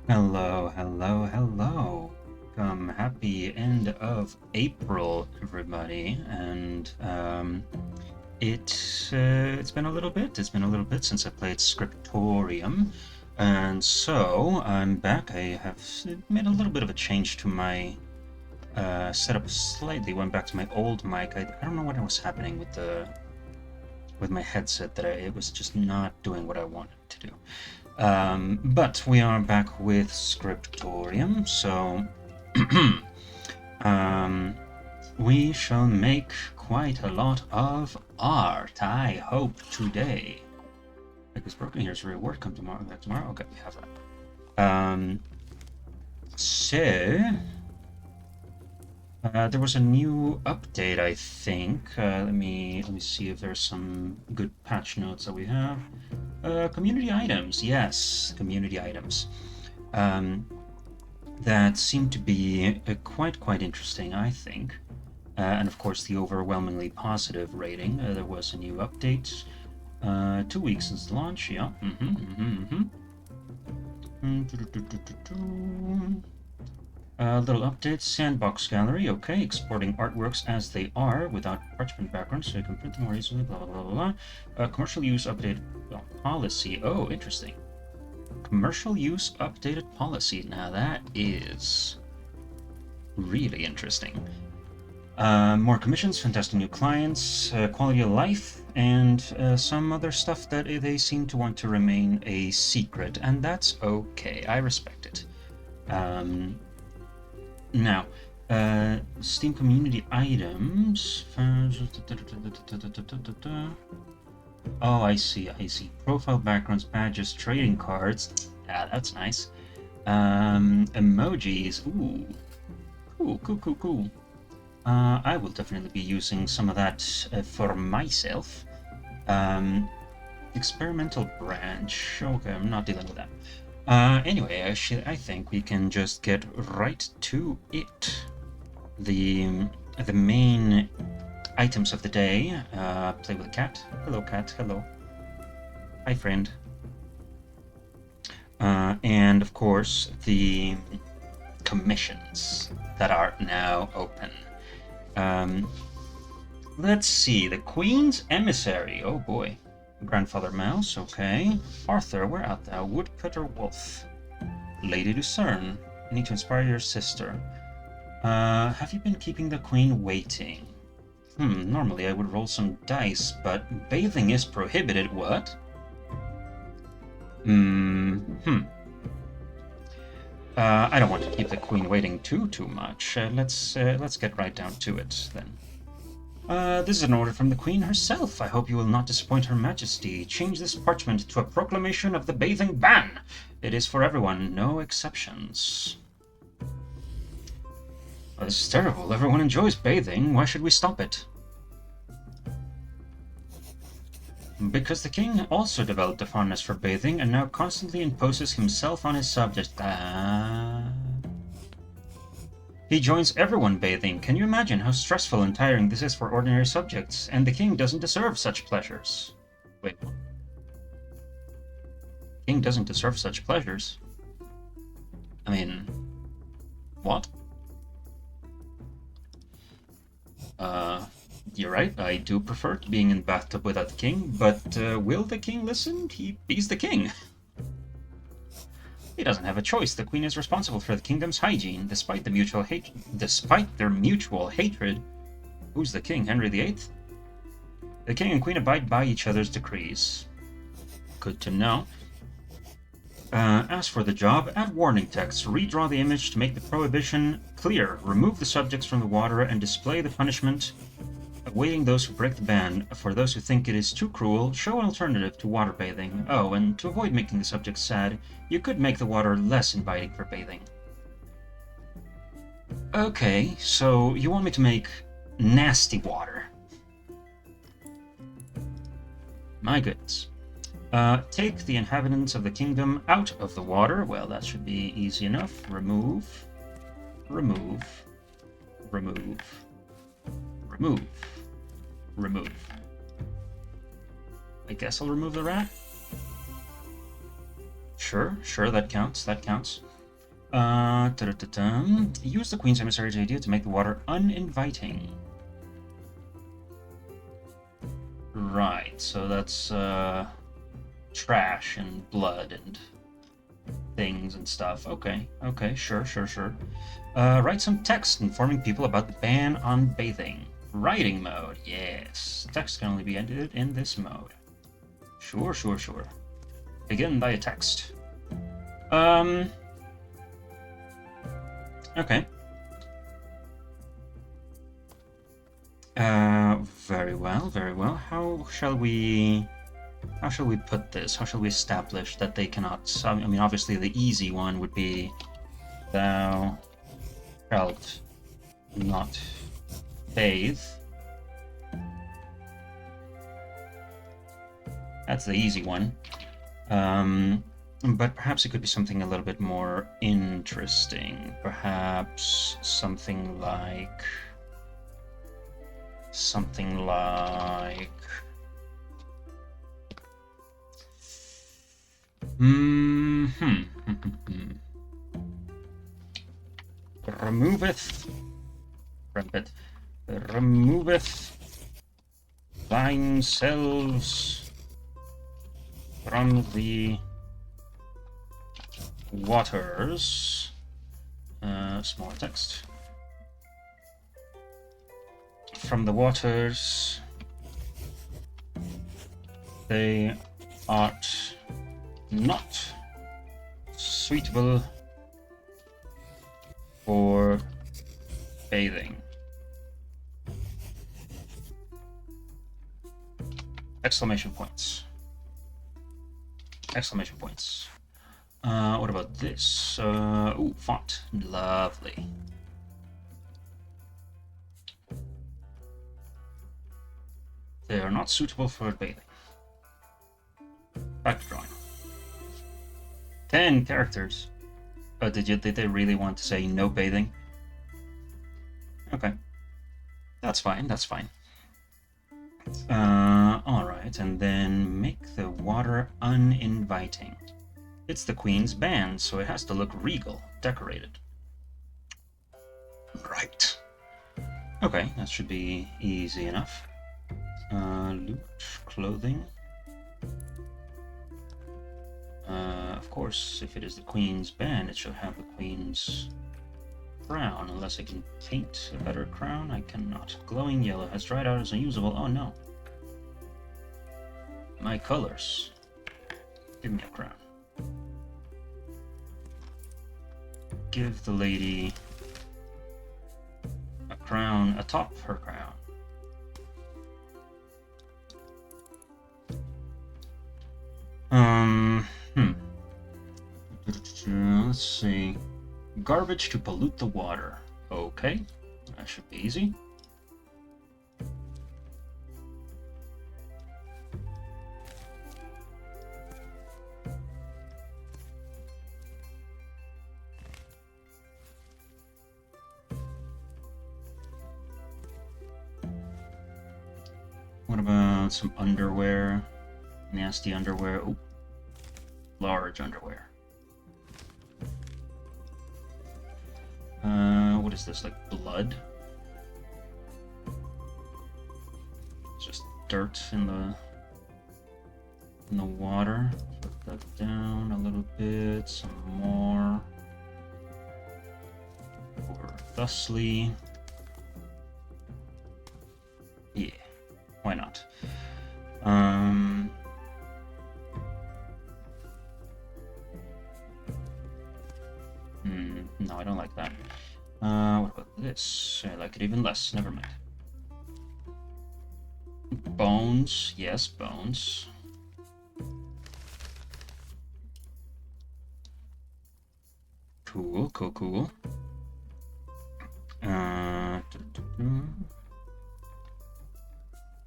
Hello, hello, hello. Happy end of April, everybody. And it's been a little bit. It's been a little bit since I played Scriptorium, and so I'm back. I have made a little bit of a change to my setup. Slightly went back to my old mic. I don't know what was happening with my headset. It was just not doing what I wanted to do. But we are back with Scriptorium, so we shall make quite a lot of art, I hope, today. Like this broken, here's a reward. Come tomorrow. Back tomorrow. Okay, we have that. There was a new update, I think. Let me see if there's some good patch notes that we have. Community items, yes, community items. That seem to be quite interesting, I think. And of course, the overwhelmingly positive rating. There was a new update 2 weeks since launch. Yeah. Little update, sandbox gallery, okay, exporting artworks as they are without parchment backgrounds so you can print them more easily, blah blah blah blah. Commercial use updated policy, oh, interesting. Commercial use updated policy, now that is really interesting. More commissions, fantastic new clients, quality of life, and some other stuff that they seem to want to remain a secret, and that's okay, I respect it. Now, Steam community items. Oh, I see. Profile backgrounds, badges, trading cards. Yeah, that's nice. Emojis. Ooh, cool. I will definitely be using some of that for myself. Experimental branch. Okay, I'm not dealing with that. Anyway, I think we can just get right to it. The main items of the day. Play with a cat. Hello, cat. Hello. Hi, friend. And of course, the commissions that are now open. Let's see. The Queen's Emissary. Oh boy. Grandfather Mouse, okay. Arthur, where art thou? Woodcutter Wolf. Lady Lucerne, I need to inspire your sister. Have you been keeping the Queen waiting? Normally I would roll some dice, but bathing is prohibited, what? I don't want to keep the Queen waiting too much. Let's get right down to it, then. This is an order from the Queen herself. I hope you will not disappoint Her Majesty. Change this parchment to a proclamation of the bathing ban. It is for everyone, no exceptions. Oh, this is terrible. Everyone enjoys bathing. Why should we stop it? Because the king also developed a fondness for bathing and now constantly imposes himself on his subjects. He joins everyone bathing. Can you imagine how stressful and tiring this is for ordinary subjects? And the king doesn't deserve such pleasures. Wait. King doesn't deserve such pleasures? I mean, what? You're right, I do prefer being in bathtub without the king, but will the king listen? He's the king. He doesn't have a choice. The queen is responsible for the kingdom's hygiene, despite their mutual hatred. Who's the king? Henry VIII? The king and queen abide by each other's decrees. Good to know. As for the job, add warning text. Redraw the image to make the prohibition clear. Remove the subjects from the water and display the punishment awaiting those who break the ban. For those who think it is too cruel, show an alternative to water bathing. Oh, and to avoid making the subjects sad, you could make the water less inviting for bathing. Okay, so you want me to make nasty water. My goodness. Take the inhabitants of the kingdom out of the water. Well, that should be easy enough. Remove. I guess I'll remove the rat. Sure, that counts. Use the Queen's Emissary's idea to make the water uninviting. Right, so that's trash and blood and things and stuff. Okay, sure. Write some text informing people about the ban on bathing. Writing mode, yes. Text can only be edited in this mode. Sure. Begin by a text. Okay. Very well. How shall we put this? How shall we establish that they cannot... I mean, obviously the easy one would be thou shalt not bathe. That's the easy one. But perhaps it could be something a little bit more interesting. Perhaps something like... removeth themselves from the waters. Small text. From the waters, they art not suitable for bathing. Exclamation points. What about this? Ooh, font. Lovely. They are not suitable for bathing. Back to drawing. 10 characters. Did they really want to say no bathing? Okay. That's fine. Alright, and then make the water uninviting. It's the Queen's band, so it has to look regal, decorated. Right. Okay, that should be easy enough. Loot, clothing. Of course, if it is the Queen's band, it should have the Queen's crown. Unless I can paint a better crown, I cannot. Glowing yellow has dried out as unusable. Oh no. My colors. Give me a crown. Give the lady a crown atop her crown. Let's see. Garbage to pollute the water. Okay, that should be easy. What about some underwear? Nasty underwear. Oh, large underwear. What is this, like blood? It's just dirt in the water. Put that down a little bit, some more. Or thusly. Yeah, why not? No, I don't like that. What about this? I like it even less. Never mind. Bones. Yes, bones. Cool.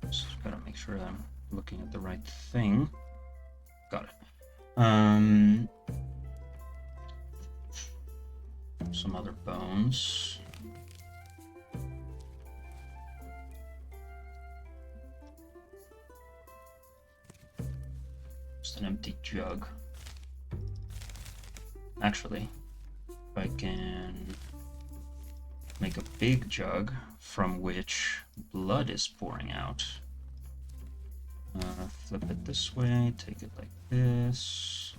Just gotta make sure I'm looking at the right thing. Got it. Some other bones. Just an empty jug. Actually, if I can make a big jug from which blood is pouring out. Flip it this way, take it like this.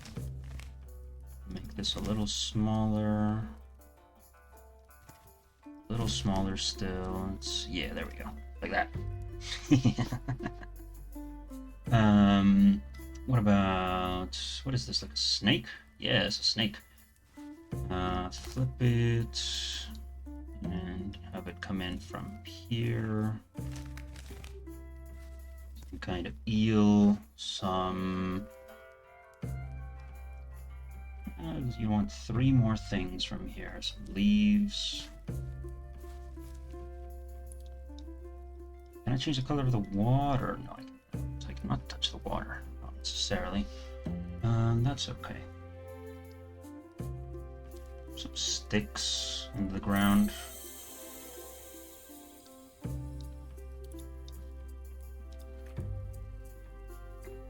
Make this a little smaller. A little smaller still. Yeah, there we go. Like that. What about... What is this, like a snake? Yeah, it's a snake. Flip it and have it come in from here. Some kind of eel, some... you want 3 more things from here. Some leaves. Can I change the color of the water? No, I cannot touch the water. Not necessarily. That's okay. Some sticks into the ground.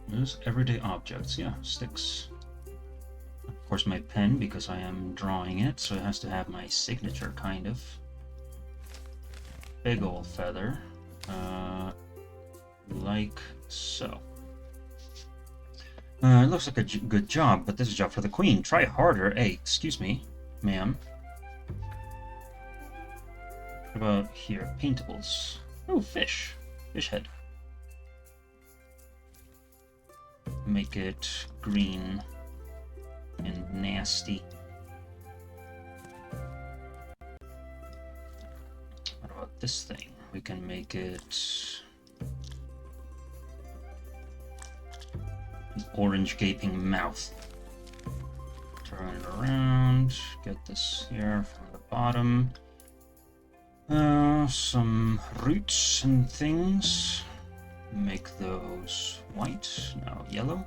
There's everyday objects, yeah, sticks. Of course my pen, because I am drawing it, so it has to have my signature, kind of. Big old feather. Like so. It looks like a good job, but this is a job for the queen. Try harder. Hey, excuse me, ma'am. What about here? Paintables. Oh, fish. Fish head. Make it green and nasty. What about this thing? We can make it an orange gaping mouth. Turn it around, get this here from the bottom. Some roots and things. Make those white, no, yellow,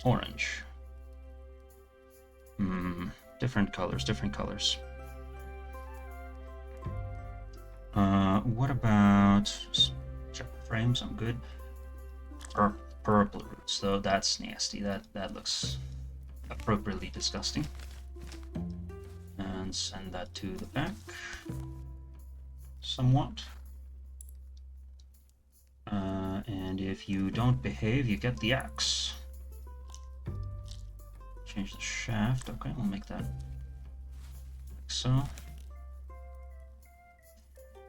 orange. Different colors, different colors. What about check the frames? I'm good. Purple roots, though. That's nasty. That looks appropriately disgusting. And send that to the back. Somewhat. And if you don't behave, you get the axe. Change the shaft. Okay, we'll make that like so.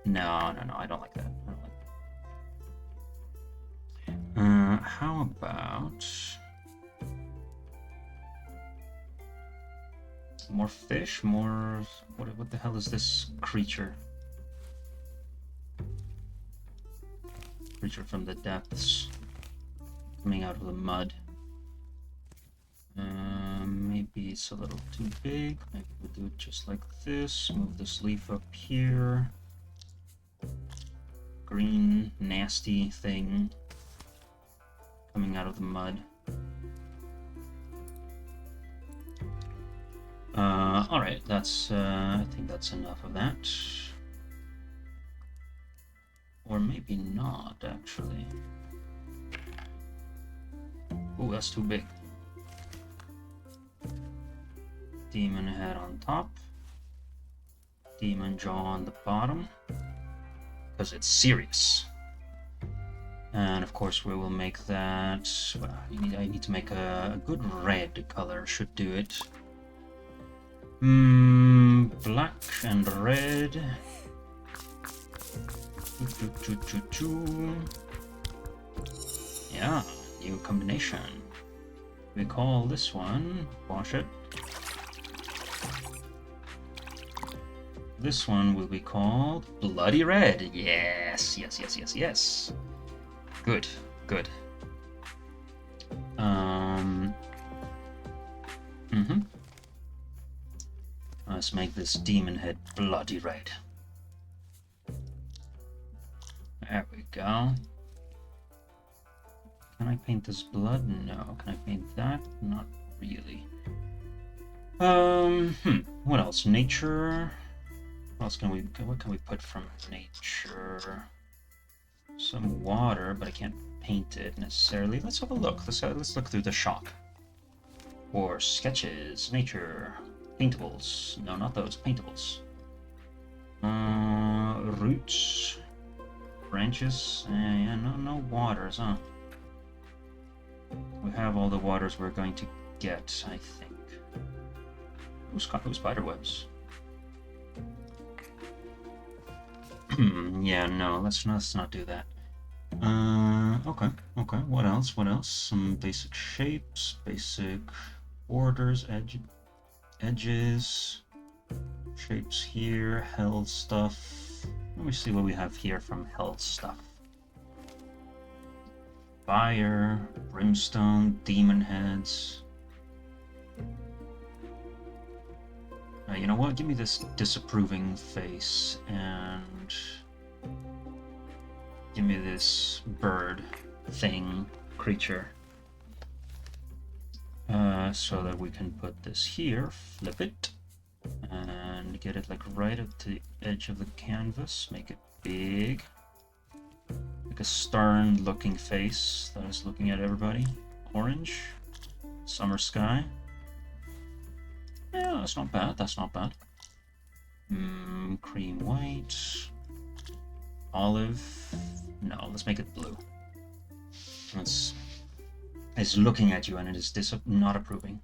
No, I don't like that. I don't like that. How about more fish? More... What the hell is this creature? Creature from the depths. Coming out of the mud. Maybe it's a little too big. Maybe we'll do it just like this. Move this leaf up here. Green, nasty thing coming out of the mud. Alright, that's, I think that's enough of that. Or maybe not, actually. Oh, that's too big. Demon head on top. Demon jaw on the bottom. Because it's serious. And of course we will make that... Well, I need to make a good red color, should do it. Black and red. Yeah, new combination. We call this one, wash it. This one will be called Bloody Red. Yes, yes, yes, yes, yes. Good, good. Let's make this demon head bloody red. There we go. Can I paint this blood? No. Can I paint that? Not really. What else? Nature. What else can we? What can we put from nature? Some water, but I can't paint it necessarily. Let's have a look. Let's look through the shop. Or sketches, nature, Paintables. No, not those. Paintables. Roots. Branches. Yeah, no waters, huh? We have all the waters we're going to get, I think. Ooh, spider webs. Yeah, no, let's not do that. Okay. What else? Some basic shapes, basic borders, edges, shapes here, held stuff. Let me see what we have here from held stuff. Fire, brimstone, demon heads. You know what? Give me this disapproving face and give me this bird thing creature. So that we can put this here, flip it, and get it like right at the edge of the canvas, make it big. Like a stern looking face that is looking at everybody. Orange, summer sky. Yeah, that's not bad, cream white, olive. No, let's make it blue. It's looking at you and it is not approving.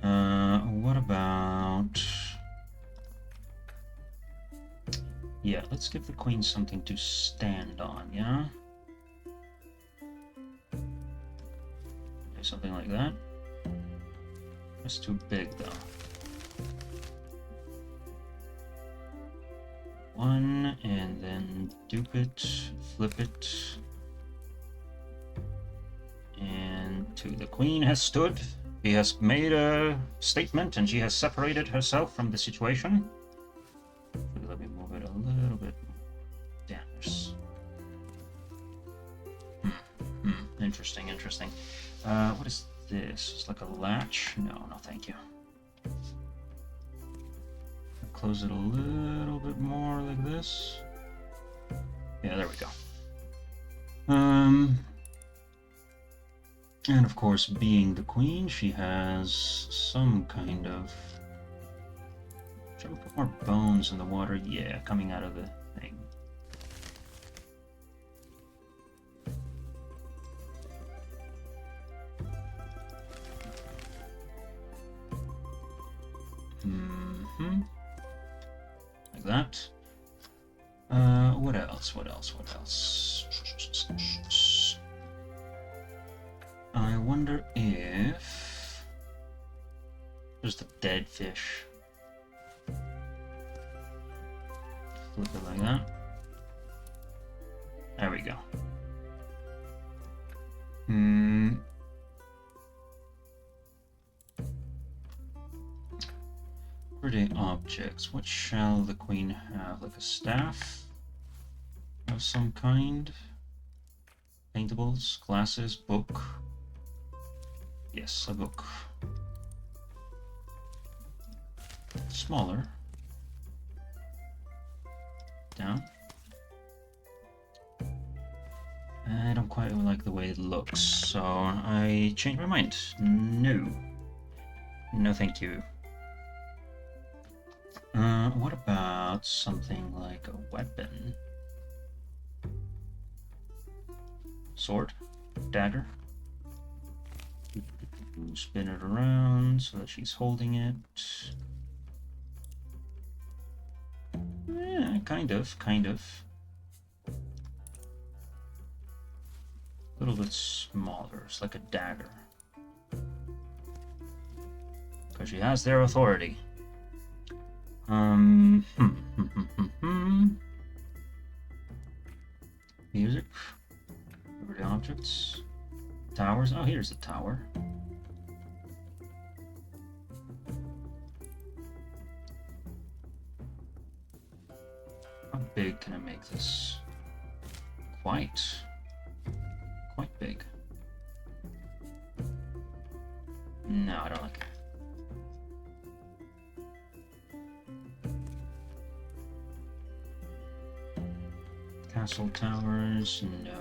What about... Yeah, let's give the queen something to stand on, yeah? Something like that. That's too big, though. One, and then dupe it, flip it. And two, the queen has stood. She has made a statement, and she has separated herself from the situation. Let me move it a little bit. Damage. Interesting. What is this? It's like a latch? No, thank you. Close it a little bit more like this. Yeah, there we go. And of course, being the queen, she has some kind of... Shall we put more bones in the water? Yeah, coming out of the thing. Like that. What else? I wonder if... There's the dead fish. Flip it like that. There we go. Pretty objects. What shall the queen have? Like a staff of some kind? Paintables, glasses, book. Yes, a book. Smaller. Down. I don't quite like the way it looks, so I changed my mind. No thank you. What about something like a weapon? Sword? Dagger? Spin it around so that she's holding it. Yeah, kind of. A little bit smaller. It's like a dagger. Because she has their authority. Music. Everyday objects. Towers. Oh, here's the tower. How big can I make this? Quite big. No, I don't like it. Castle towers, no.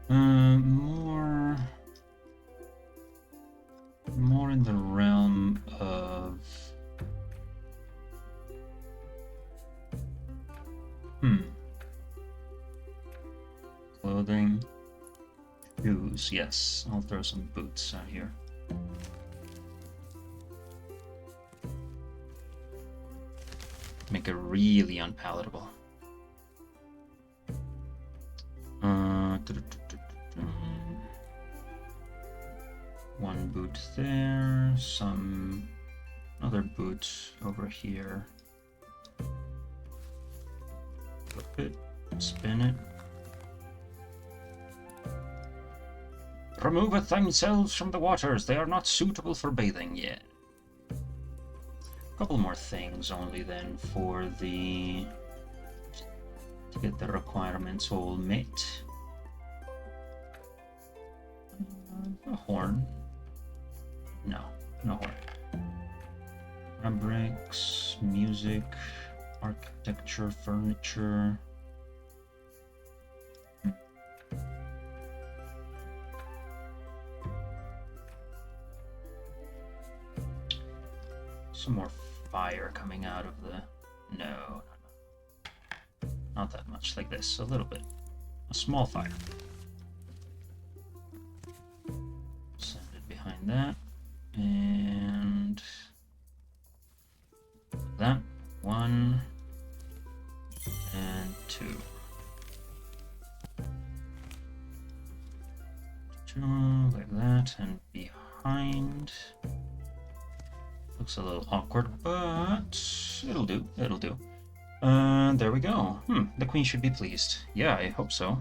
More in the realm of... Clothing. Shoes, yes. I'll throw some boots out here. Make it really unpalatable. One boot there, some other boot over here. Flip it, spin it. Removeth themselves from the waters, they are not suitable for bathing yet. A couple more things only then for the... to get the requirements all met. A horn. No, no horn. Fabrics, music, architecture, furniture. Some more fire coming out of the... No. Not that much, like this, a little bit. A small fire. Send it behind that. And... that. 1. And 2. 2, like that, and behind... Looks a little awkward, but it'll do, it'll do. There we go. The queen should be pleased. Yeah, I hope so.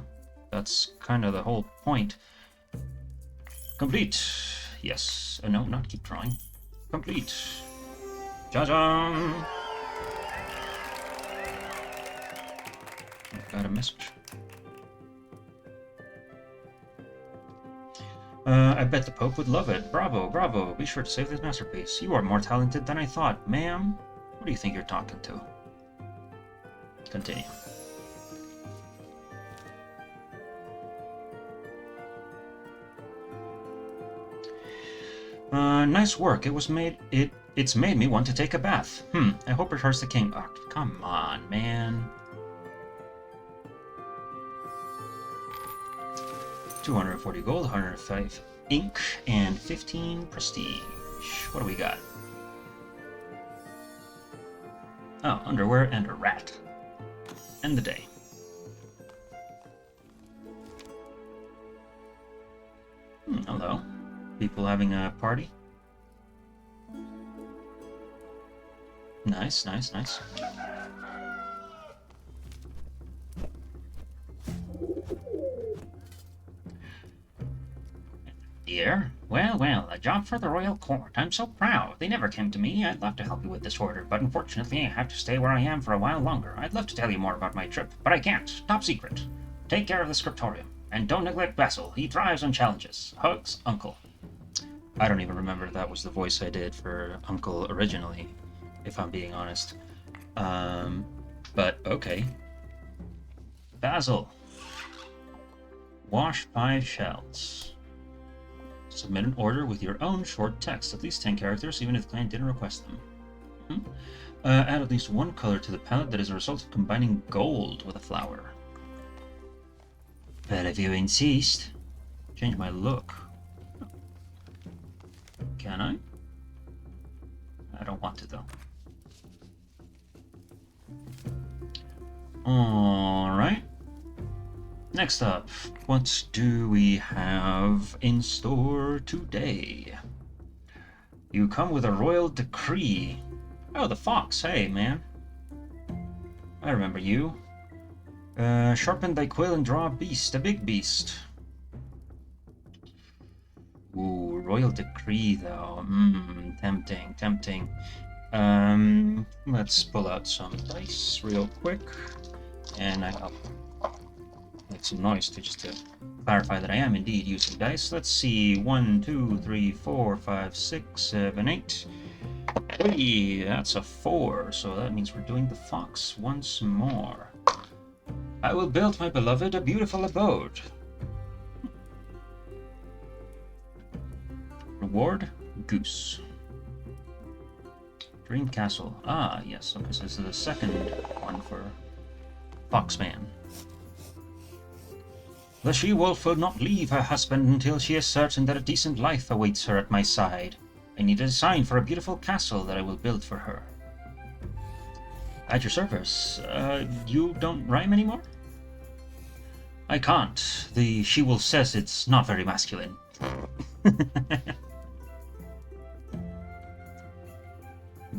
That's kind of the whole point. Complete. Yes. No, not keep drawing. Complete. Ja-ja! Got a message. I bet the Pope would love it. Bravo, bravo. Be sure to save this masterpiece. You are more talented than I thought, ma'am. What do you think you're talking to? Continue. Nice work. It's made me want to take a bath. I hope it hurts the king. Oh, come on, man. 240 gold, 105 ink, and 15 prestige. What do we got? Oh, underwear and a rat. End the day. Hello. People having a party? Nice, nice, nice. Dear? Well, well, a job for the royal court. I'm so proud. They never came to me. I'd love to help you with this order, but unfortunately I have to stay where I am for a while longer. I'd love to tell you more about my trip, but I can't. Top secret. Take care of the Scriptorium, and don't neglect Basil. He thrives on challenges. Hugs, Uncle. I don't even remember if that was the voice I did for Uncle originally, if I'm being honest. But okay. Basil. Wash 5 shells. Submit an order with your own short text, at least 10 characters, even if the client didn't request them. Add at least 1 color to the palette that is a result of combining gold with a flower. But if you insist, change my look. Can I? I don't want to, though. Alright. Next up, what do we have in store today? You come with a royal decree. Oh, the fox. Hey, man. I remember you. Sharpen thy quill and draw a beast, a big beast. Ooh, royal decree, though. Tempting, tempting. Let's pull out some dice real quick. And I'll make some noise just to clarify that I am indeed using dice. Let's see. 1, 2, 3, 4, 5, 6, 7, 8. Hey, that's a 4, so that means we're doing the fox once more. I will build my beloved a beautiful abode. Reward? Goose. Dream Castle. Ah, yes. Okay, so this is the second one for Foxman. The she-wolf will not leave her husband until she is certain that a decent life awaits her at my side. I need a design for a beautiful castle that I will build for her. At your service. You don't rhyme anymore? I can't. The she-wolf says it's not very masculine.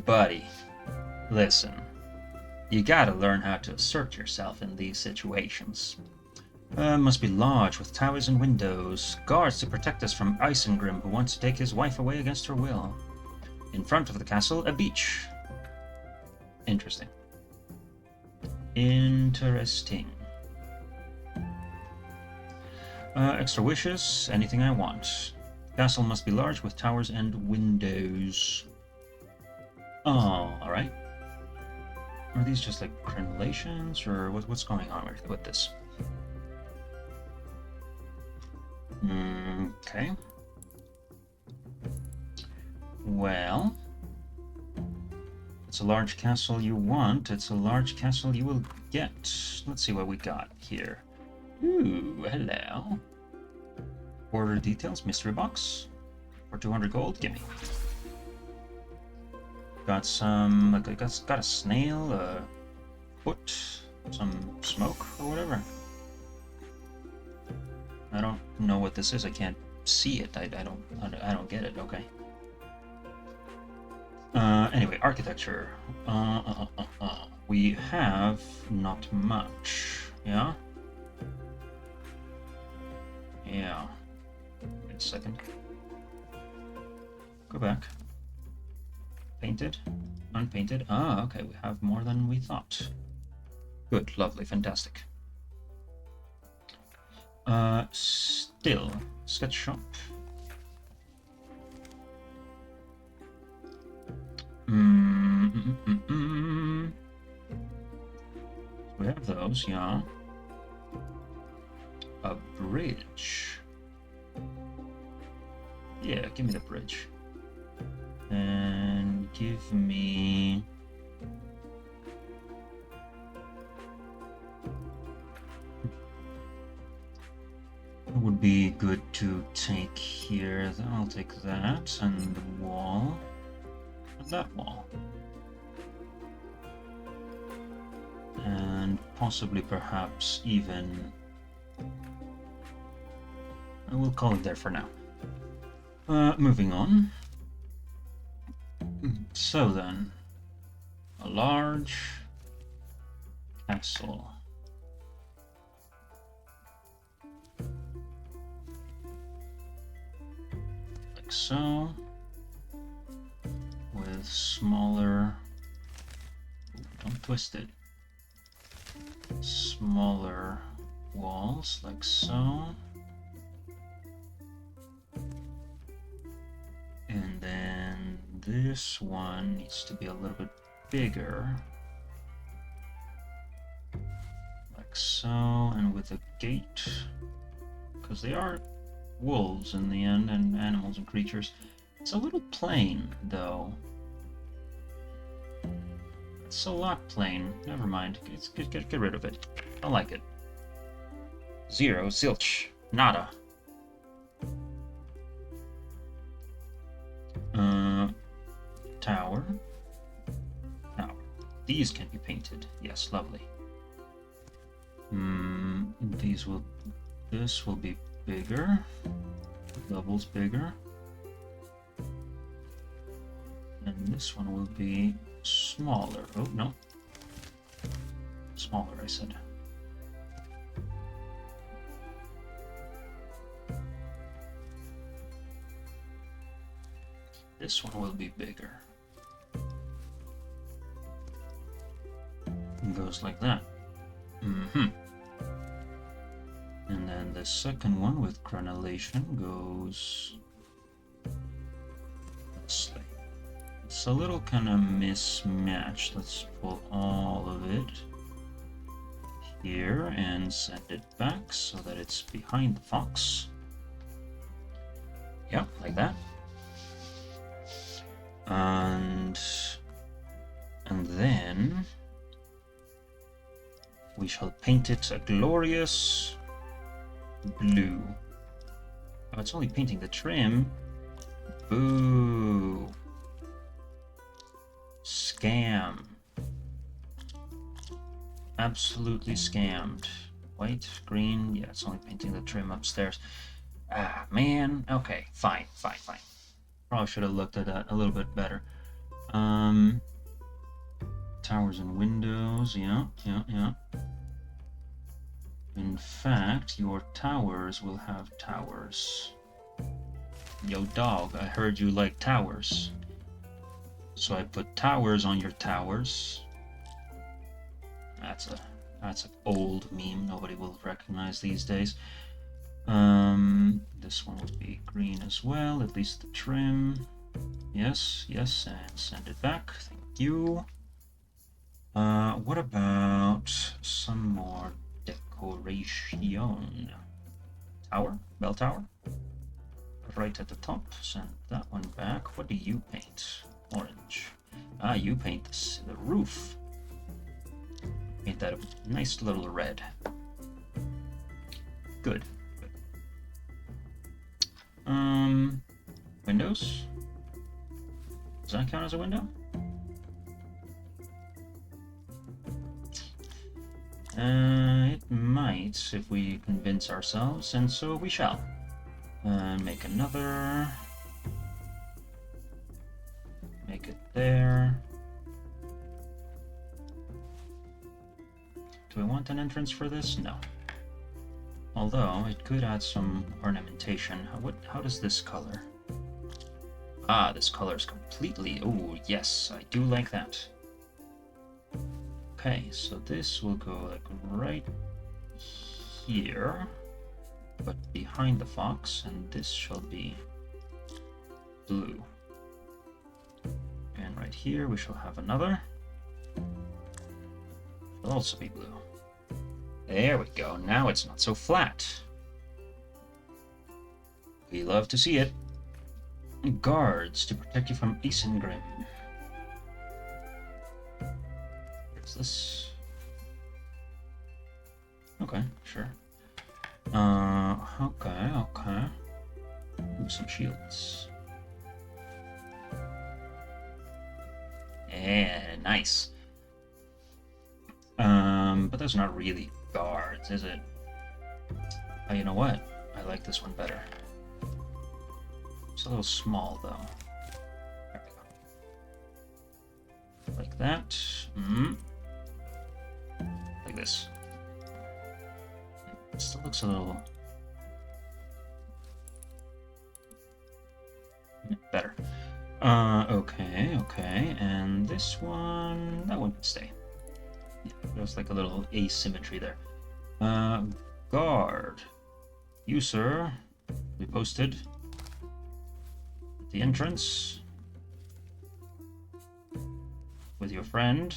Buddy, listen. You gotta learn how to assert yourself in these situations. Must be large, with towers and windows. Guards to protect us from Isengrim, who wants to take his wife away against her will. In front of the castle, a beach. Interesting. Interesting. Extra wishes, anything I want. Castle must be large, with towers and windows. Oh, alright. Are these just like crenulations, or what's going on with this? Okay. Well, it's a large castle you want. It's a large castle you will get. Let's see what we got here. Ooh, hello. Order details, mystery box. For 200 gold, gimme. Got some, got a snail, a foot, some smoke, or whatever. I don't know what this is. I can't see it. I don't get it. Okay. Anyway, architecture. We have not much. Yeah. Yeah. Wait a second. Go back. Painted, unpainted. Ah, okay. We have more than we thought. Good, lovely, fantastic. Still, sketch shop. We have those, yeah. A bridge. Yeah, give me the bridge. And give me... would be good to take here. I'll take that and the wall and that wall. And possibly perhaps even... I will call it there for now. Moving on. So then, a large castle. Like so. With smaller... don't twist it. Smaller walls, like so. And then this one needs to be a little bit bigger. Like so, and with a gate. Because they are wolves in the end, and animals and creatures. It's a little plain, though. It's a lot plain. Never mind. Get rid of it. I like it. Zero, zilch, nada. Tower. Tower. These can be painted. Yes, lovely. This will be bigger. Doubles bigger. And this one will be smaller. Oh, no. Smaller, I said. This one will be bigger. It goes like that. And then the second one with crenellation goes this way. It's a little kind of mismatched. Let's pull all of it here and send it back so that it's behind the fox. Yep, like that. We shall paint it a glorious blue. Oh, it's only painting the trim. Boo. Scam. Absolutely scammed. White, green, yeah, it's only painting the trim upstairs. Ah, man. Okay, fine. Probably should have looked at that a little bit better. Towers and windows, yeah. In fact, your towers will have towers. Yo, dog, I heard you like towers. So I put towers on your towers. That's an old meme. Nobody will recognize these days. This one would be green as well, at least the trim. Yes, and send it back. Thank you. What about some more decoration? Tower? Bell tower? Right at the top. Send that one back. What do you paint? Orange. Ah, you paint the roof. Paint that a nice little red. Good. Windows? Does that count as a window? It might, if we convince ourselves, and so we shall. Make another. Make it there. Do I want an entrance for this? No. Although, it could add some ornamentation. How does this color? Ah, this color is completely... Oh, yes, I do like that. Okay, so this will go like right here, but behind the fox, and this shall be blue. And right here we shall have another. It'll also be blue. There we go, now it's not so flat. We love to see it. Guards to protect you from Isengrim. Where's this? Okay, sure. Okay. Ooh, some shields. Yeah, nice. But those are not really guards, is it? Oh, you know what? I like this one better. It's a little small, though. There we go. Like that. Like this. It still looks a little better. Okay. And this one, that one can stay. Yeah, there's like a little asymmetry there. Guard. You, sir, we posted at the entrance with your friend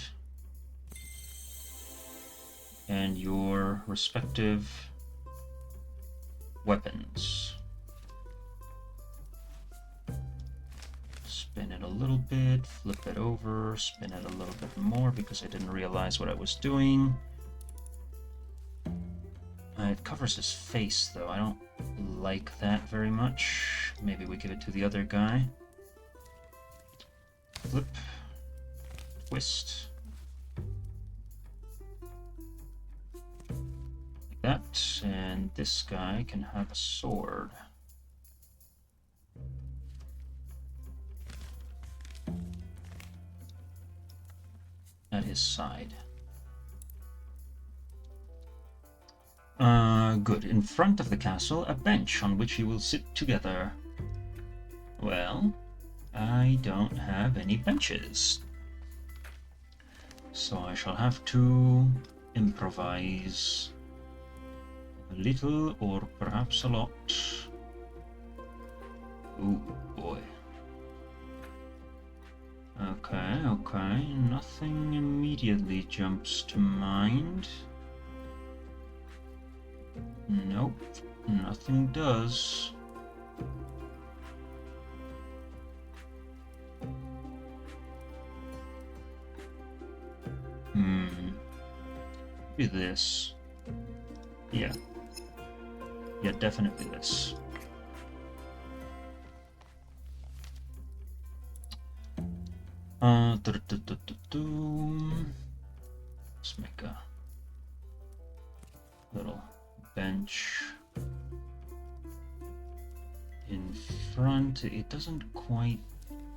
and your respective weapons. Spin it a little bit, flip it over, spin it a little bit more because I didn't realize what I was doing. It covers his face, though. I don't like that very much. Maybe we give it to the other guy. Flip. Twist. Like that. And this guy can have a sword. At his side. Good. In front of the castle, a bench on which you will sit together. Well, I don't have any benches. So I shall have to improvise a little, or perhaps a lot. Ooh, boy. Okay. Nothing immediately jumps to mind. Nope, nothing does. Maybe this. Yeah. Yeah, definitely this. Let's make a little bench in front. It doesn't quite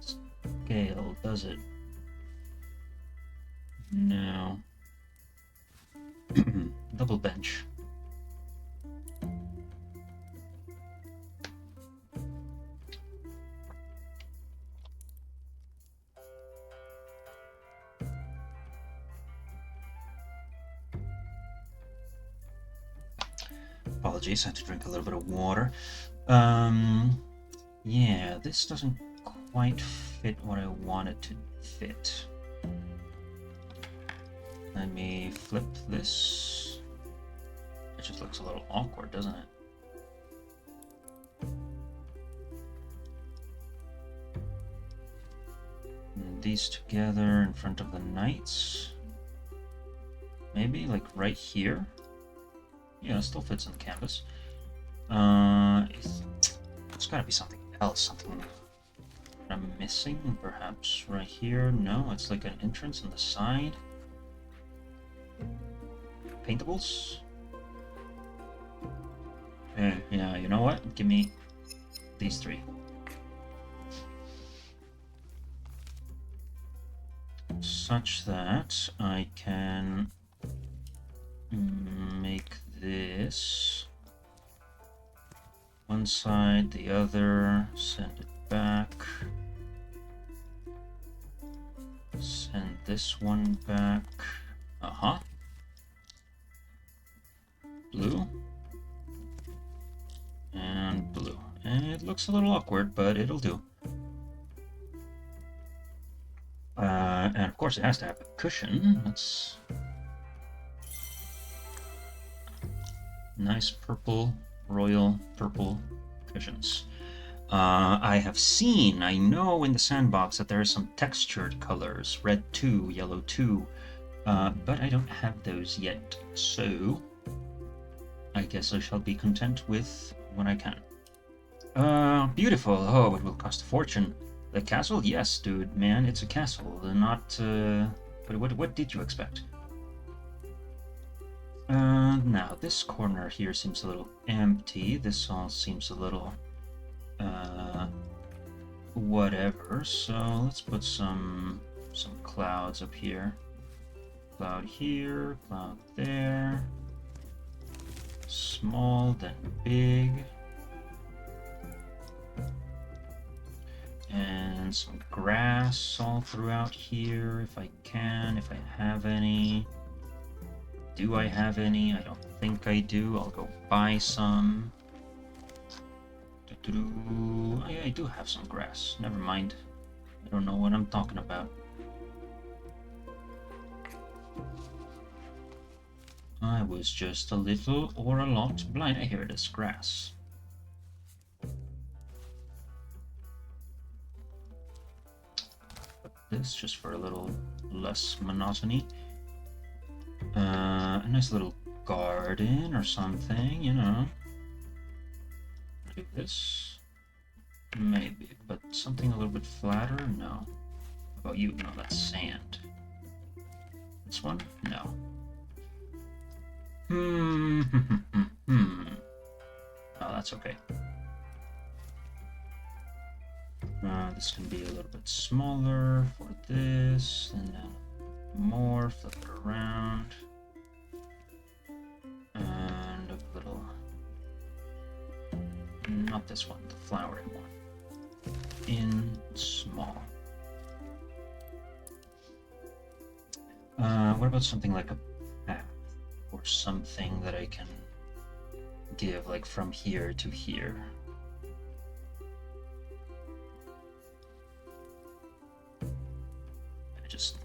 scale, does it? No. Double bench. Apologies, I had to drink a little bit of water. Yeah, this doesn't quite fit what I want it to fit. Let me flip this. It just looks a little awkward, doesn't it? And these together in front of the knights. Maybe like right here. Yeah, it still fits in the canvas. It's gotta be something else, something I'm missing, perhaps right here. No, it's like an entrance on the side. Paintables? Yeah, you know what? Give me these three. Such that I can make this one side, the other, send it back, send this one back, blue, and blue. And it looks a little awkward, but it'll do. And of course it has to have a cushion. That's nice purple, royal purple cushions. I have seen, I know in the sandbox that there are some textured colors, red 2, yellow 2, but I don't have those yet, so I guess I shall be content with what I can. Beautiful. Oh, it will cost a fortune. The castle? Yes, dude, man, it's a castle, not, but what did you expect? Now, this corner here seems a little empty. This all seems a little, whatever. So let's put some clouds up here. Cloud here, cloud there. Small, then big. And some grass all throughout here, if I can, if I have any. Do I have any? I don't think I do. I'll go buy some. Oh, yeah, I do have some grass. Never mind. I don't know what I'm talking about. I was just a little or a lot blind. I hear this grass. This just for a little less monotony. A nice little garden or something, you know. Do this? Maybe, but something a little bit flatter? No. How about you? No, that's sand. This one? No. Oh, that's okay. This can be a little bit smaller for this, and then more, flip it around, and a little, not this one, the flowery one, in small. What about something like a path, or something that I can give, like from here to here? Just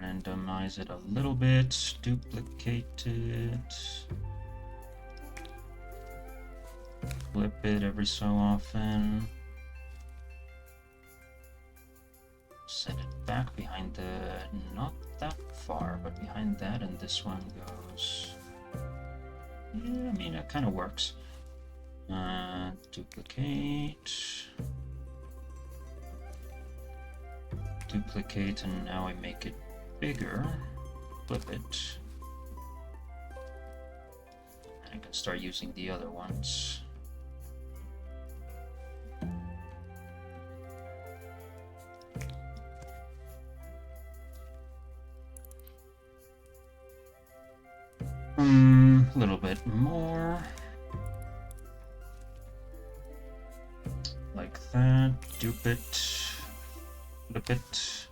randomize it a little bit, duplicate it, flip it every so often. Send it back behind the... not that far, but behind that, and this one goes... Yeah, I mean, it kind of works. Duplicate. Duplicate, and now I make it bigger. Flip it. And I can start using the other ones. A little bit more. Like that. Dupe it. Flip it.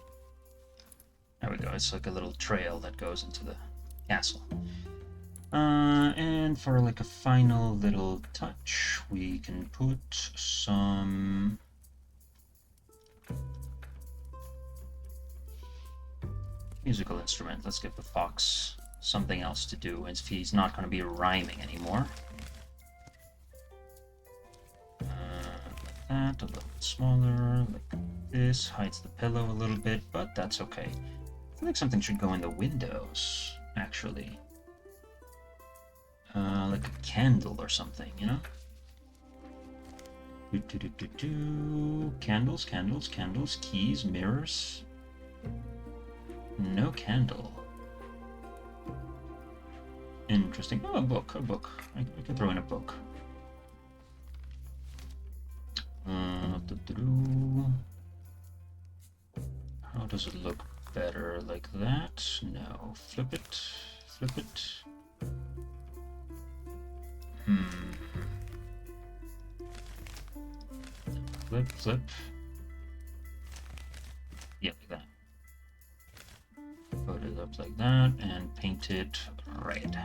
There we go. It's like a little trail that goes into the castle. And for like a final little touch, we can put some musical instrument. Let's give the fox something else to do, if he's not going to be rhyming anymore. Like that, a little bit smaller, like this. Hides the pillow a little bit, but that's okay. I feel like something should go in the windows, actually. Like a candle or something, you know? Candles, candles, candles, keys, mirrors. No candle. Interesting. Oh, a book, a book. I can throw in a book. How does it look better? Like that? No. Flip it. Flip it. Flip, flip. Yeah, like that. Put it up like that and paint it red.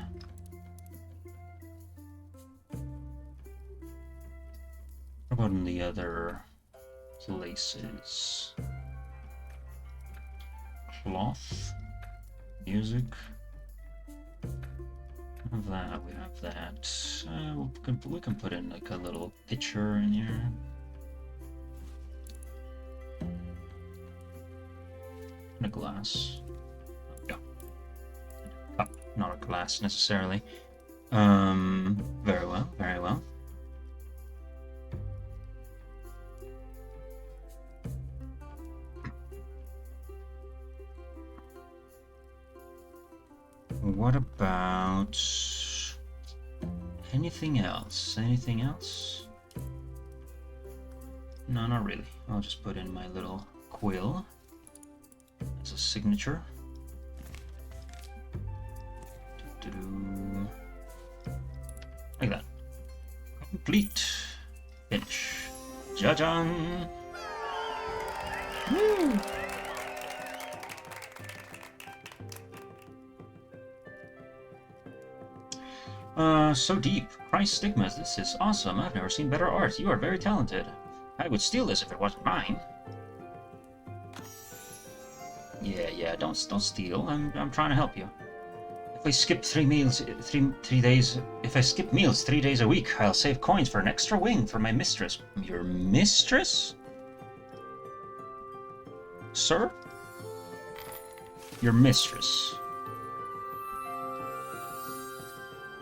What about in the other places? Cloth, music. We have that. We have that. We can put in like a little picture in here. And a glass. Yeah. Oh, not a glass necessarily. Very well, very well. What about anything else? Anything else? No, not really. I'll just put in my little quill as a signature. Like that. Complete. Finish. Jajan! Woo! So deep. Christ stigmas, this is awesome. I've never seen better art. You are very talented. I would steal this if it wasn't mine. Yeah, don't steal. I'm trying to help you. If I skip 3 meals, 3 days, if I skip meals 3 days a week, I'll save coins for an extra wing for my mistress. Your mistress? Sir? Your mistress.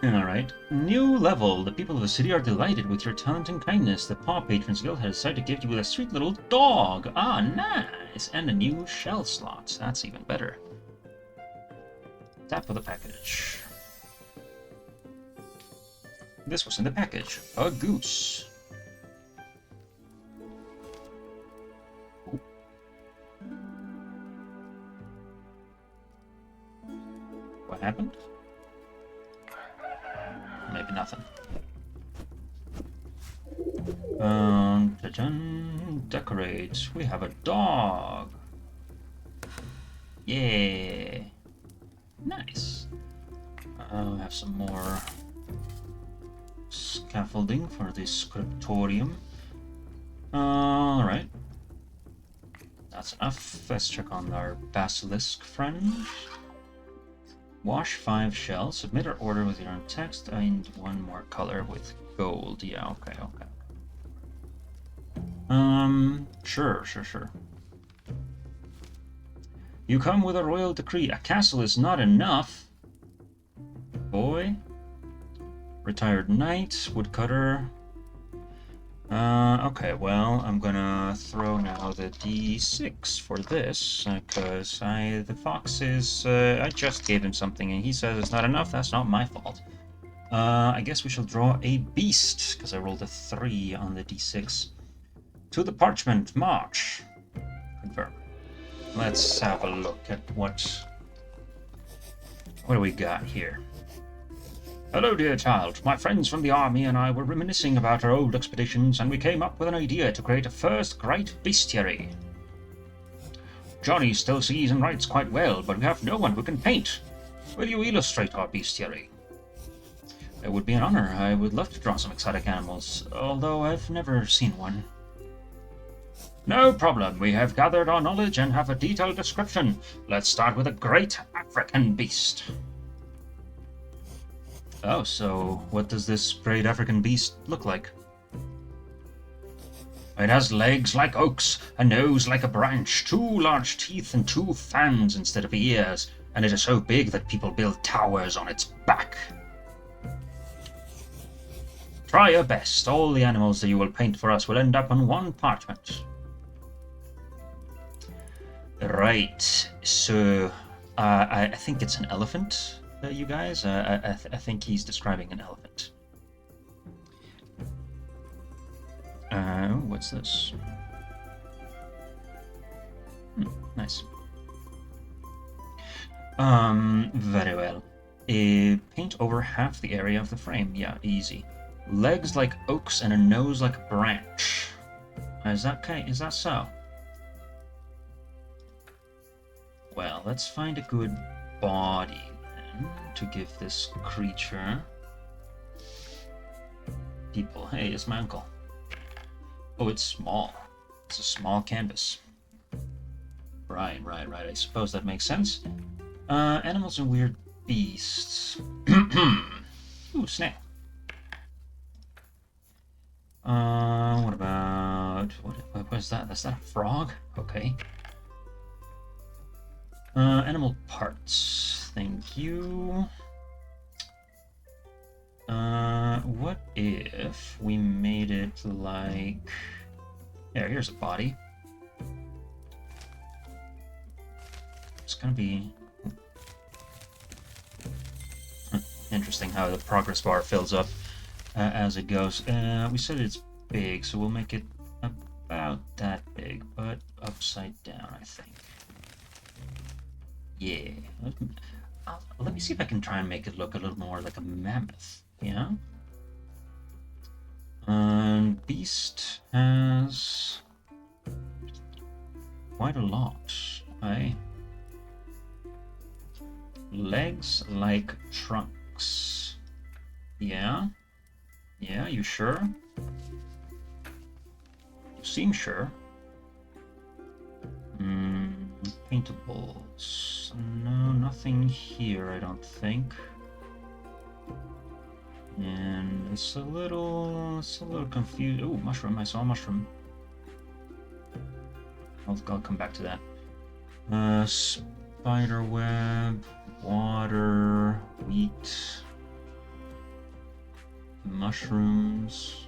Alright. New level. The people of the city are delighted with your talent and kindness. The Paw Patrons Guild has decided to give you a sweet little dog. Ah, nice. And a new shell slot. That's even better. Tap for the package. This was in the package. A goose. Ooh. What happened? Maybe nothing. Decorate. We have a dog. Yeah. Nice. We have some more scaffolding for the Scriptorium. Alright. That's enough. Let's check on our basilisk friend. Wash 5 shells. Submit our order with your own text. I need 1 more color with gold. Yeah, okay. Sure. You come with a royal decree. A castle is not enough. Boy. Retired knight, woodcutter. Okay, well, I'm gonna throw now the D6 for this, because the fox is, I just gave him something and he says it's not enough. That's not my fault. I guess we shall draw a beast, because I rolled a 3 on the D6. To the parchment, march. Confirm. Let's have a look at what do we got here. Hello, dear child. My friends from the army and I were reminiscing about our old expeditions, and we came up with an idea to create a first great bestiary. Johnny still sees and writes quite well, but we have no one who can paint. Will you illustrate our bestiary? It would be an honor. I would love to draw some exotic animals, although I've never seen one. No problem. We have gathered our knowledge and have a detailed description. Let's start with a great African beast. Oh, so what does this great African beast look like? It has legs like oaks, a nose like a branch, 2 large teeth and 2 fans instead of ears, and it is so big that people build towers on its back. Try your best. All the animals that you will paint for us will end up on one parchment. Right, so I think it's an elephant. You guys, I think he's describing an elephant. What's this? Nice. Very well. Paint over half the area of the frame. Yeah, easy. Legs like oaks and a nose like a branch. Is that okay? Is that so? Well, let's find a good body to give this creature. People, hey, it's my uncle. Oh, it's small. It's a small canvas. Right. I suppose that makes sense. Animals and weird beasts. Ooh, snail. What about... What was that? Is that a frog? Okay. Animal parts. Thank you. What if we made it like... Yeah, here's a body. It's gonna be... Interesting how the progress bar fills up as it goes. We said it's big, so we'll make it about that big, but upside down, I think. Yeah. Let me see if I can try and make it look a little more like a mammoth. Yeah? Beast has quite a lot. Legs like trunks. Yeah? Yeah, you sure? You seem sure. Paintables. No, nothing here, I don't think. And it's a little confused. Oh, mushroom! I saw a mushroom. I'll come back to that. Spider web, water, wheat, mushrooms.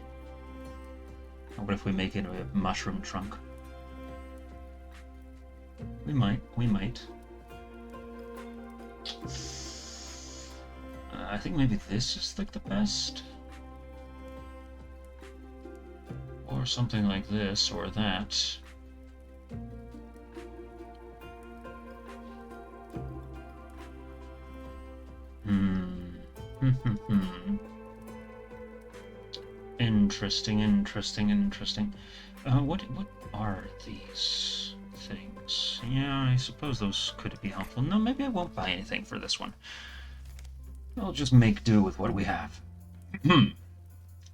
What if we make it a mushroom trunk? We might. I think maybe this is like the best. Or something like this or that. Interesting. What are these things? Yeah, I suppose those could be helpful. No, maybe I won't buy anything for this one. I'll just make do with what we have.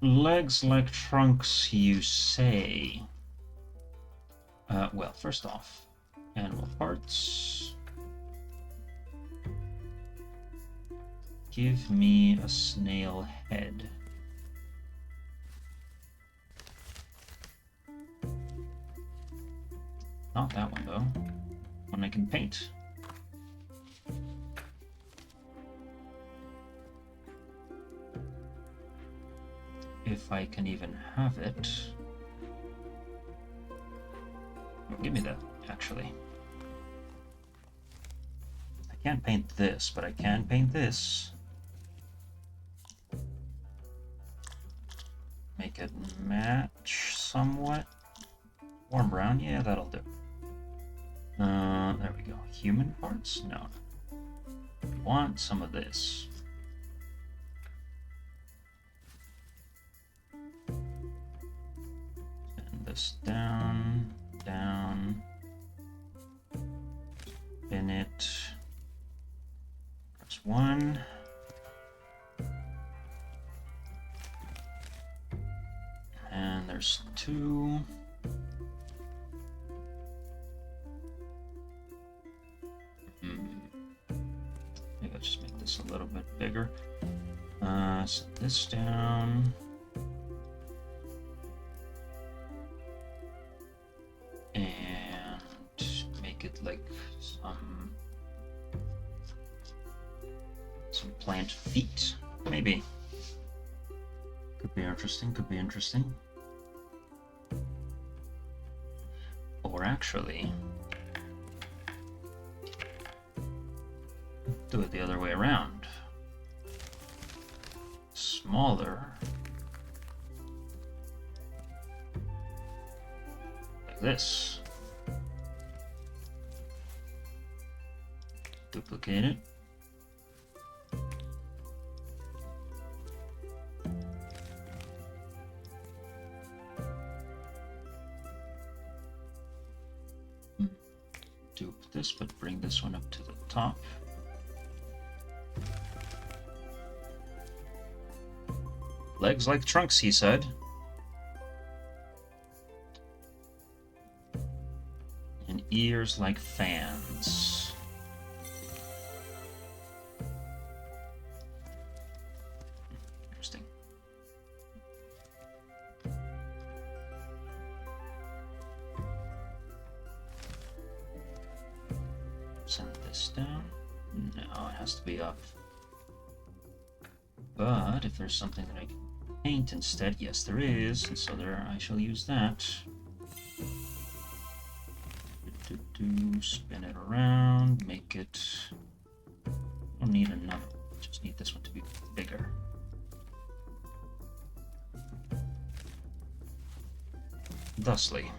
Legs like trunks, you say? Well, first off, animal parts. Give me a snail head. Not that one, though. when I can paint. If I can even have it. Oh, give me that, actually. I can't paint this, but I can paint this. Make it match somewhat. Warm brown, yeah, that'll do. There we go. Human parts? No. We want some of this. Send this down, down. Spin it. Press 1. And there's 2. Maybe I'll just make this a little bit bigger. Set this down. And make it like some plant feet, maybe. Could be interesting, could be interesting. Or actually, do it the other way around. Smaller. Like this. Duplicate it. Dupe this, but bring this one up to the top. Legs like trunks, he said. And ears like fans. Interesting. Send this down. No, it has to be up. But if there's something that I can paint instead, yes there is, and so there I shall use that. Spin it around, make it. Don't need another one, just need this one to be bigger. Thusly.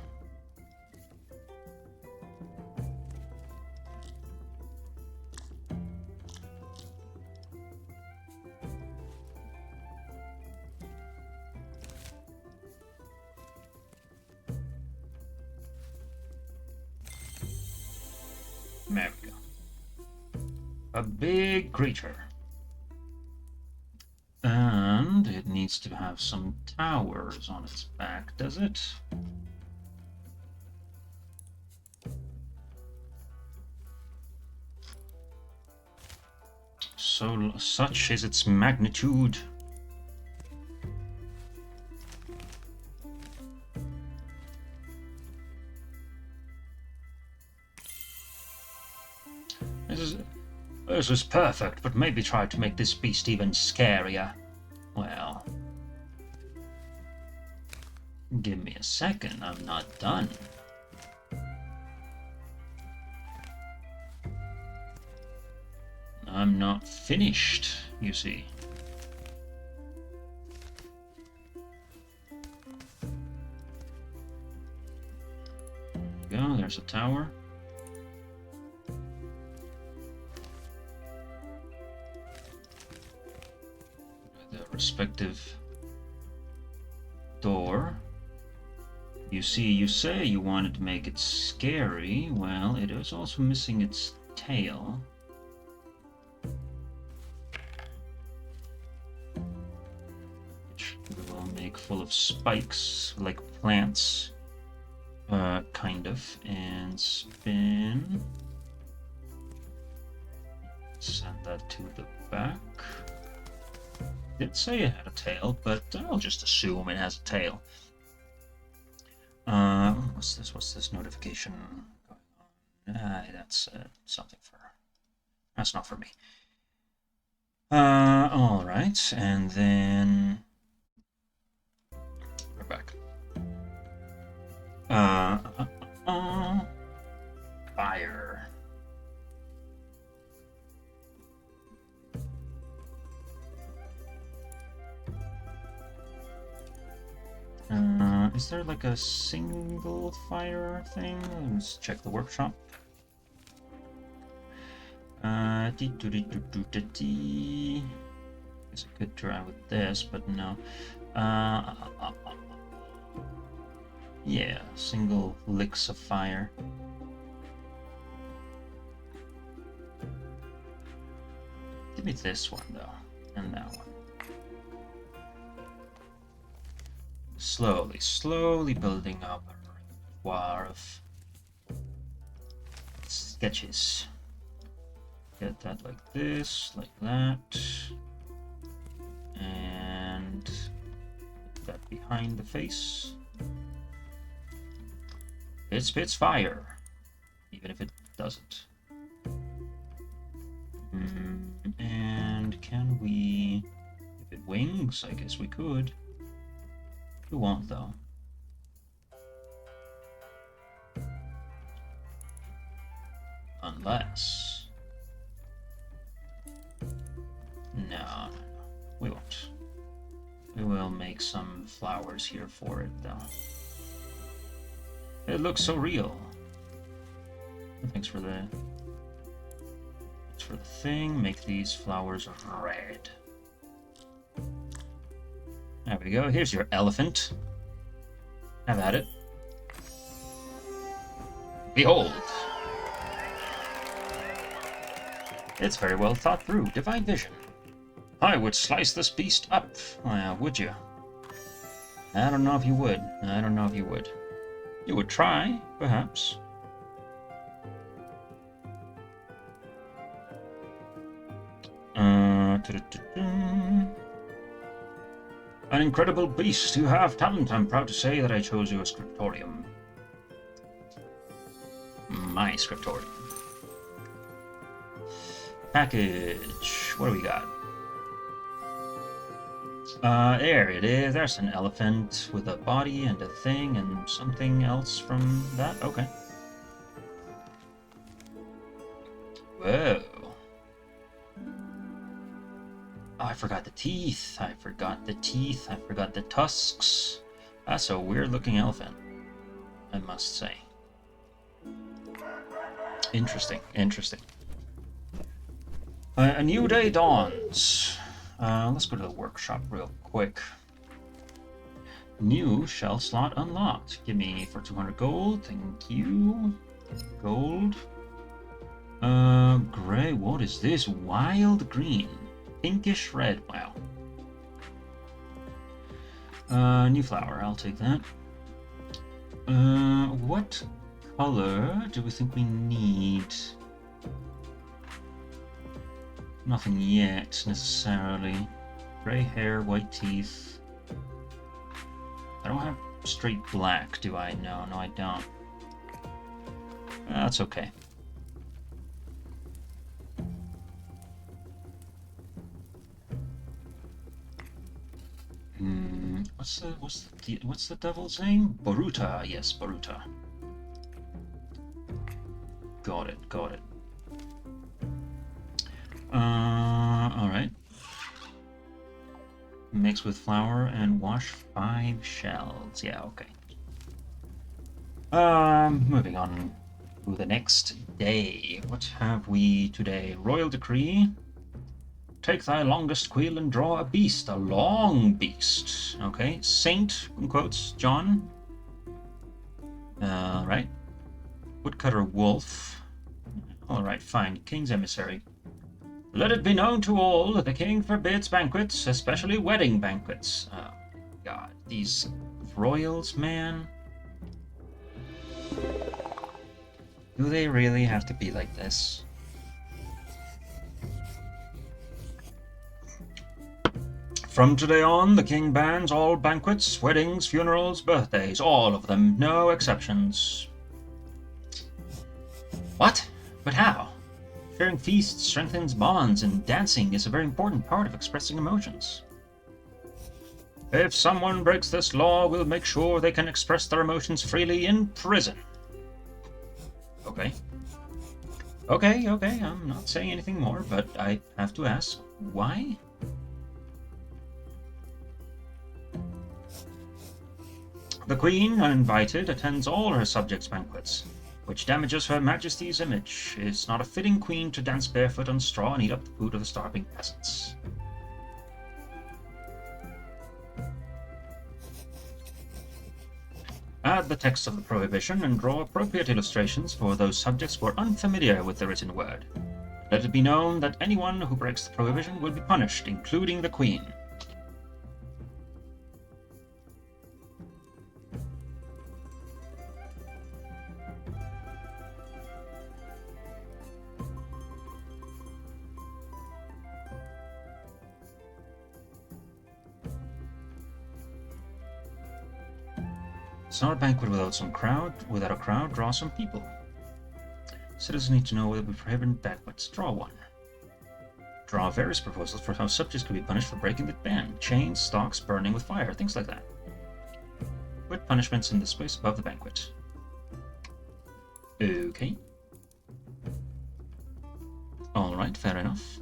There we go. A big creature. And it needs to have some towers on its back, does it? So such is its magnitude. This is perfect, but maybe try to make this beast even scarier. Well, give me a second, I'm not done. I'm not finished, you see. There we go, there's a tower. Respective door. You see, you say you wanted to make it scary. Well, it is also missing its tail. Which we will make full of spikes, like plants. Kind of. And spin. Send that to the back. Did say it had a tail, but I'll just assume it has a tail. What's this? What's this notification? That's something for... That's not for me. Alright, and then... We're back. Fire. Is there like a single fire thing? Let's check the workshop. I guess I could try with this, but no. Yeah, single licks of fire. Give me this one though, and that one. Slowly building up a repertoire of sketches. Get that like this, like that, and put that behind the face. It spits fire, even if it doesn't. And can we, if it wings, I guess we could. We won't though. Unless... No, we won't. We will make some flowers here for it though. It looks so real. Thanks for the thing. Make these flowers red. There we go. Here's your elephant. Have at it. Behold! It's very well thought through. Divine vision. I would slice this beast up. Would you? I don't know if you would. I don't know if you would. You would try, perhaps. An incredible beast. You have talent. I'm proud to say that I chose you a Scriptorium. My Scriptorium. Package. What do we got? There it is. There's an elephant with a body and a thing and something else from that. Okay. Whoa. Oh, I forgot the teeth. I forgot the teeth. I forgot the tusks. That's a weird looking elephant, I must say. Interesting. Interesting. A new day dawns. Let's go to the workshop real quick. New shell slot unlocked. Give me for 200 gold. Thank you. Gold. Gray. What is this? Wild green. Pinkish red. Wow. New flower. I'll take that. What color do we think we need? Nothing yet, necessarily. Gray hair, white teeth. I don't have straight black, do I? No, I don't. That's okay. What's the devil's name? Boruta. Yes, Boruta. Got it. Alright. Mix with flour and wash 5 shells. Yeah, okay. Moving on to the next day. What have we today? Royal decree. Take thy longest quill and draw a beast, a long beast. Okay, Saint, in quotes, John. Right. Woodcutter wolf. Alright, fine. King's emissary. Let it be known to all that the king forbids banquets, especially wedding banquets. Oh, God. These royals, man. Do they really have to be like this? From today on, the king bans all banquets, weddings, funerals, birthdays, all of them, no exceptions. What? But how? Sharing feasts strengthens bonds, and dancing is a very important part of expressing emotions. If someone breaks this law, we'll make sure they can express their emotions freely in prison. Okay. Okay, I'm not saying anything more, but I have to ask, why? The Queen, uninvited, attends all her subjects' banquets, which damages Her Majesty's image. It's not a fitting queen to dance barefoot on straw and eat up the food of the starving peasants. Add the text of the prohibition and draw appropriate illustrations for those subjects who are unfamiliar with the written word. Let it be known that anyone who breaks the prohibition will be punished, including the Queen. It's not a banquet without a crowd, draw some people. Citizens need to know whether we prohibit banquets. Draw one. Draw various proposals for how subjects could be punished for breaking the ban. Chains, stocks, burning with fire, things like that. Put punishments in the space above the banquet. Okay. Alright, fair enough.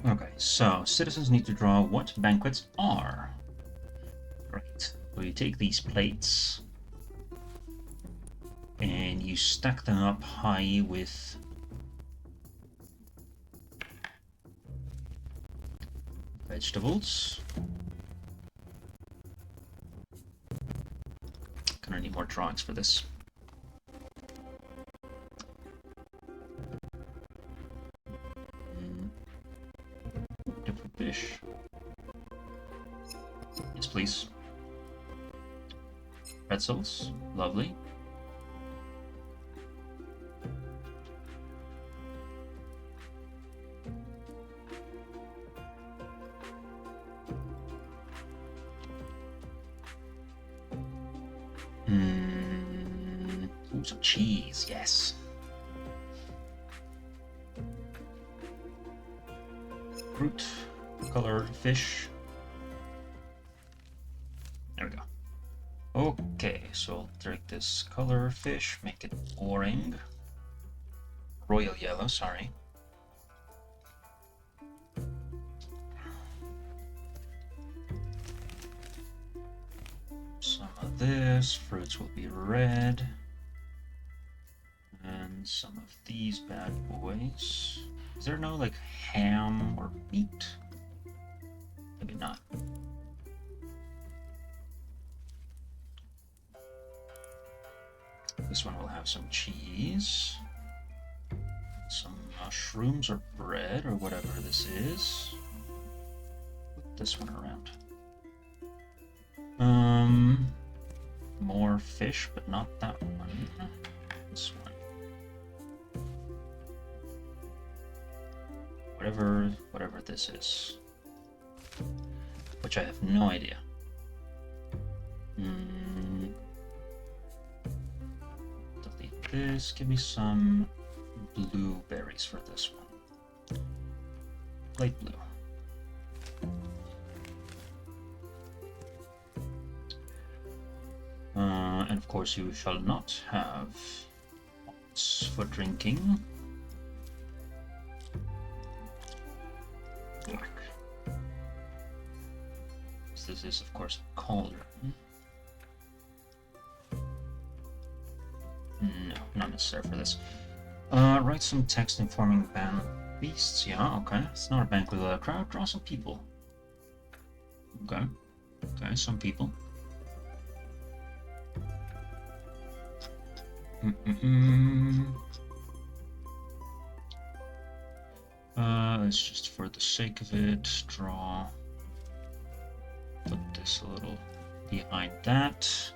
Okay, so citizens need to draw what banquets are. Right, so you take these plates and you stack them up high with vegetables. Gonna need more drawings for this. Different fish. Yes, please. Pretzels, lovely. Ooh, some cheese, yes. Fruit, colored fish. There we go. Okay, so I'll take this color fish, make it orange. Royal yellow, sorry. Some of this, fruits will be red. And some of these bad boys. Is there no, like, ham or meat? Maybe not. This one will have some cheese. Some mushrooms or bread or whatever this is. Put this one around. More fish, but not that one. This one. Whatever this is. Which I have no idea. Delete this. Give me some blueberries for this one. Light blue. And of course you shall not have pots for drinking. Black. This is of course a cauldron. No, not necessary for this. Write some text informing ban beasts. Yeah, okay. It's not a banquet with a crowd. Draw some people. Okay. Okay, some people. It's just for the sake of it. Draw. Put this a little behind that.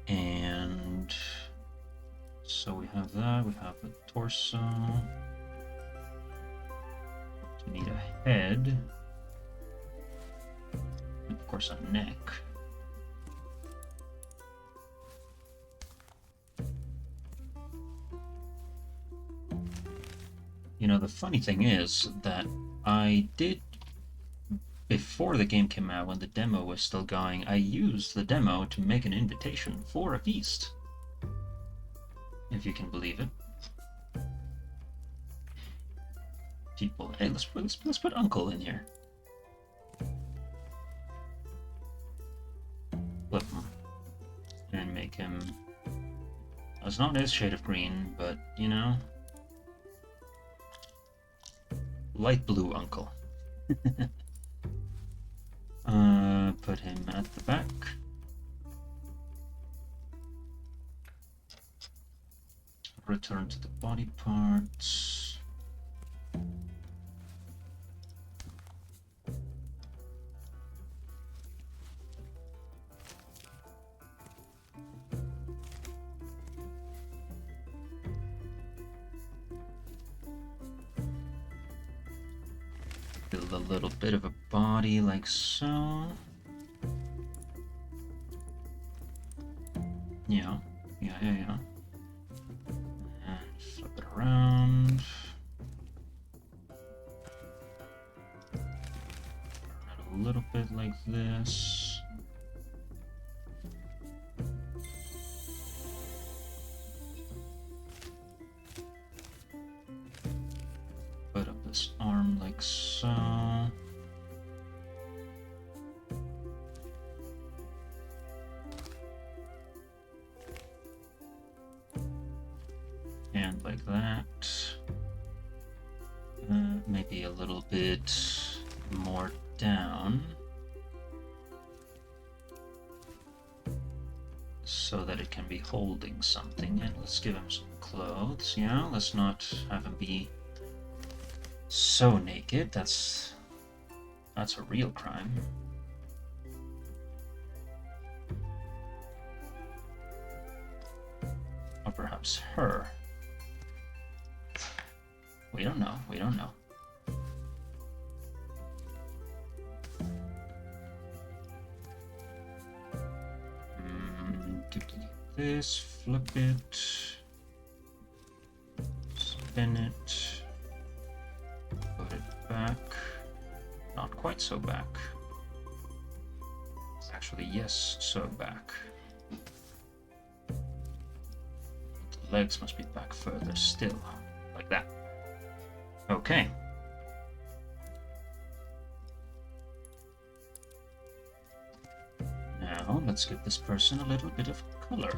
And so we have that. We have a torso. We need a head. And of course a neck. You know, the funny thing is that I did, before the game came out, when the demo was still going, I used the demo to make an invitation for a feast. If you can believe it. People, hey, let's put Uncle in here. Flip him. And make him... It's not his shade of green, but, you know... Light blue Uncle. Put him at the back. Return to the body parts. Build a little bit of a body like so. Yeah. And flip it around. A little bit like this. Put up this arm like so. And like that. Maybe a little bit more down. So that it can be holding something. And let's give him some clothes. Yeah, let's not have him be so naked. That's a real crime. Or perhaps her. We don't know. We don't know. Duplicate this, flip it, spin it, put it back. Not quite so back. Actually, yes, so back. The legs must be back further still, like that. Okay. Now, let's give this person a little bit of color.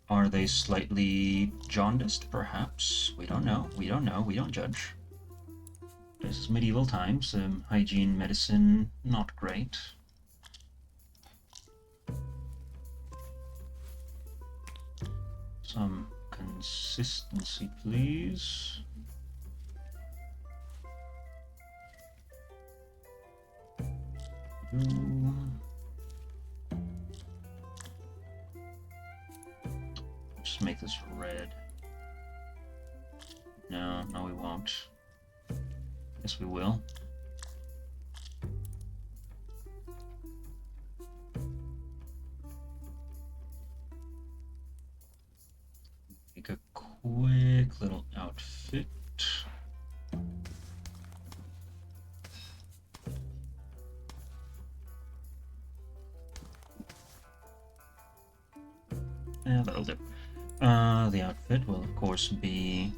Are they slightly jaundiced, perhaps? We don't know. We don't know. We don't judge. This is medieval times. Hygiene, medicine, not great. Some consistency, please. Just make this red. No, we won't. Yes, we will. Make a quick little outfit. Yeah, that'll do. The outfit will, of course, be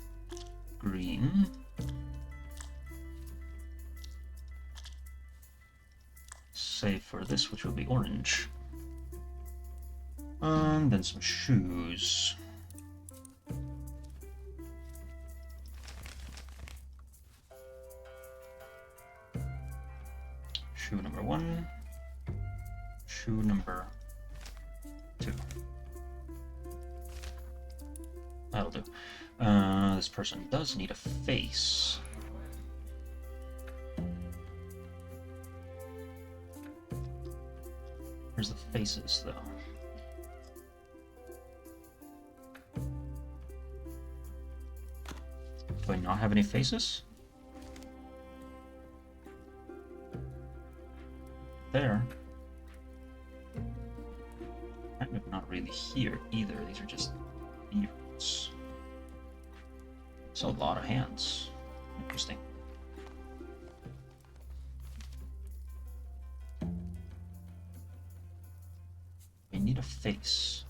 green. Save for this, which will be orange. And then some shoes. Shoe number 1. Shoe number 2. That'll do. This person does need a face. Where's the faces, though? Do I not have any faces? There. Kind of not really here either. These are just beards. It's a lot of hands. Interesting. We need a face.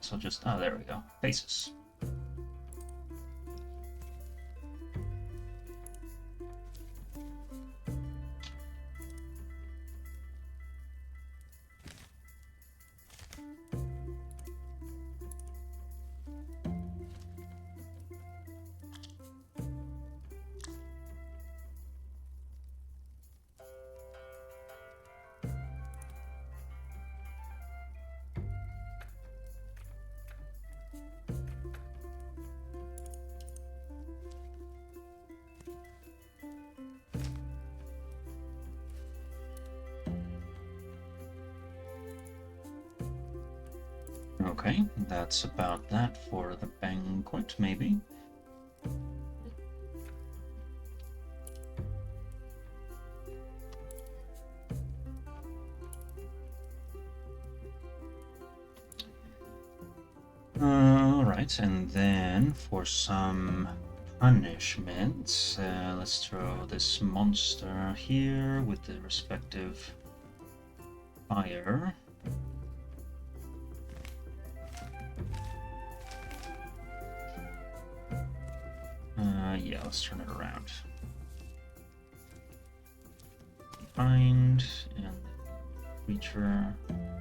So just, oh, there we go. Faces. Okay, that's about that for the banquet, maybe. Alright, and then for some punishments, let's throw this monster here with the respective fire. Yeah, let's turn it around. Behind, and creature,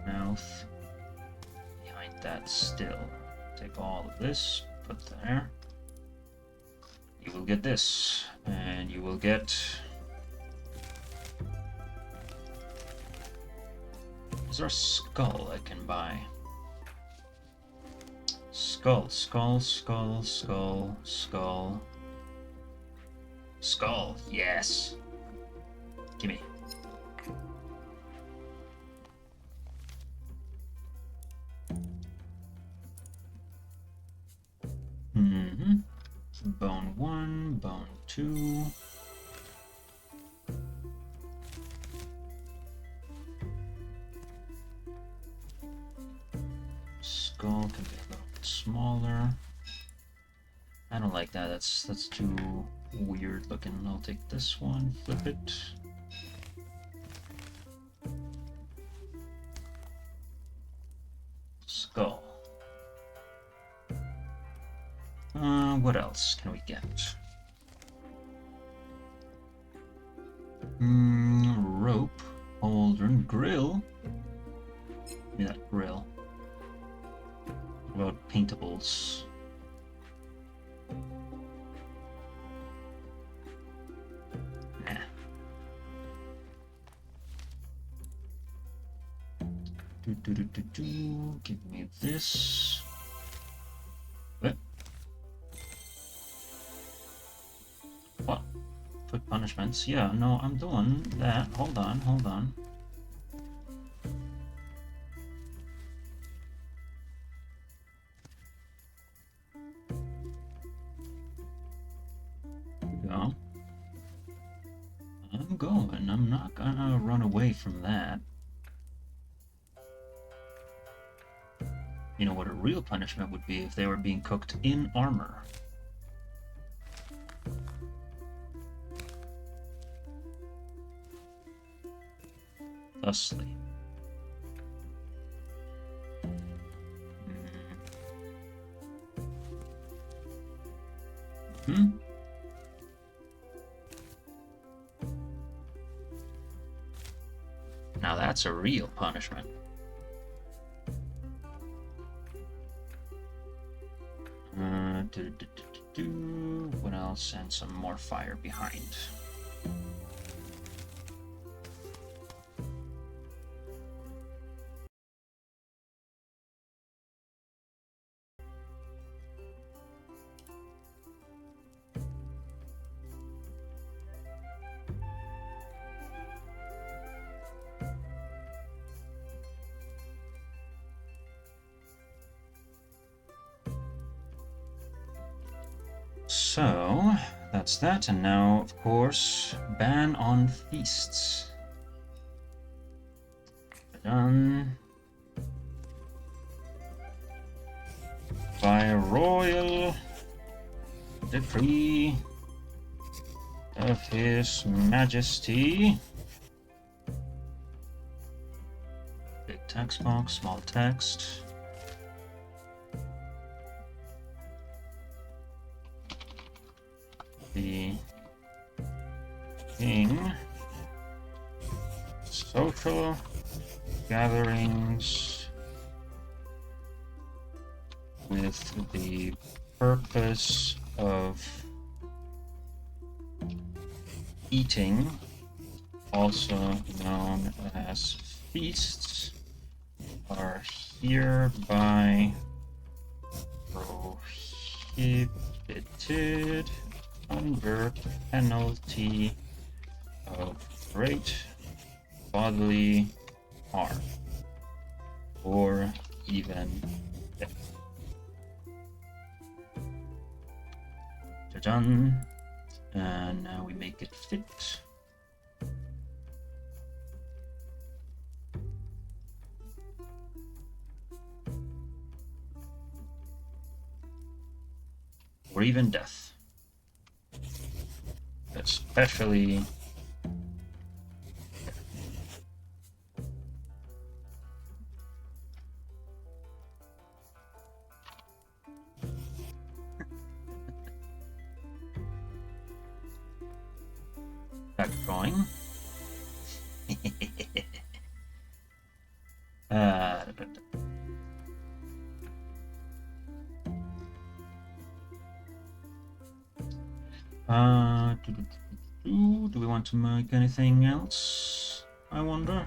mouth. Behind that still. Take all of this, put there. You will get this, and you will get... Is there a skull I can buy? Skull, skull, skull, skull, skull. Skull, yes. Gimme. Bone 1, bone 2. Skull can be a little bit smaller. I don't like that. That's too weird looking. I'll take this one, flip it. Skull. What else can we get? Rope, pauldron, grill. Give me that grill. What about paintables? Nah. Give me this. What? What? Put punishments? Yeah, no, I'm doing that. Hold on, hold on. Go. I'm going. I'm not gonna run away from that. You know what a real punishment would be if they were being cooked in armor. Thusly. Now that's a real punishment. What else? And some more fire behind. So, that's that, and now, of course, ban on feasts. Done. By royal decree of His Majesty. Big text box, small text. The king social gatherings with the purpose of eating, also known as feasts, are hereby prohibited under penalty of great bodily harm or even death. Done. And now we make it fit. Or even death. Especially back drawing. Do we want to make anything else? I wonder.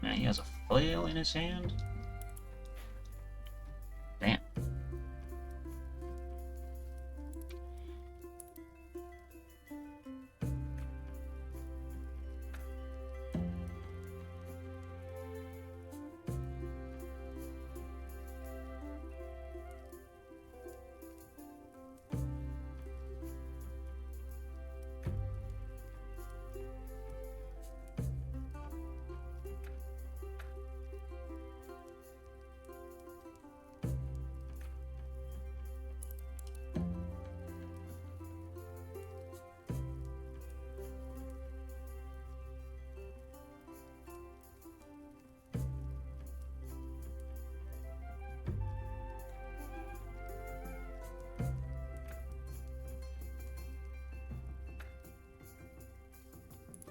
Man, he has a flail in his hand. Damn.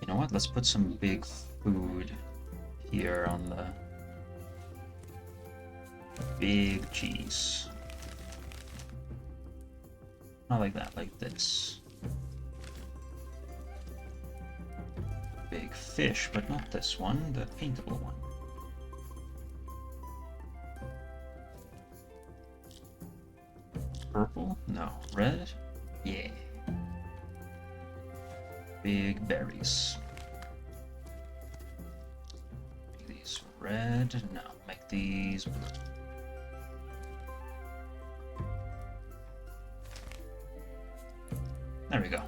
You know what? Let's put some big food here on the big cheese. Not like that, like this. Big fish, but not this one, the paintable one. Purple? No. Red? Yeah. Big berries. Make these red. No, make these blue. There we go.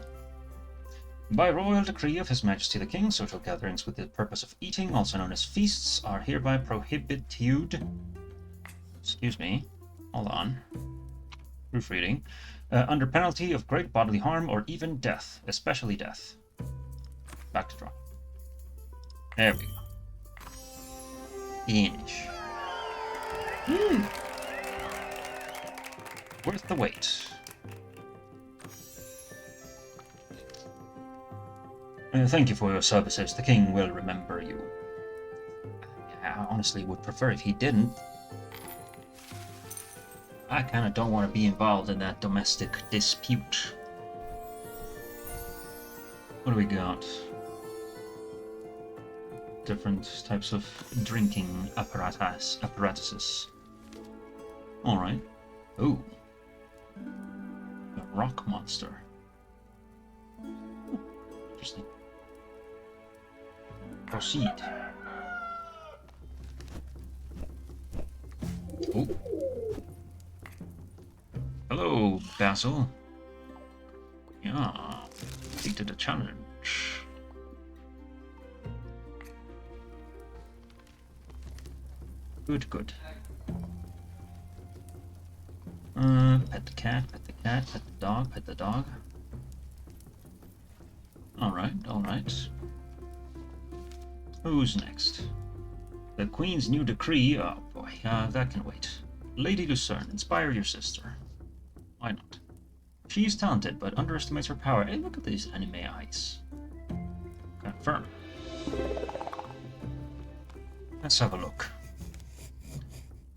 By royal decree of His Majesty the King, social gatherings with the purpose of eating, also known as feasts, are hereby prohibited. Excuse me. Hold on. Proofreading. Under penalty of great bodily harm or even death, especially death. Back to draw. There we go. Finish. Worth the wait. Thank you for your services. The king will remember you. I honestly would prefer if he didn't. I kind of don't want to be involved in that domestic dispute. What do we got? Different types of drinking apparatuses. Alright. Ooh. A rock monster. Interesting. Proceed. Ooh. Hello, Basil. Yeah, completed the challenge. Good, good. Pet the cat, pet the cat, pet the dog, pet the dog. Alright, alright. Who's next? The Queen's new decree. Oh boy, that can wait. Lady Lucerne, inspire your sister. Why not? She's talented, but underestimates her power. Hey, look at these anime eyes. Confirm. Let's have a look.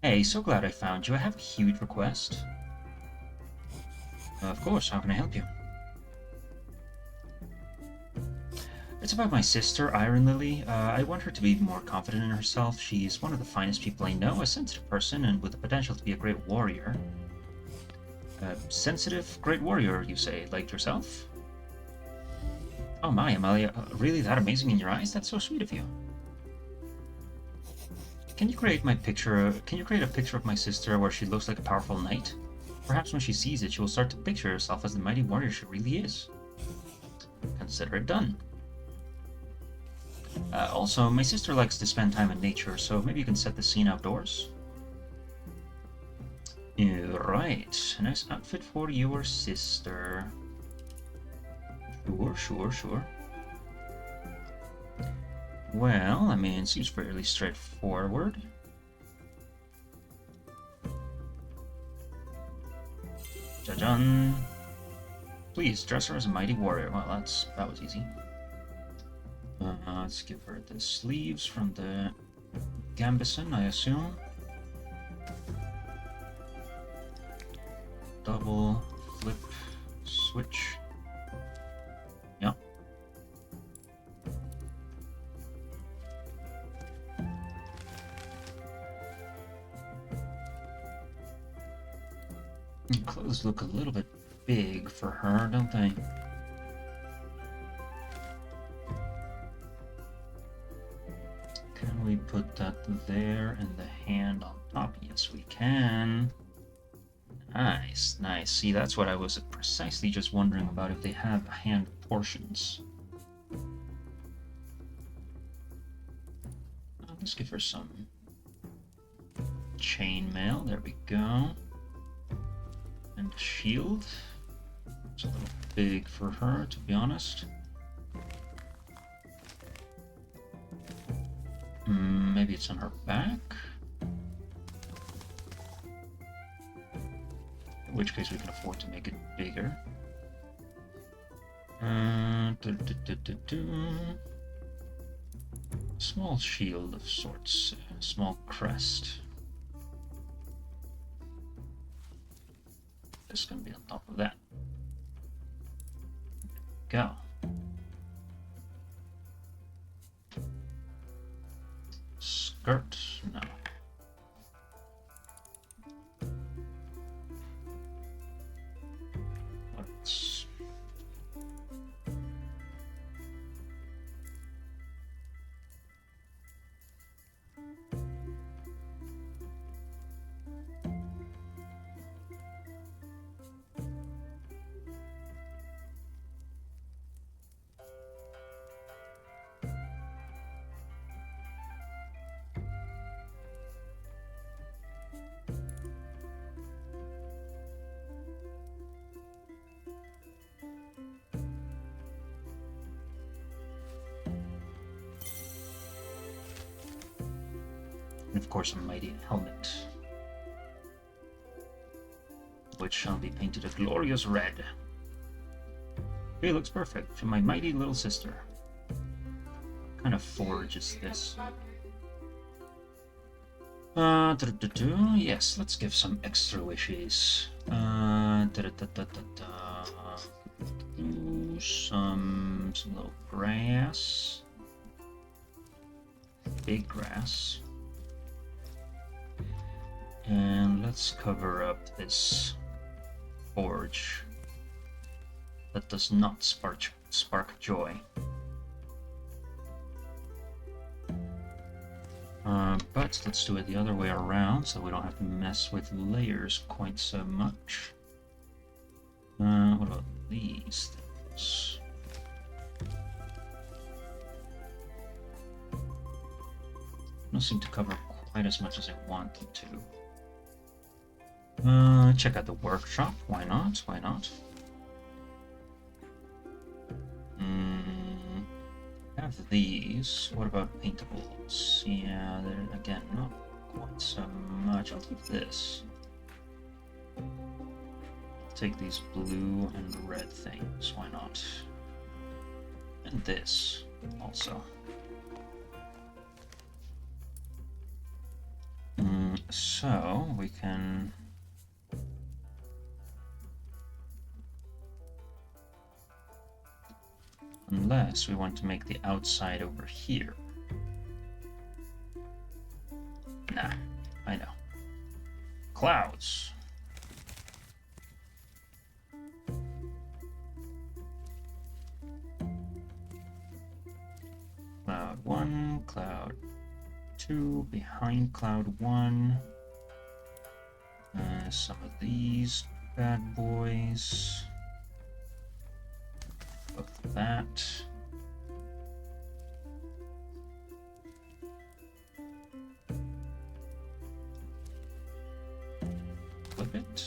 Hey, so glad I found you. I have a huge request. Of course, how can I help you? It's about my sister, Iron Lily. I want her to be more confident in herself. She's one of the finest people I know, a sensitive person, and with the potential to be a great warrior. Sensitive, great warrior, you say, like yourself? Oh my, Amalia, really that amazing in your eyes? That's so sweet of you. Can you create a picture of my sister where she looks like a powerful knight? Perhaps when she sees it, she will start to picture herself as the mighty warrior she really is. Consider it done. Also, my sister likes to spend time in nature, so maybe you can set the scene outdoors? Right, a nice outfit for your sister. Sure. Well, I mean, it seems fairly straightforward. Jajan. Please, dress her as a mighty warrior. Well, that was easy. Let's give her the sleeves from the gambeson, I assume. Double, flip, switch. Yep. Clothes look a little bit big for her, don't they? Can we put that there and the hand on top? Yes, we can. Nice, nice. See, that's what I was precisely just wondering about, if they have hand portions. Let's give her some chainmail. There we go. And a shield. It's a little big for her, to be honest. Maybe it's on her back. In which case we can afford to make it bigger. Small shield of sorts, small crest. This is going to be on top of that. Go. Skirt? No. Let's... And of course a mighty helmet, which shall be painted a glorious red. Okay, looks perfect for my mighty little sister. What kind of forge is this? Yes, let's give some extra wishes. Some little grass. Big grass. And let's cover up this forge that does not spark joy. But let's do it the other way around so we don't have to mess with layers quite so much. What about these things. Don't seem to cover quite as much as I want them to. Check out the workshop. Why not? Why not? Have these. What about paintables? Yeah, they're again not quite so much. I'll take this. Take these blue and red things. Why not? And this also. So we can. Unless we want to make the outside over here. Nah, I know. Clouds. Cloud 1, Cloud 2, behind Cloud 1. Some of these bad boys. Both of that. Flip it.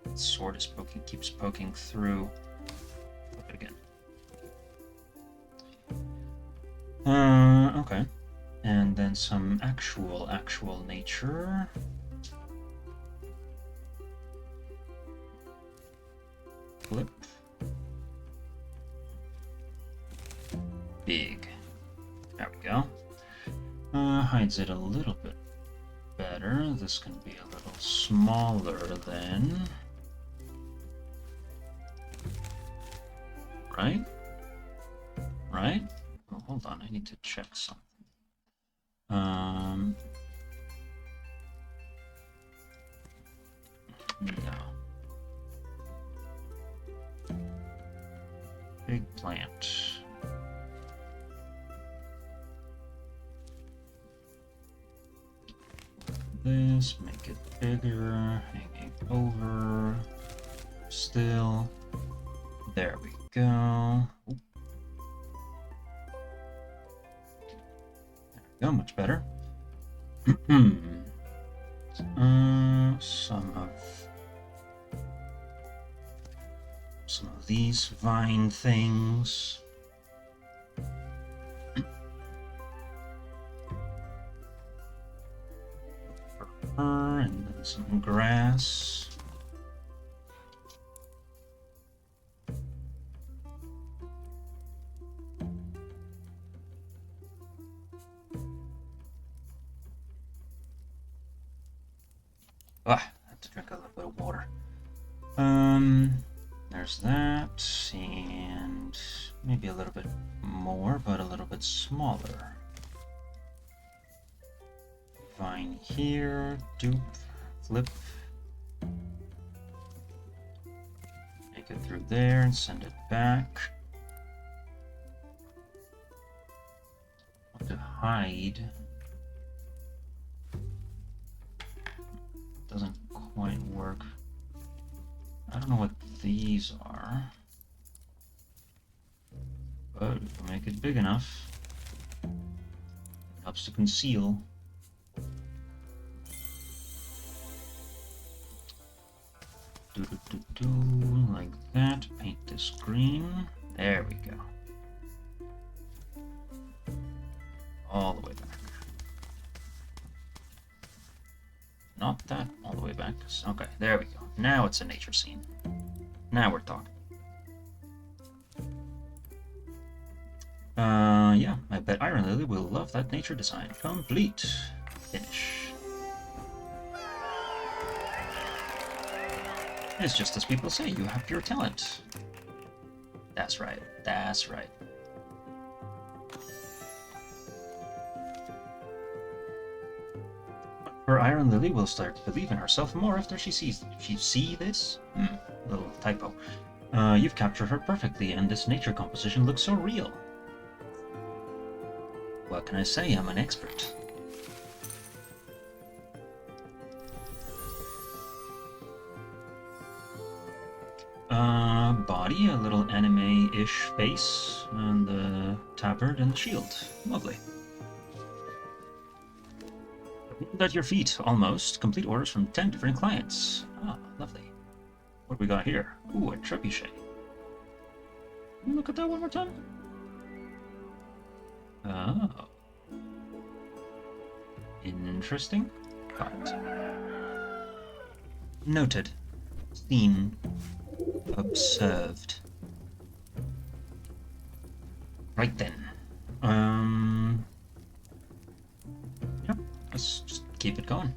The sword is keeps poking through. Flip it again. Okay. And then some actual nature. Flip. Big. There we go. Hides it a little bit better. This can be a little smaller then. Right? Right? Oh, hold on, I need to check something. No. Big plant. This, make it bigger, hanging over, still. There we go. Oop. There we go, much better. Some of these vine things. And then some grass. I have to drink a little bit of water. There's that, and maybe a little bit more, but a little bit smaller. Vine here, dupe, flip. Make it through there and send it back. Want to hide. Doesn't quite work. I don't know what these are, but if we make it big enough, it helps to conceal. Like that. Paint this green. There we go. All the way back. Not that all the way back. Okay, there we go. Now it's a nature scene. Now we're talking. Yeah, I bet Iron Lily will love that nature design. Complete. Finish. It's just as people say, you have pure talent. That's right. That's right. Her Iron Lily will start to believe in herself more after she sees this? Little typo. You've captured her perfectly, and this nature composition looks so real. What can I say? I'm an expert. Body, a little anime-ish face, and the tabard and the shield. Lovely. At your feet, almost. Complete orders from 10 different clients. Ah, lovely. What do we got here? Ooh, a trebuchet. Look at that one more time. Oh. Interesting. Got. Noted. Seen. Observed. Right then. Yep, let's just keep it going.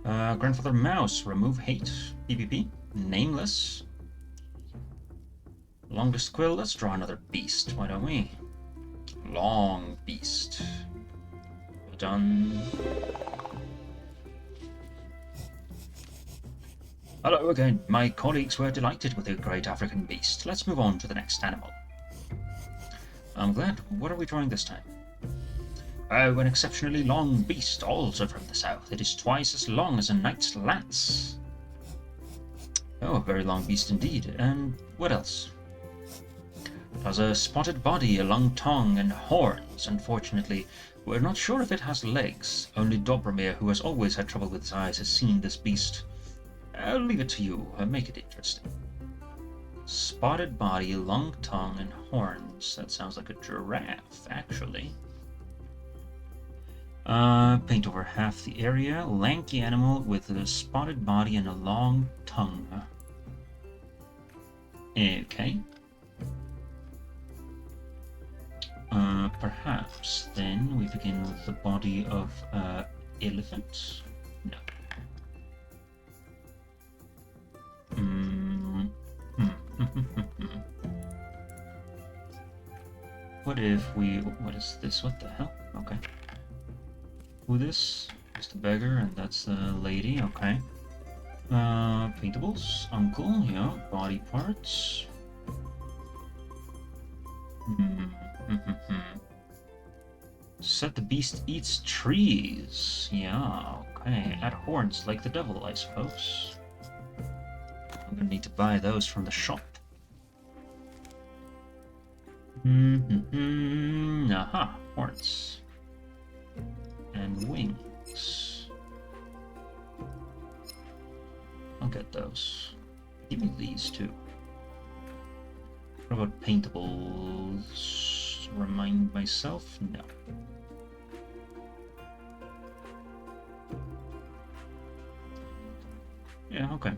Grandfather Mouse, remove hate. PvP. Nameless. Longest quill, let's draw another beast, why don't we? Long beast. Well done. Hello again. My colleagues were delighted with the great African beast. Let's move on to the next animal. I'm glad. What are we drawing this time? Oh, an exceptionally long beast, also from the south. It is twice as long as a knight's lance. Oh, a very long beast indeed. And what else? It has a spotted body, a long tongue, and horns. Unfortunately, we're not sure if it has legs. Only Dobromir, who has always had trouble with his eyes, has seen this beast. I'll leave it to you. Make it interesting. Spotted body, long tongue, and horns. That sounds like a giraffe, actually. Paint over half the area. Lanky animal with a spotted body and a long tongue. Okay. Perhaps then we begin with the body of elephant. No. What if we... What is this? What the hell? Okay. Who this? Just a beggar, and that's the lady. Okay. Paintables. Uncle, yeah. Body parts. Said the beast eats trees. Yeah, okay. Add horns like the devil, I suppose. I'm gonna need to buy those from the shop. Aha, horns. And wings. I'll get those. Give me these too. What about paintables? Remind myself? No. Yeah, okay.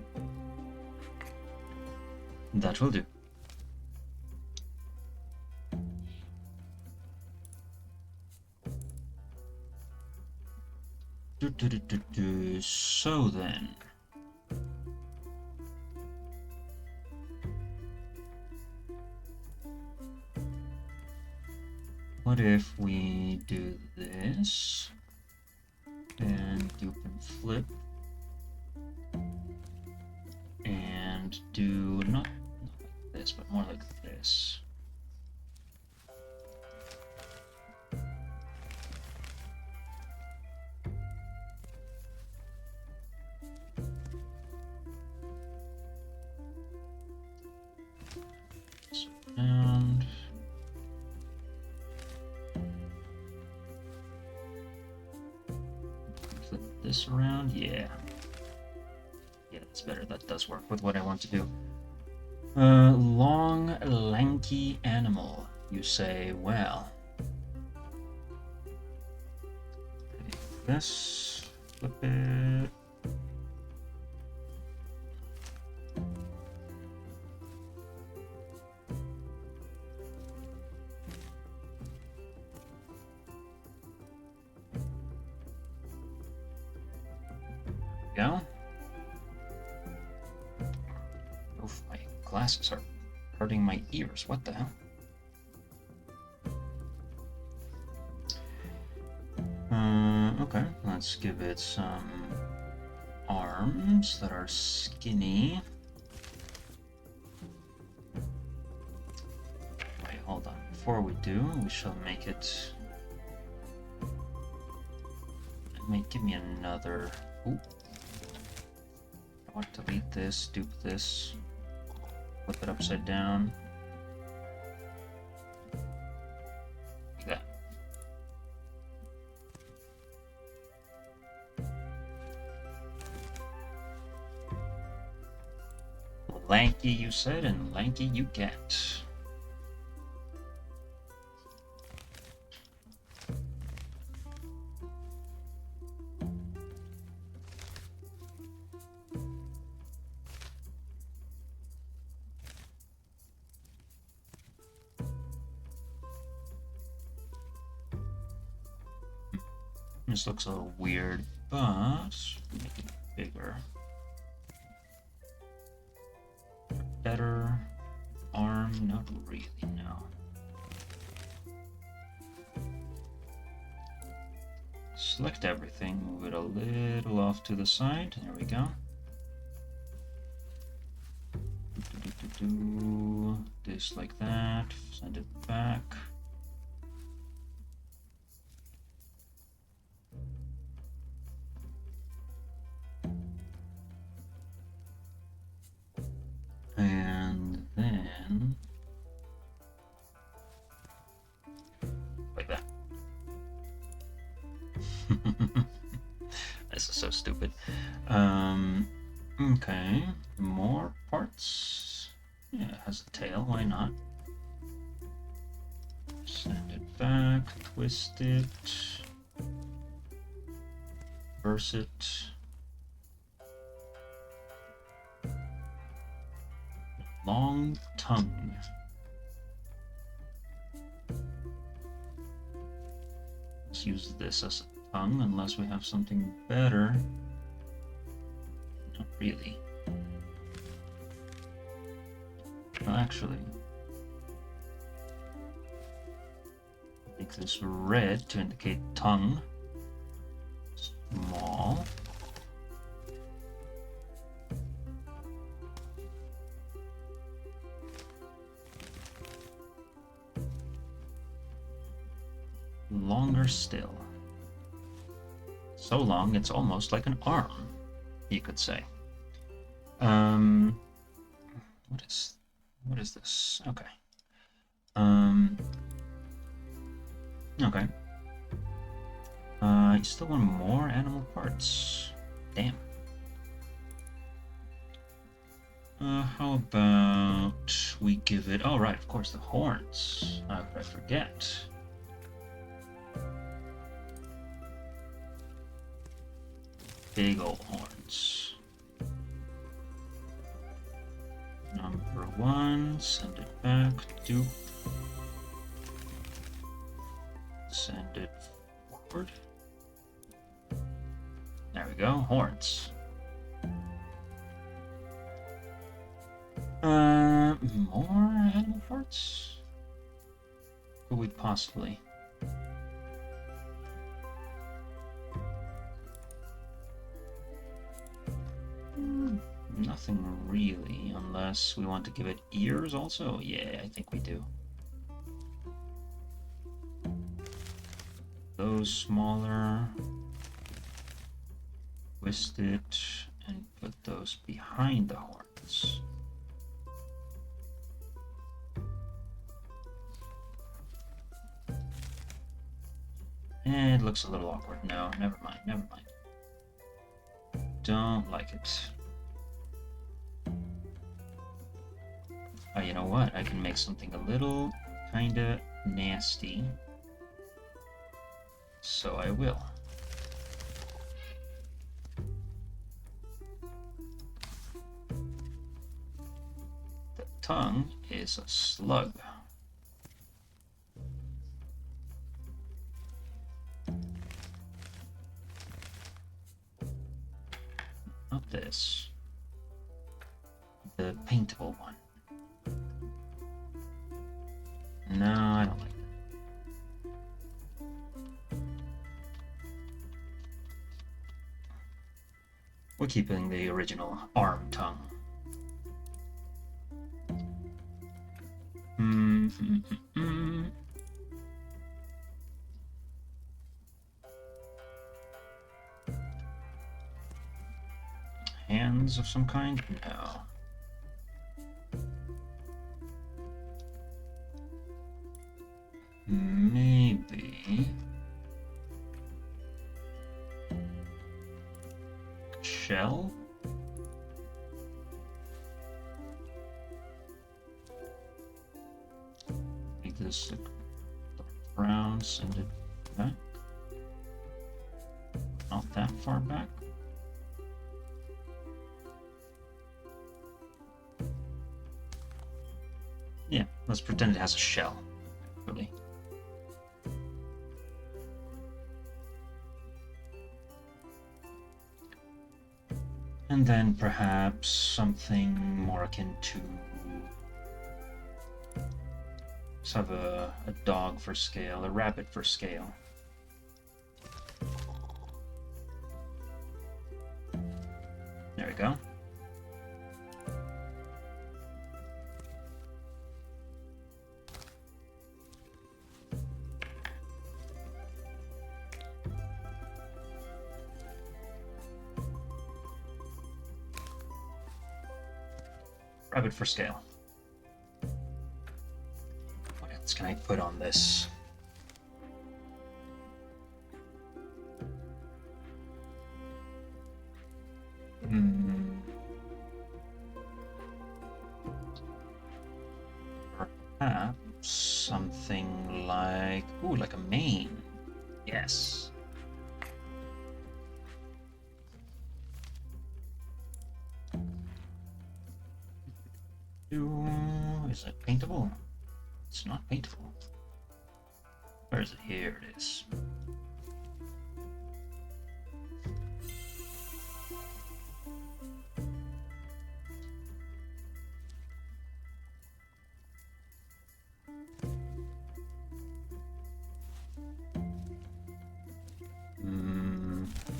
That will do. So then. What if we do this and dupe and flip and do not like this, but more like this? And flip this around. Yeah, that's better. That does work with what I want to do. Long, lanky animal. You say, well, this, flip it. Go. Oof, my glasses are hurting my ears. What the hell? Okay, let's give it some arms that are skinny. Wait, hold on. Before we do, we shall make it... Give me another... Ooh. I want to delete this, dupe this, flip it upside down. Like that. Lanky, you said, and lanky you get. This looks a little weird, but make it bigger. Better. Arm, not really, no. Select everything, move it a little off to the side. There we go. Do this like that, send it back. And then like that. This is so stupid. Okay, more parts. Yeah, it has a tail, why not? Send it back, twist it, reverse it. Long tongue. Let's use this as a tongue unless we have something better. Not really. Well, actually, make this red to indicate tongue. Small. Longer still. So long it's almost like an arm, you could say. What is this? Okay. Okay. I still want more animal parts. Damn. How about we give it... Oh, right, of course, the horns. How could I forget? Big old horns. Number 1, send it back, dupe. Send it forward. There we go, horns. More animal parts? Could we possibly? Nothing really, unless we want to give it ears also. Yeah, I think we do. Those smaller. Twist it and put those behind the horns. It looks a little awkward. No, never mind, never mind. Don't like it. Oh, you know what? I can make something a little kinda nasty. So I will. The tongue is a slug. Not this. The paintable one. No, I don't like that. We're keeping the original arm tongue. hands of some kind? No. Maybe... shell? Make this like dark brown, send it back. Not that far back. Yeah, let's pretend it has a shell, really. And then perhaps something more akin to... let's have a dog for scale, a rabbit for scale. There we go. Rabbit for scale. What else can I put on this? Perhaps something like... ooh, like a mane. Yes. Is it paintable? It's not paintable. Where is it? Here it is.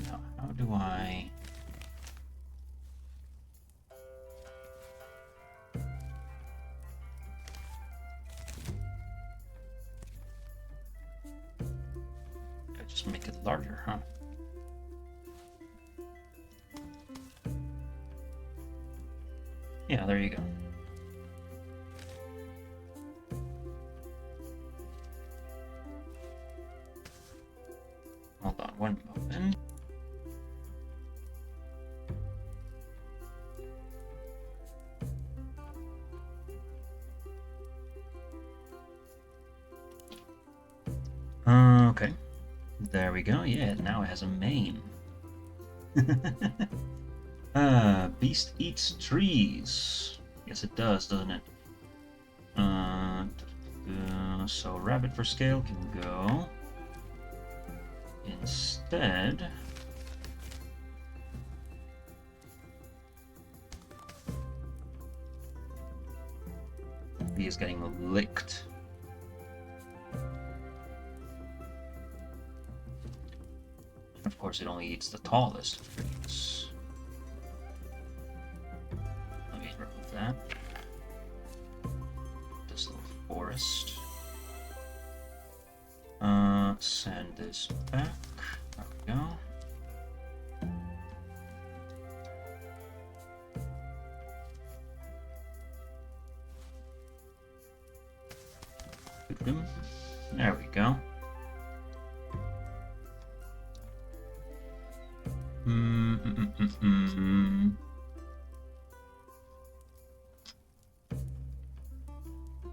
Now, how do I... just make it larger, huh? Yeah, there you go. Hold on one moment. Okay. There we go. Yeah, now it has a mane. Beast eats trees. Yes, it does, doesn't it? So rabbit for scale can go. Instead, he is getting licked. Of course, it only eats the tallest of trees. Let me remove that. This little forest. Send this back. There we go. There we go.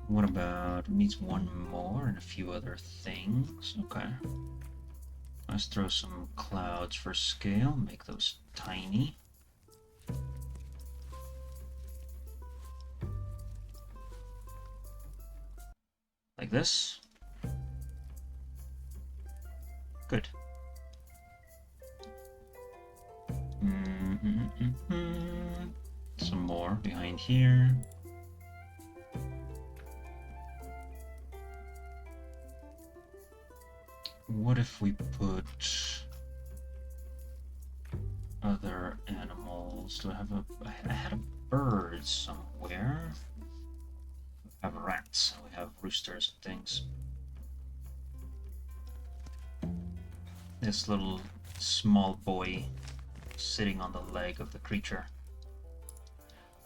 What about needs one more and a few other things? Okay. Let's throw some clouds for scale, make those tiny. Like this. Good. Some more behind here. What if we put other animals? Do I have I had a bird somewhere. We have rats. We have roosters and things. This little small boy sitting on the leg of the creature.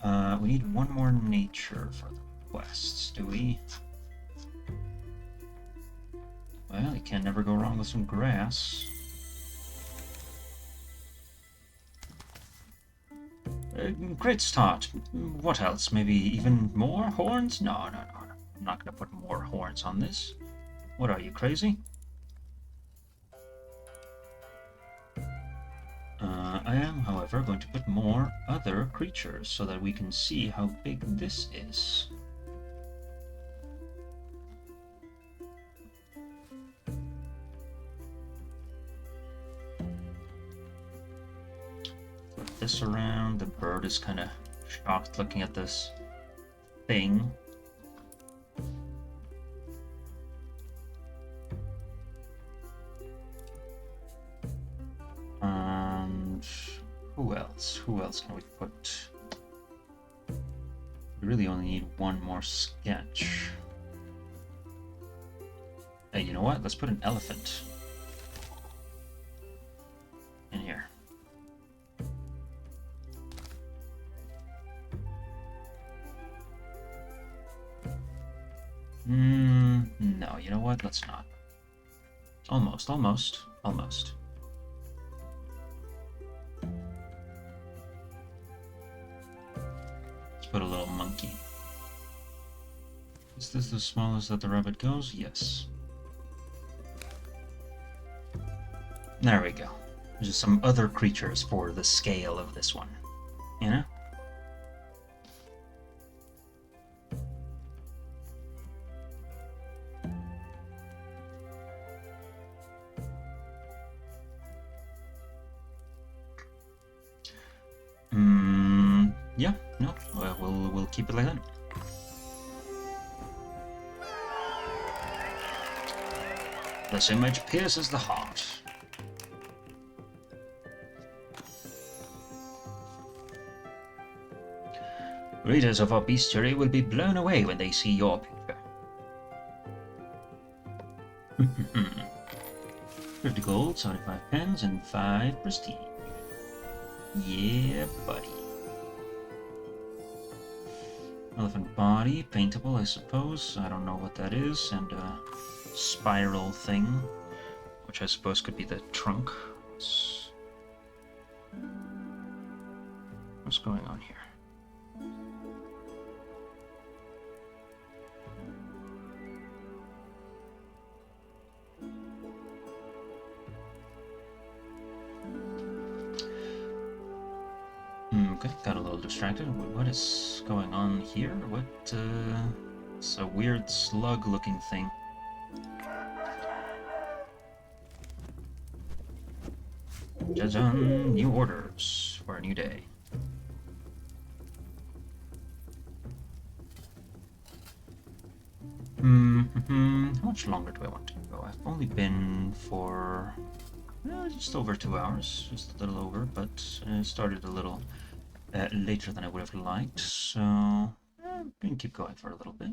We need one more nature for the quests, do we? Well, you can never go wrong with some grass. Great start. What else? Maybe even more horns? No. I'm not going to put more horns on this. What are you, crazy? I am, however, going to put more other creatures so that we can see how big this is. Flip this around. The bird is kind of shocked looking at this thing. And who else? Who else can we put? We really only need one more sketch. Hey, you know what? Let's put an elephant in here. No, you know what? Let's not. Almost. Let's put a little monkey. Is this the smallest that the rabbit goes? Yes. There we go. There's just some other creatures for the scale of this one. You know? Yeah, no, we'll keep it like that. This image pierces the heart. Readers of our bestiary will be blown away when they see your picture. 50 gold, 75 pens, and 5 prestige. Yeah, buddy. Elephant body, paintable, I suppose. I don't know what that is. And a spiral thing, which I suppose could be the trunk. What's going on here? Okay, got a little distracted. What is going on here? What, it's a weird slug-looking thing. Jajan, new orders for a new day. How much longer do I want to go? I've only been for just over 2 hours, just a little over, but started a little later than I would have liked, so I'm going to keep going for a little bit.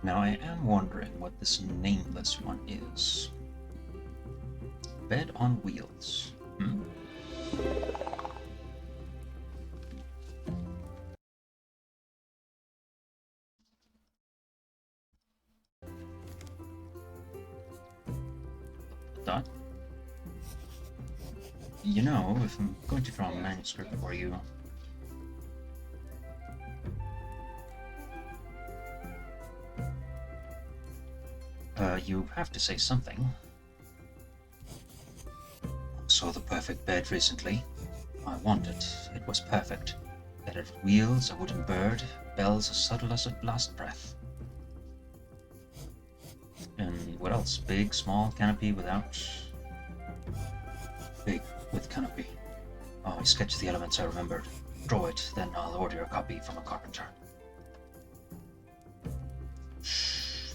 Now I am wondering what this nameless one is. Bed on wheels. That. You know, if I'm going to draw a manuscript for you, you have to say something. Saw the perfect bed recently. I want it. It was perfect. Bed with wheels, a wooden bird, bells as subtle as a blast breath. And what else? Big, small, canopy, without. Big, with canopy. Oh, I sketched the elements I remembered. Draw it, then I'll order a copy from a carpenter. Shh.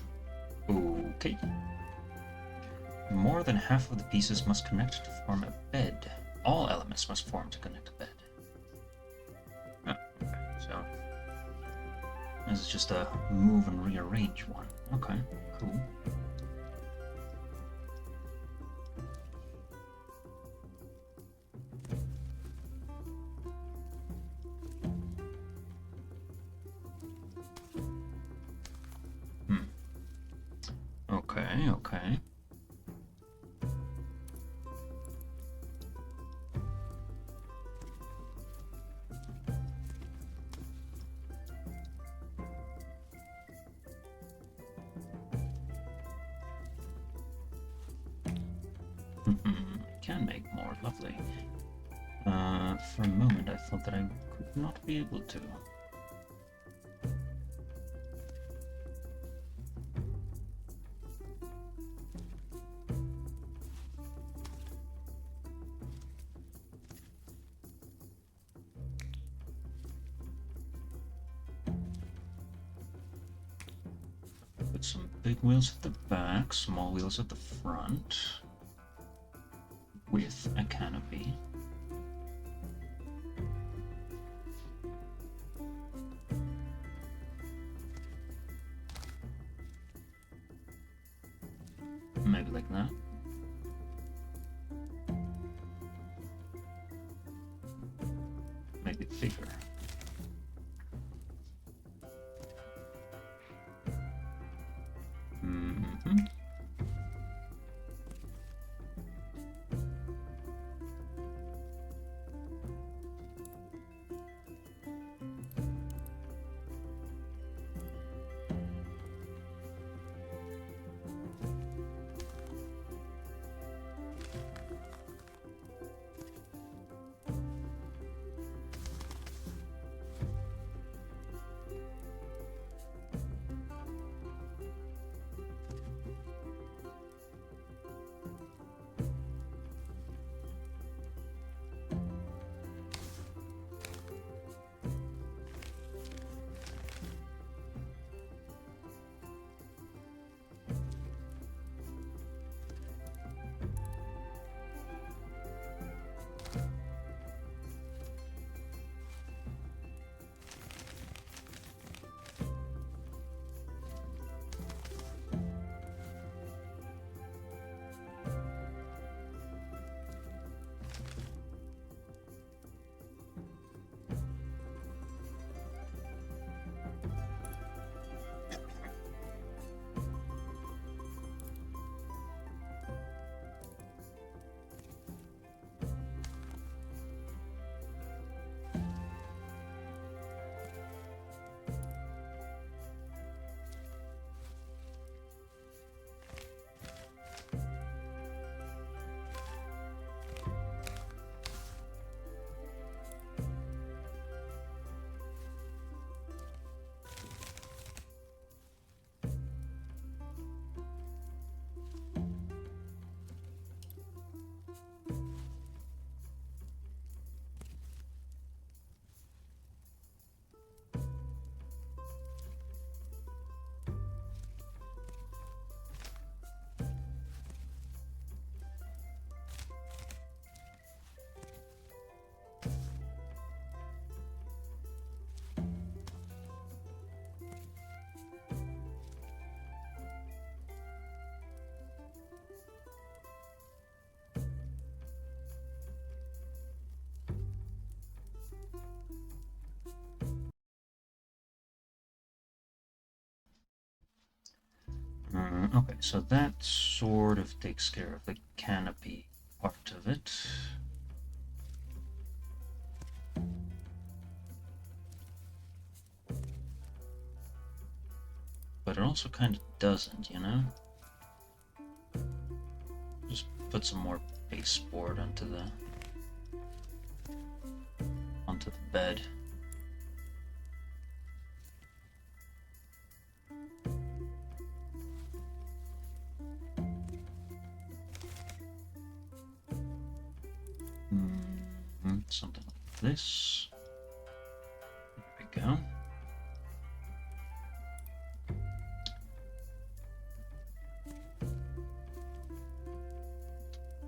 Okay. More than half of the pieces must connect to form a bed. All elements must form to connect a bed. Oh, okay, so this is just a move and rearrange one. Okay, cool. Okay. Can make more, lovely. For a moment I thought that I could not be able to. Put some big wheels at the back, small wheels at the front, with a canopy. Maybe like that. Make it bigger. Okay, so that sort of takes care of the canopy part of it. But it also kind of doesn't, you know? Just put some more baseboard onto the bed. something like this. There we go.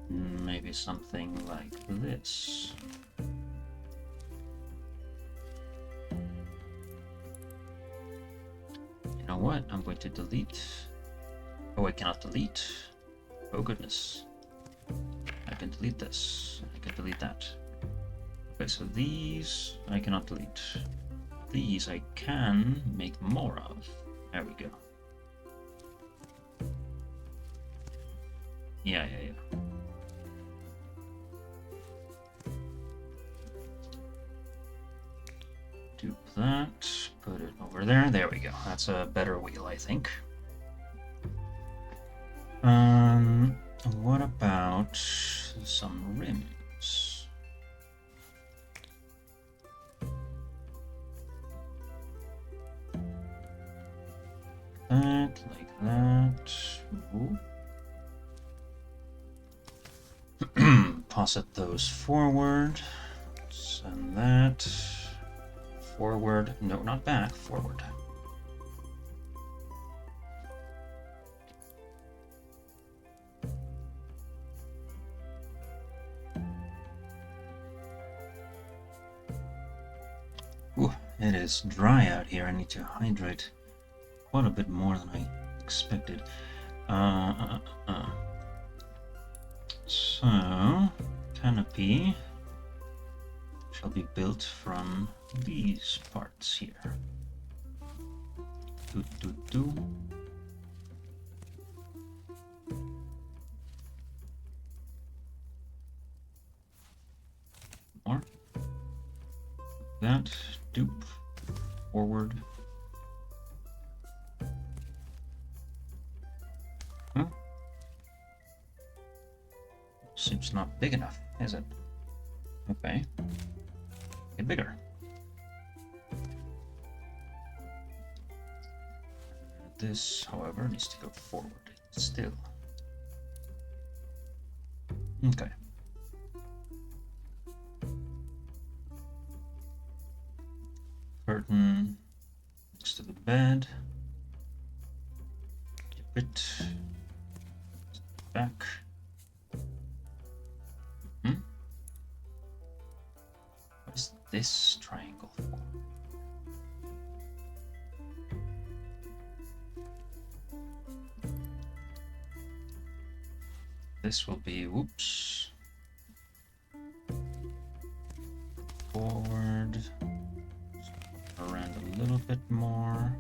Maybe something like this. You know what? I'm going to delete. Oh, I cannot delete. Oh goodness. I can delete this. I can delete that. Okay, so these I cannot delete. These I can make more of. There we go. Yeah. Dupe that, put it over there. There we go. That's a better wheel, I think. What about some rims? That, like that. Posit those forward. Send that. Forward. No, not back. Forward. Ooh, it is dry out here. I need to hydrate quite a bit more than I expected. So, canopy shall be built from these parts here. More. That. Dupe. Forward. Huh? Seems not big enough, is it? Okay. Get bigger. This, however, needs to go forward still. Okay. Curtain next to the bed. Keep it back. What is this triangle for? This will be, whoops, forward, around a little bit more,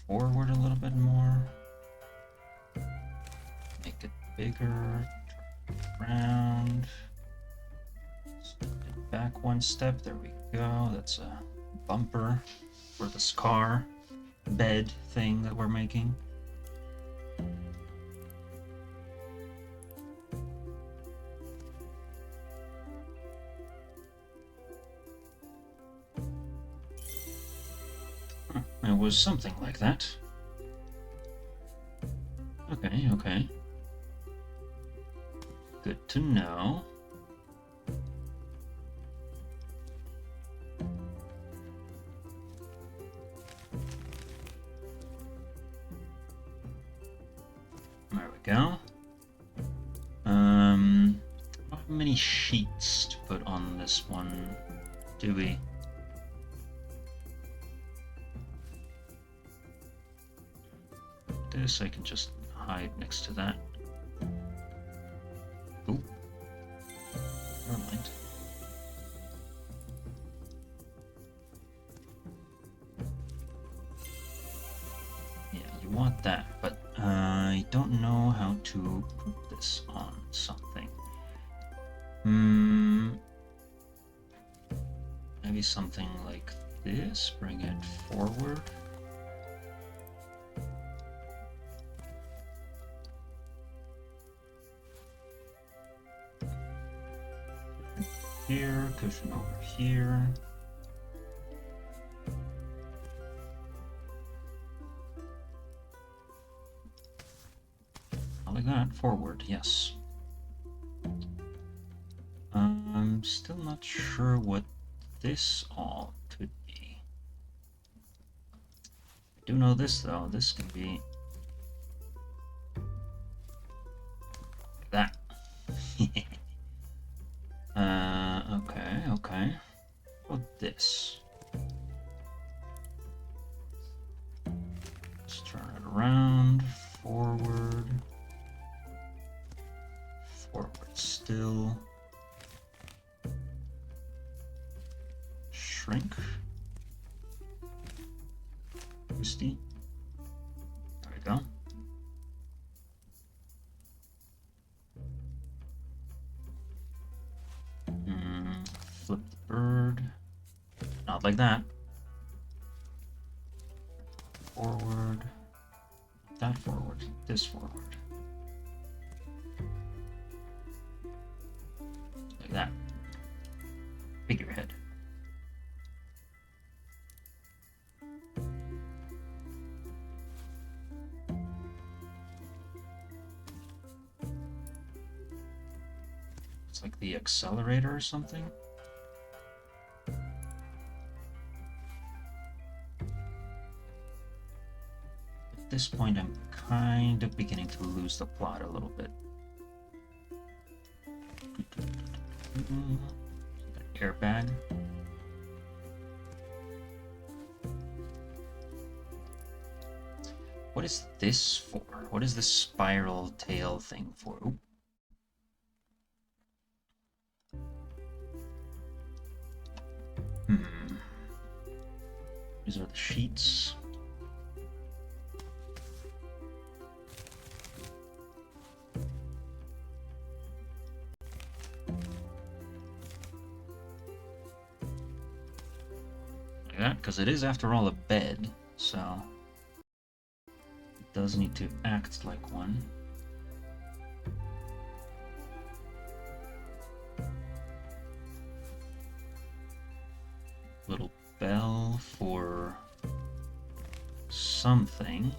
forward a little bit more, make it bigger, turn it around, step it back one step, there we go. That's a bumper for this car bed thing that we're making. It was something like that. Okay. Good to know. There we go. Not many sheets to put on this one, do we? This I can just hide next to that. Ooh. Never mind. Yeah, you want that, but I don't know how to put this on something. Maybe something like this, bring it forward. Here, cushion over here. Like that, forward, yes. still not sure what this all could be. I do know this though. This can be that. Okay. What this? Let's turn it around, forward still, shrink, twisty, there we go. Flip the bird, not like that. Forward, that forward, this forward. Like that. Figurehead. It's like the accelerator or something. At this point, I'm kind of beginning to lose the plot a little bit. Airbag. What is this for? What is the spiral tail thing for? Ooh. These are the sheets. Like that, because it is, after all, a bed, so it does need to act like one. Little bell for something.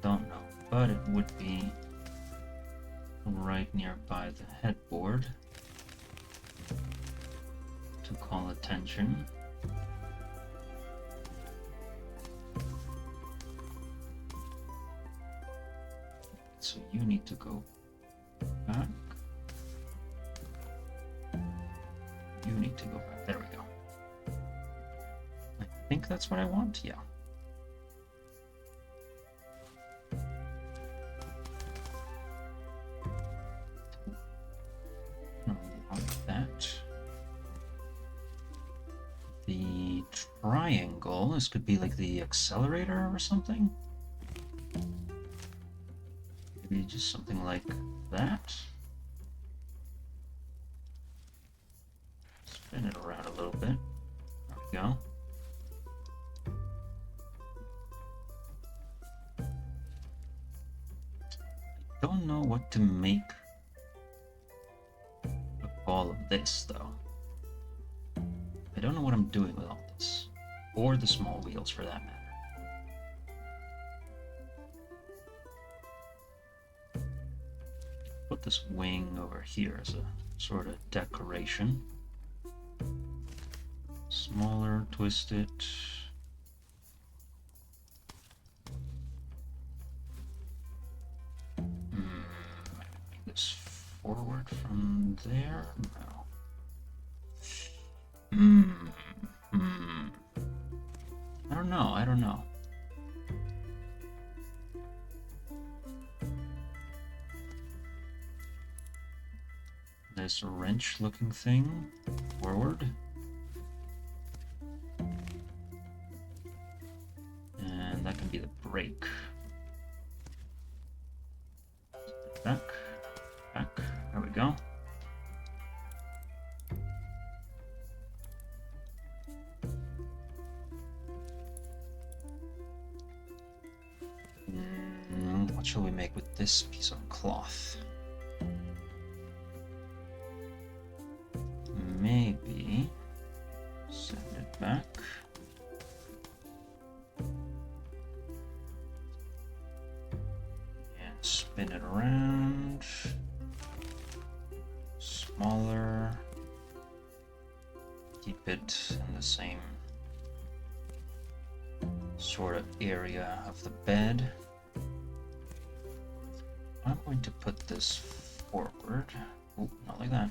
Don't know, but it would be right nearby the headboard to call attention. So you need to go back. You need to go back. There we go. I think that's what I want. Yeah. Like that. The triangle. This could be like the accelerator or something. Maybe just something like that. Spin it around a little bit. There we go. I don't know what to make of all of this, though. I don't know what I'm doing with all this. Or the small wheels, for that matter. Put this wing over here as a sort of decoration. Smaller, twist it. Make this forward from there? No. I don't know. This wrench looking thing forward. And that can be the brake. Back. There we go. What shall we make with this piece of cloth? Maybe send it back. And spin it around. smaller. Keep it in the same sort of area of the bed. I'm going to put this forward. Oh, not like that.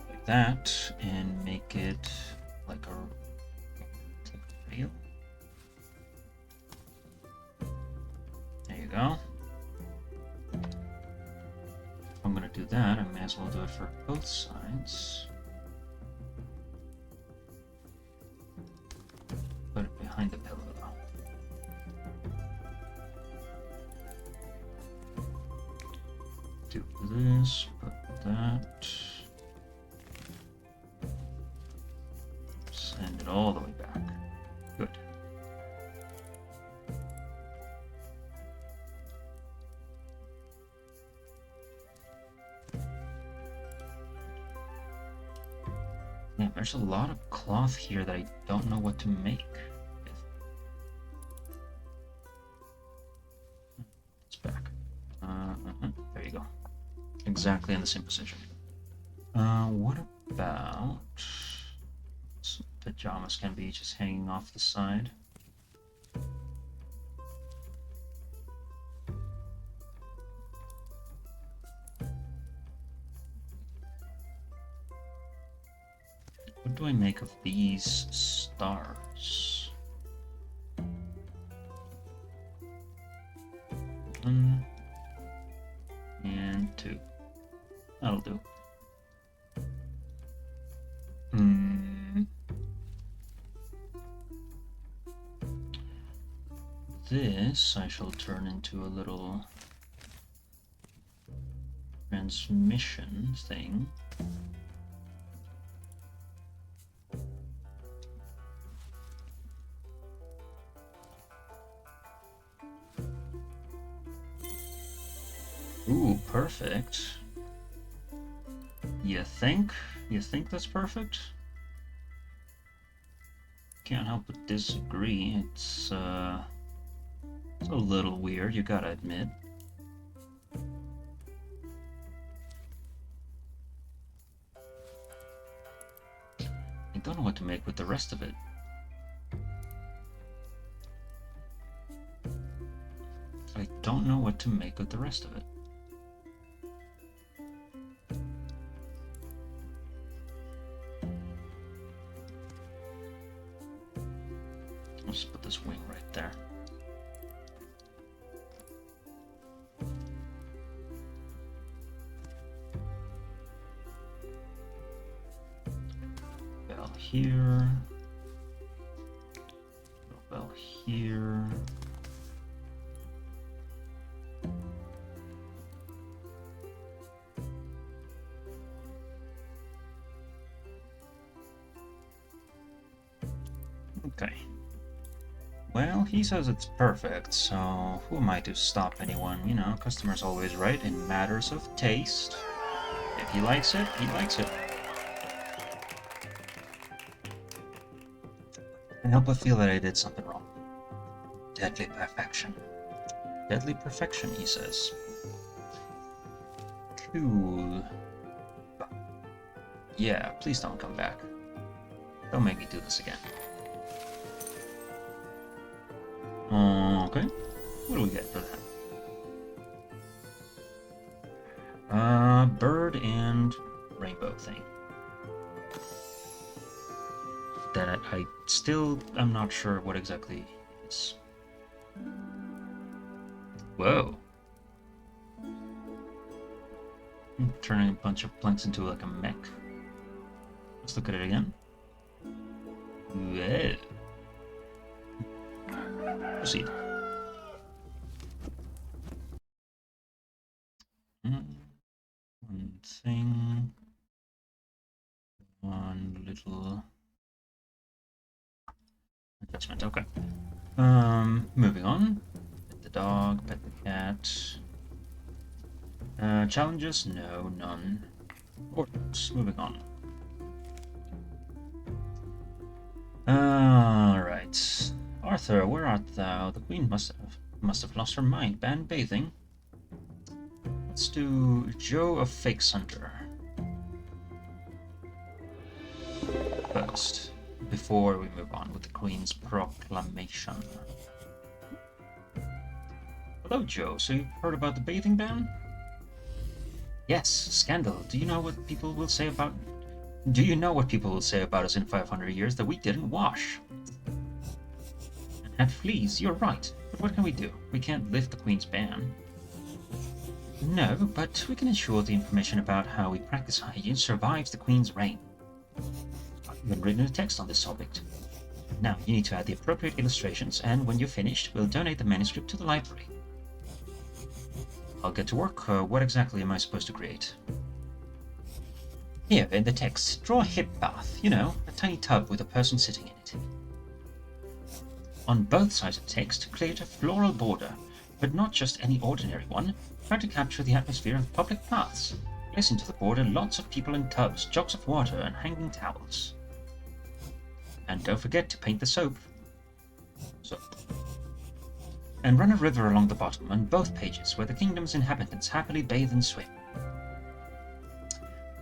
Like that, and make it like a rail. There you go. If I'm gonna do that, I may as well do it for both sides. Put it behind the pillow. Do this, put that. Send it all the way back. Good. Yeah, there's a lot of cloth here that I don't know what to make with. It's back. There you go. Exactly in the same position. What about pajamas can be just hanging off the side? What do I make of these stars? One and two. That'll do. This I shall turn into a little transmission thing. Ooh, perfect. You think? You think that's perfect? Can't help but disagree. It's a little weird, you gotta admit. I don't know what to make with the rest of it. I don't know what to make with the rest of it. Let's put this wing right there. Bell here. Bell here. Okay. Well, he says it's perfect, so who am I to stop anyone? You know, customer's always right in matters of taste. If he likes it, he likes it. I can't help but feel that I did something wrong. Deadly perfection. Deadly perfection, he says. Cool. Yeah, please don't come back. Don't make me do this again. Okay. What do we get for that? Bird and rainbow thing. That I'm not sure what exactly it is. Whoa. I'm turning a bunch of planks into like a mech. Let's look at it again. Whoa. Proceed. One thing. One little adjustment. Okay. Moving on. Pet the dog, pet the cat. Challenges? No, none. Orders. Moving on. Alright. Arthur, where art thou? The queen must have lost her mind. Ban bathing. Let's do Joe of Fake Center first, before we move on with the Queen's proclamation. Hello, Joe. So you've heard about the bathing ban? Yes, scandal. Do you know what people will say about us in 500 years that we didn't wash? And had fleas, you're right. But what can we do? We can't lift the Queen's ban. No, but we can ensure the information about how we practice hygiene survives the Queen's reign. I've even written a text on this subject. Now, you need to add the appropriate illustrations, and when you're finished, we'll donate the manuscript to the library. I'll get to work. What exactly am I supposed to create? Here, in the text, draw a hip bath. You know, a tiny tub with a person sitting in it. On both sides of the text, create a floral border, but not just any ordinary one. Try to capture the atmosphere of public baths. Place into the border lots of people in tubs, jugs of water, and hanging towels. And don't forget to paint the soap. And run a river along the bottom on both pages where the kingdom's inhabitants happily bathe and swim.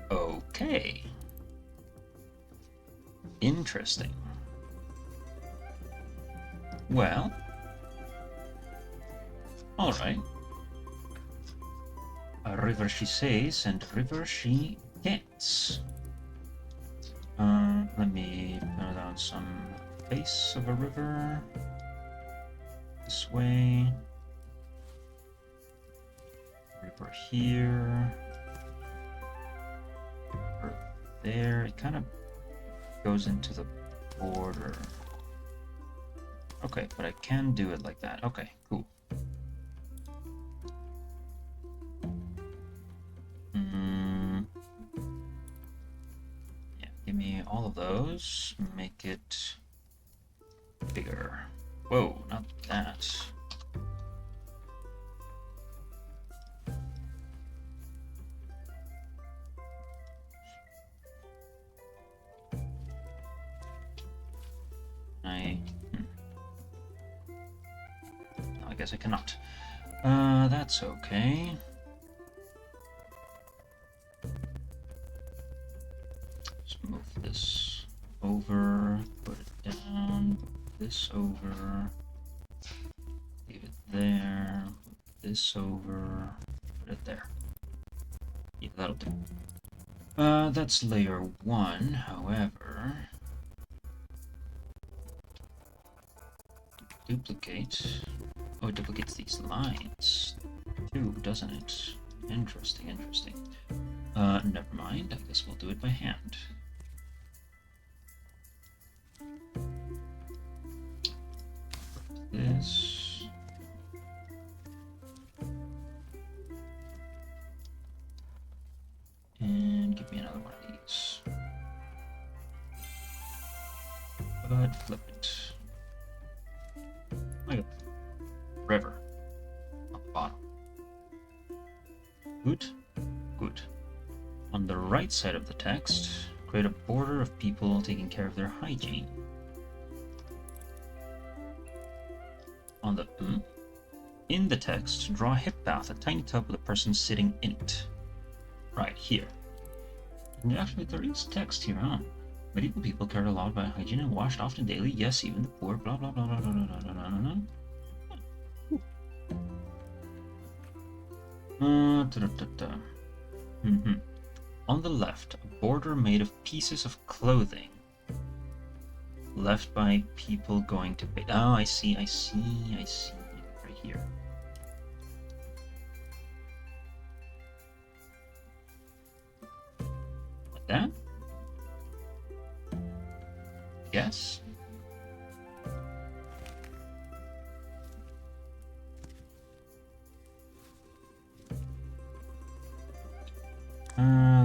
Okay. Interesting. Well. Alright. A river she says, and a river she gets. Let me put down some face of a river. This way. River here. River there. It kind of goes into the border. Okay, but I can do it like that. Okay, cool. Yeah, give me all of those. Make it bigger. Whoa, not that. No, I guess I cannot. That's okay. Let's move this over, put it down, put this over, leave it there, put this over, put it there. Yeah, that'll do. That's layer 1, however. Duplicate. Oh, it duplicates these lines too, doesn't it? Interesting, interesting. Never mind. I guess we'll do it by hand. This. And give me another one of these. But flip it. Like a river on the bottom. Good, good. On the right side of the text, create a border of people taking care of their hygiene. On the in the text, draw a hip bath, a tiny tub with a person sitting in it. Right here. And actually, there is text here, huh? Medieval people cared a lot about hygiene and washed often daily. Yes, even the poor. Blah blah blah blah blah blah blah blah blah. On the left, a border made of pieces of clothing left by people going to bed. Oh, I see. Right here. Like that? Yes?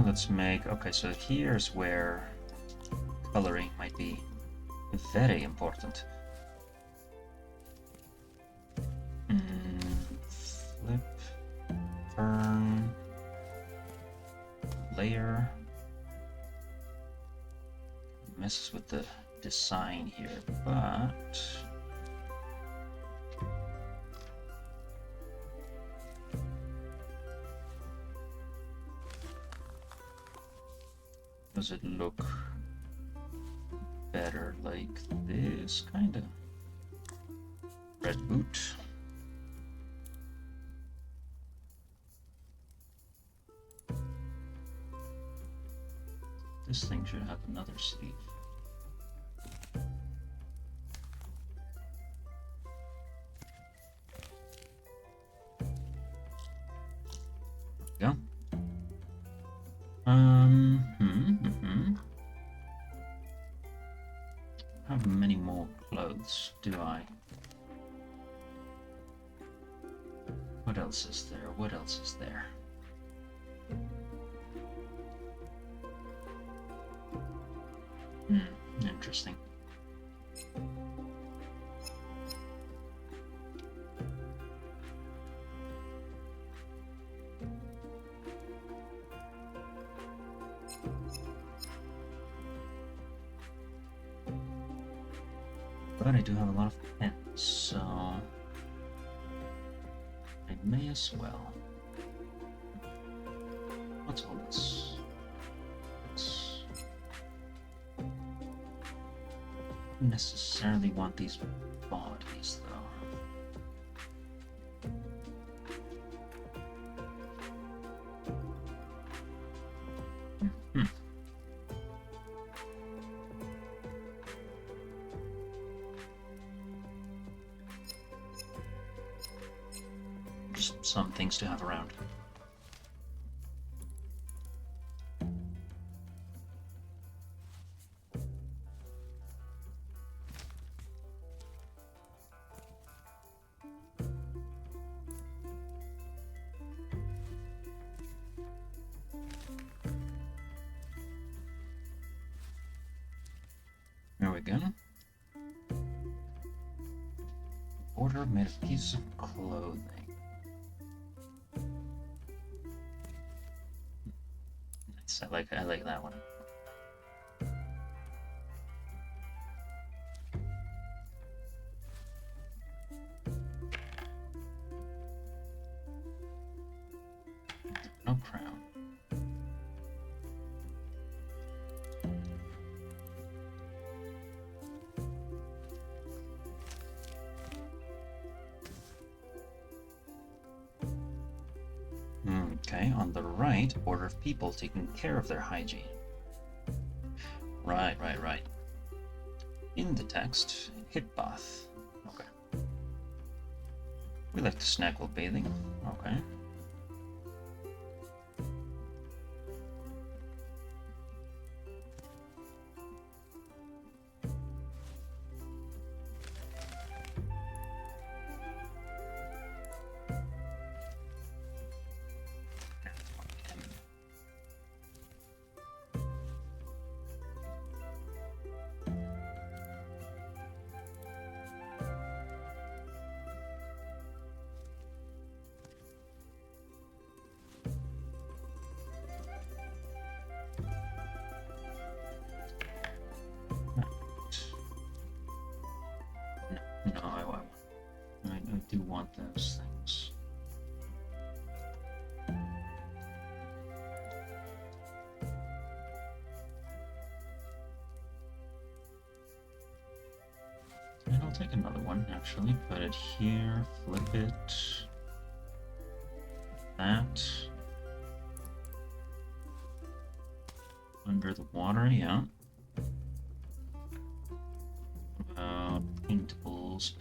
Let's make... Okay, so here's where coloring might be very important. Flip, turn, layer. Messes with the design here, but Does it look better like this, kinda? Red boot. This thing should have another sleeve. There we go. How many more clothes do I? What else is there? What else is there? Interesting. But I do have a lot of pens, so I may as well. What's all this? It's don't necessarily want these bodies, though. Just some things to have around. There we go. Order made of pieces of clothing. Nice. I like that one. No crown. Okay, on the right, order of people taking care of their hygiene. Right. In the text, hip bath. Okay. We like to snack while bathing. Okay. No, I do want those things. And I'll take another one, actually. Put it here, flip it. That. Under the water, yeah. Paintables.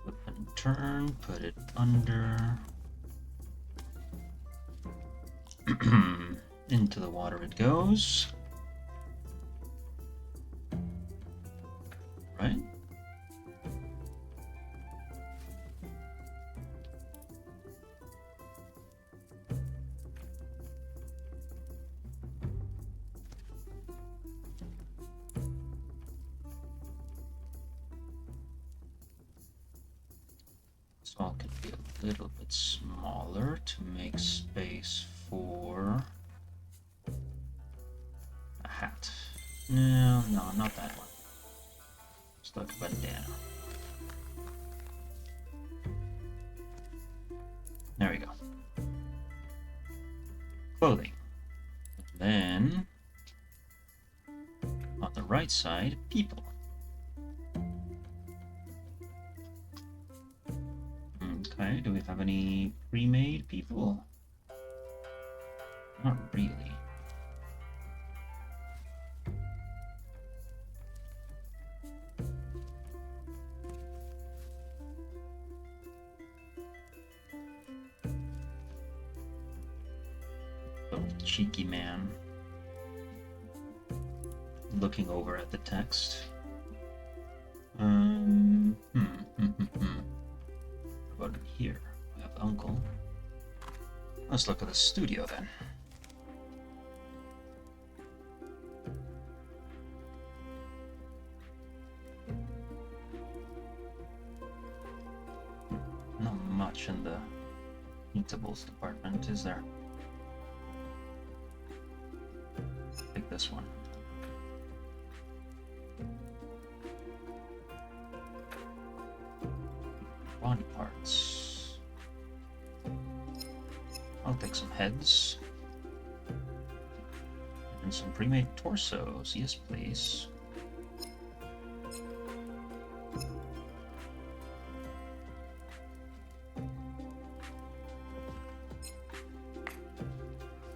Flip and turn, put it under. Into the water it goes. Right? So I can be a little bit smaller to make space for a hat. No, not that one. Looks like a bandana. There we go. Clothing. Then, on the right side, people. Okay, do we have any pre-made people? Not really. Little cheeky man. Looking over at the text. What about here? We have uncle. Let's look at the studio then. Not much in the eatables department, is there? Take this one. Body parts. I'll take some heads. And some pre-made torsos. Yes, please.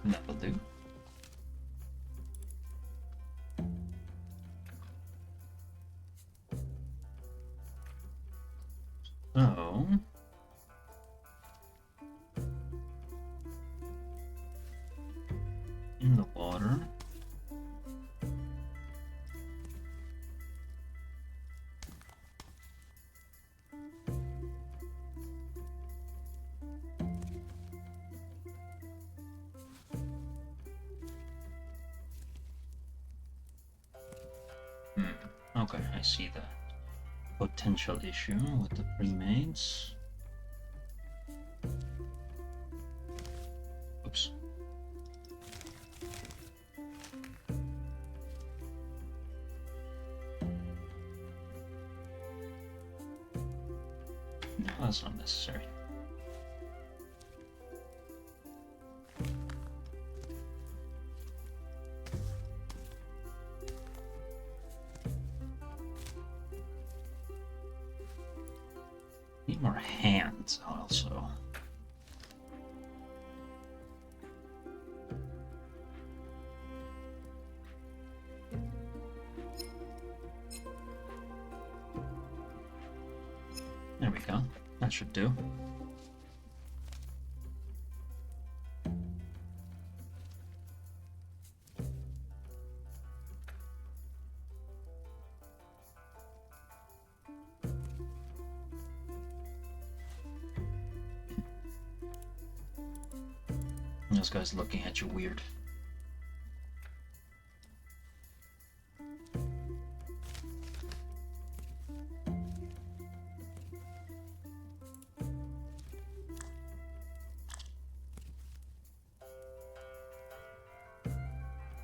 That'll do. So, in the water, okay, I see the potential issue with the pre-mades. Oops. No, that's not necessary. Need more hands also. There we go. That should do. This guy's looking at you weird.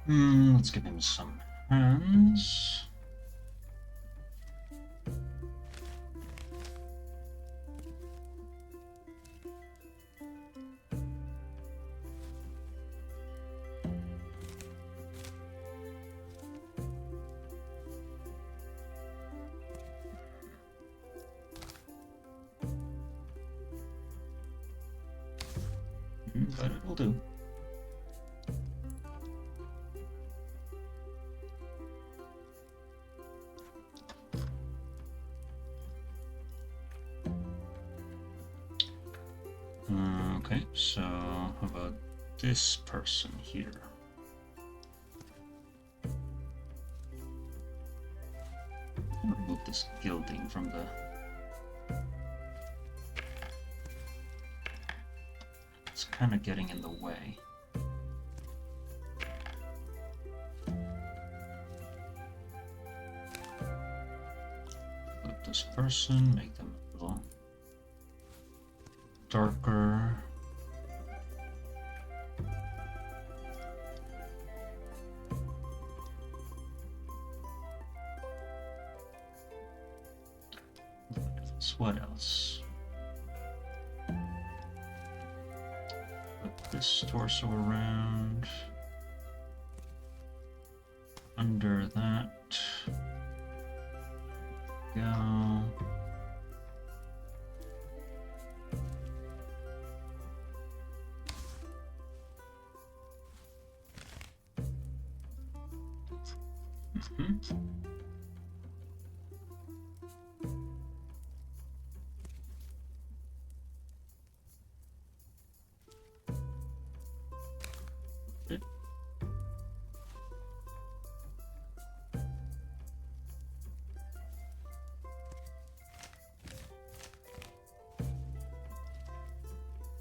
Let's give him some hands. But it will do. Okay, so how about this person here? Remove this gilding from the... It's kind of getting in the way. Put this person, make them a little darker. else. Put this torso around. Under that. Go.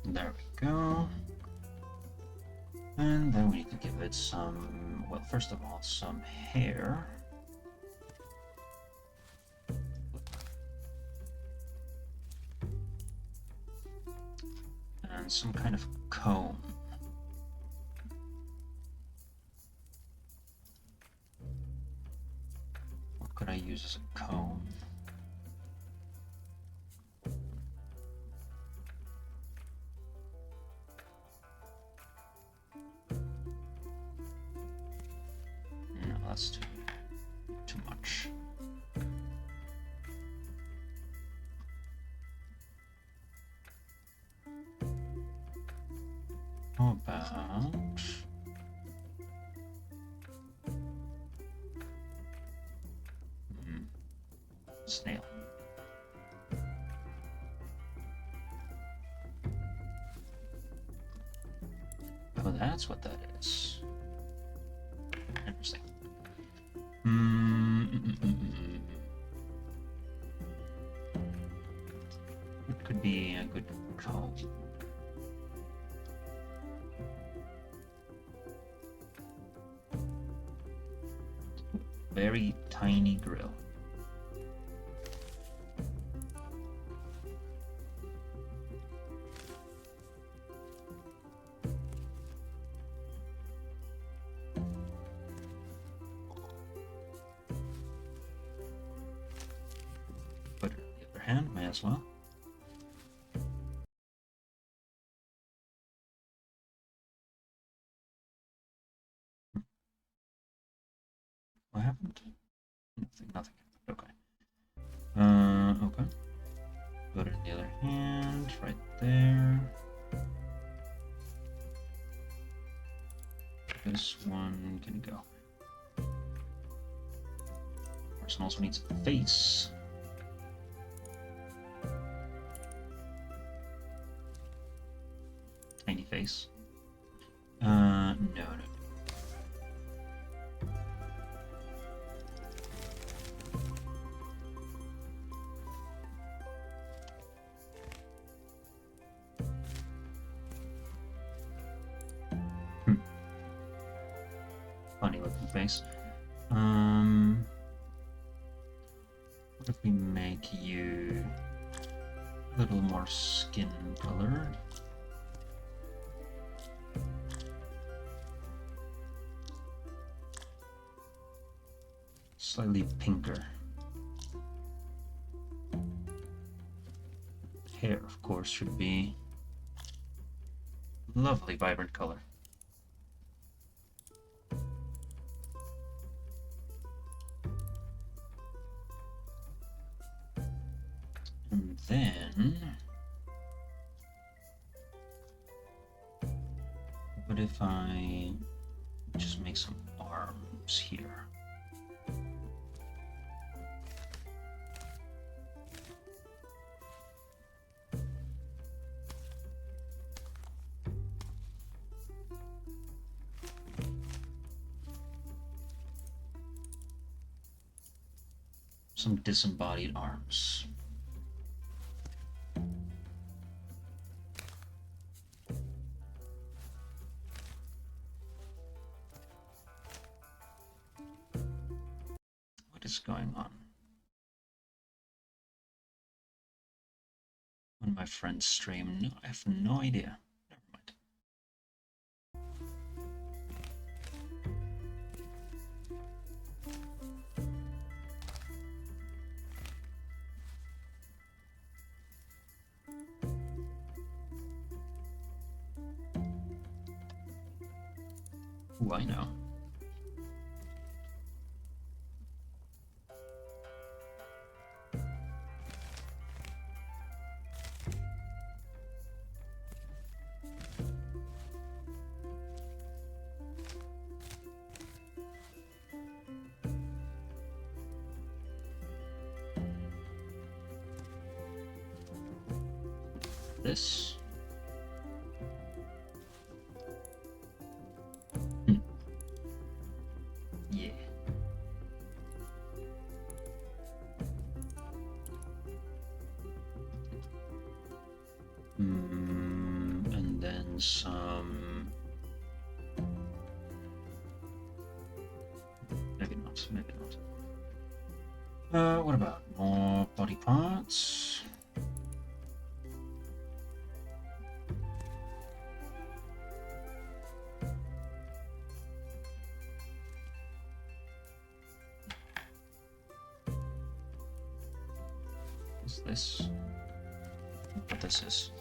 There we go. And then we need to give it some, well, first of all, some hair. And some kind of comb. What could I use as a comb? No, that's too much. How about snail? Oh, that's what that is. Interesting. It could be a good comb. Very tiny grill. But on the other hand, may as well. What happened? Nothing. Okay. Okay. Put it in the other hand, right there. This one can go. Person also needs a face. Tiny face. No. Funny looking face. What if we make you a little more skin colored? Slightly pinker. Hair, of course, should be lovely, vibrant color. And then, what if I just make some arms here? Some disembodied arms. What is going on? On my friend's stream? No, I have no idea. Never mind. Ooh, I know. This. Yeah. And then some. Maybe not. Maybe not. What about more body parts? What's this? What this is?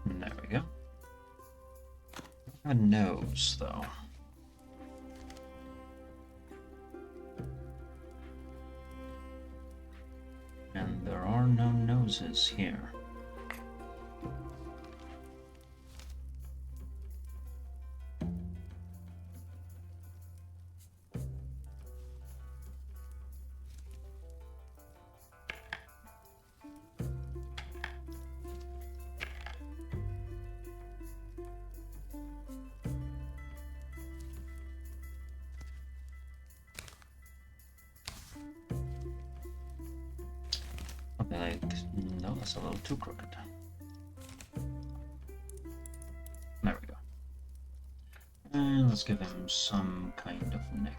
There we go. A nose, though. And there are no noses here. Like, no, that's a little too crooked. There we go. And let's give him some kind of neck.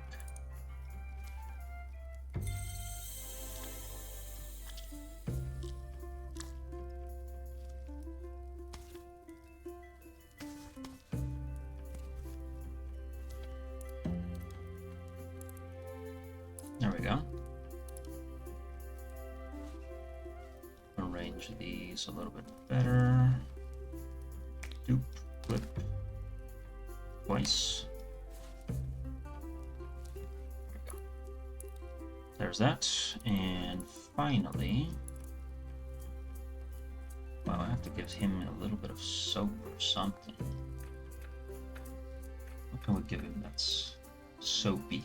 There we go. Arrange these a little bit better. Doop, flip, twice. There we go. There's that, and finally, well, I have to give him a little bit of soap or something. What can we give him that's soapy?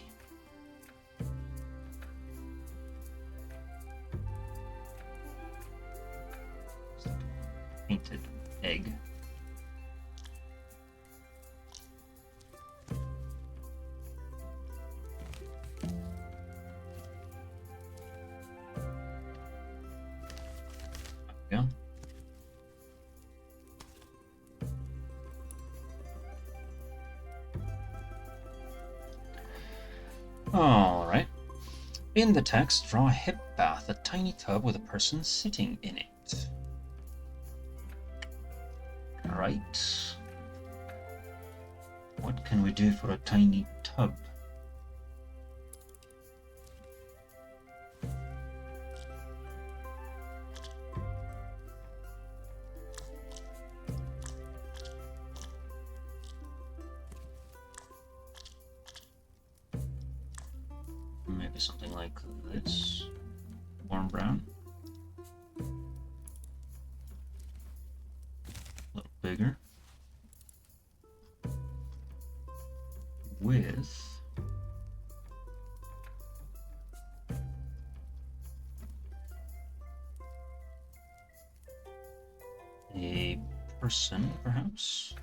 Painted egg. There we go. All right. In the text, draw a hip bath, a tiny tub with a person sitting in it. Right. What can we do for a tiny tub? Maybe something like this. Warm brown. A little bigger. With a person, perhaps.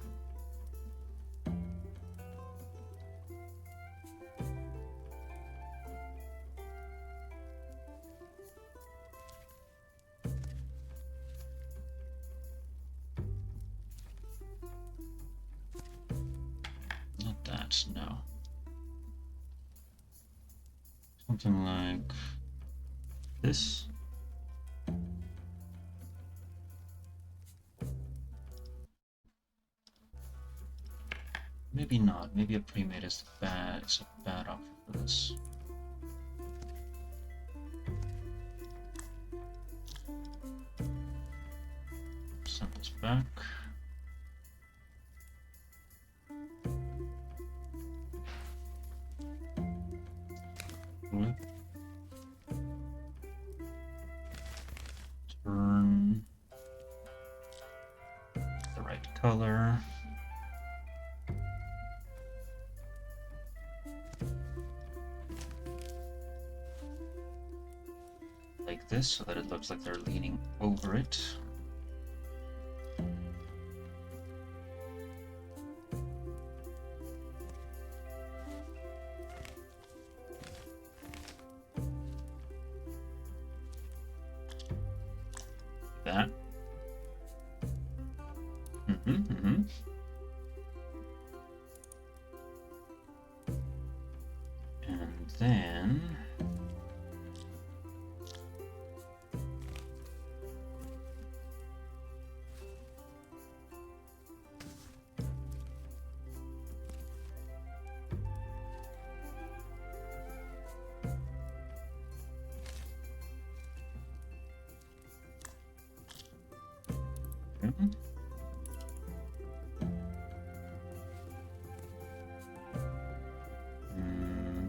Something like this. Maybe not. Maybe a pre-made is a bad option for this. Send this back. Flip. Turn the right color. Like this, so that it looks like they're leaning over it. That. And then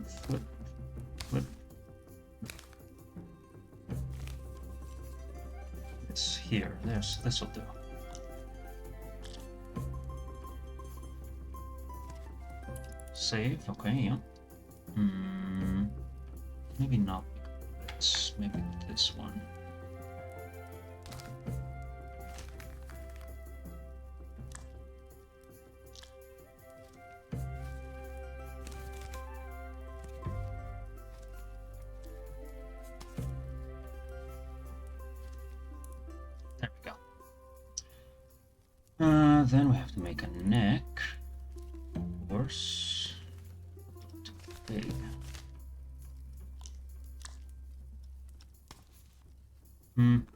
flip, flip. It's here. This will do. Save. Okay. Yeah. Maybe not. Maybe this one. There we go. Then we have to make a neck. Of course. Too big. And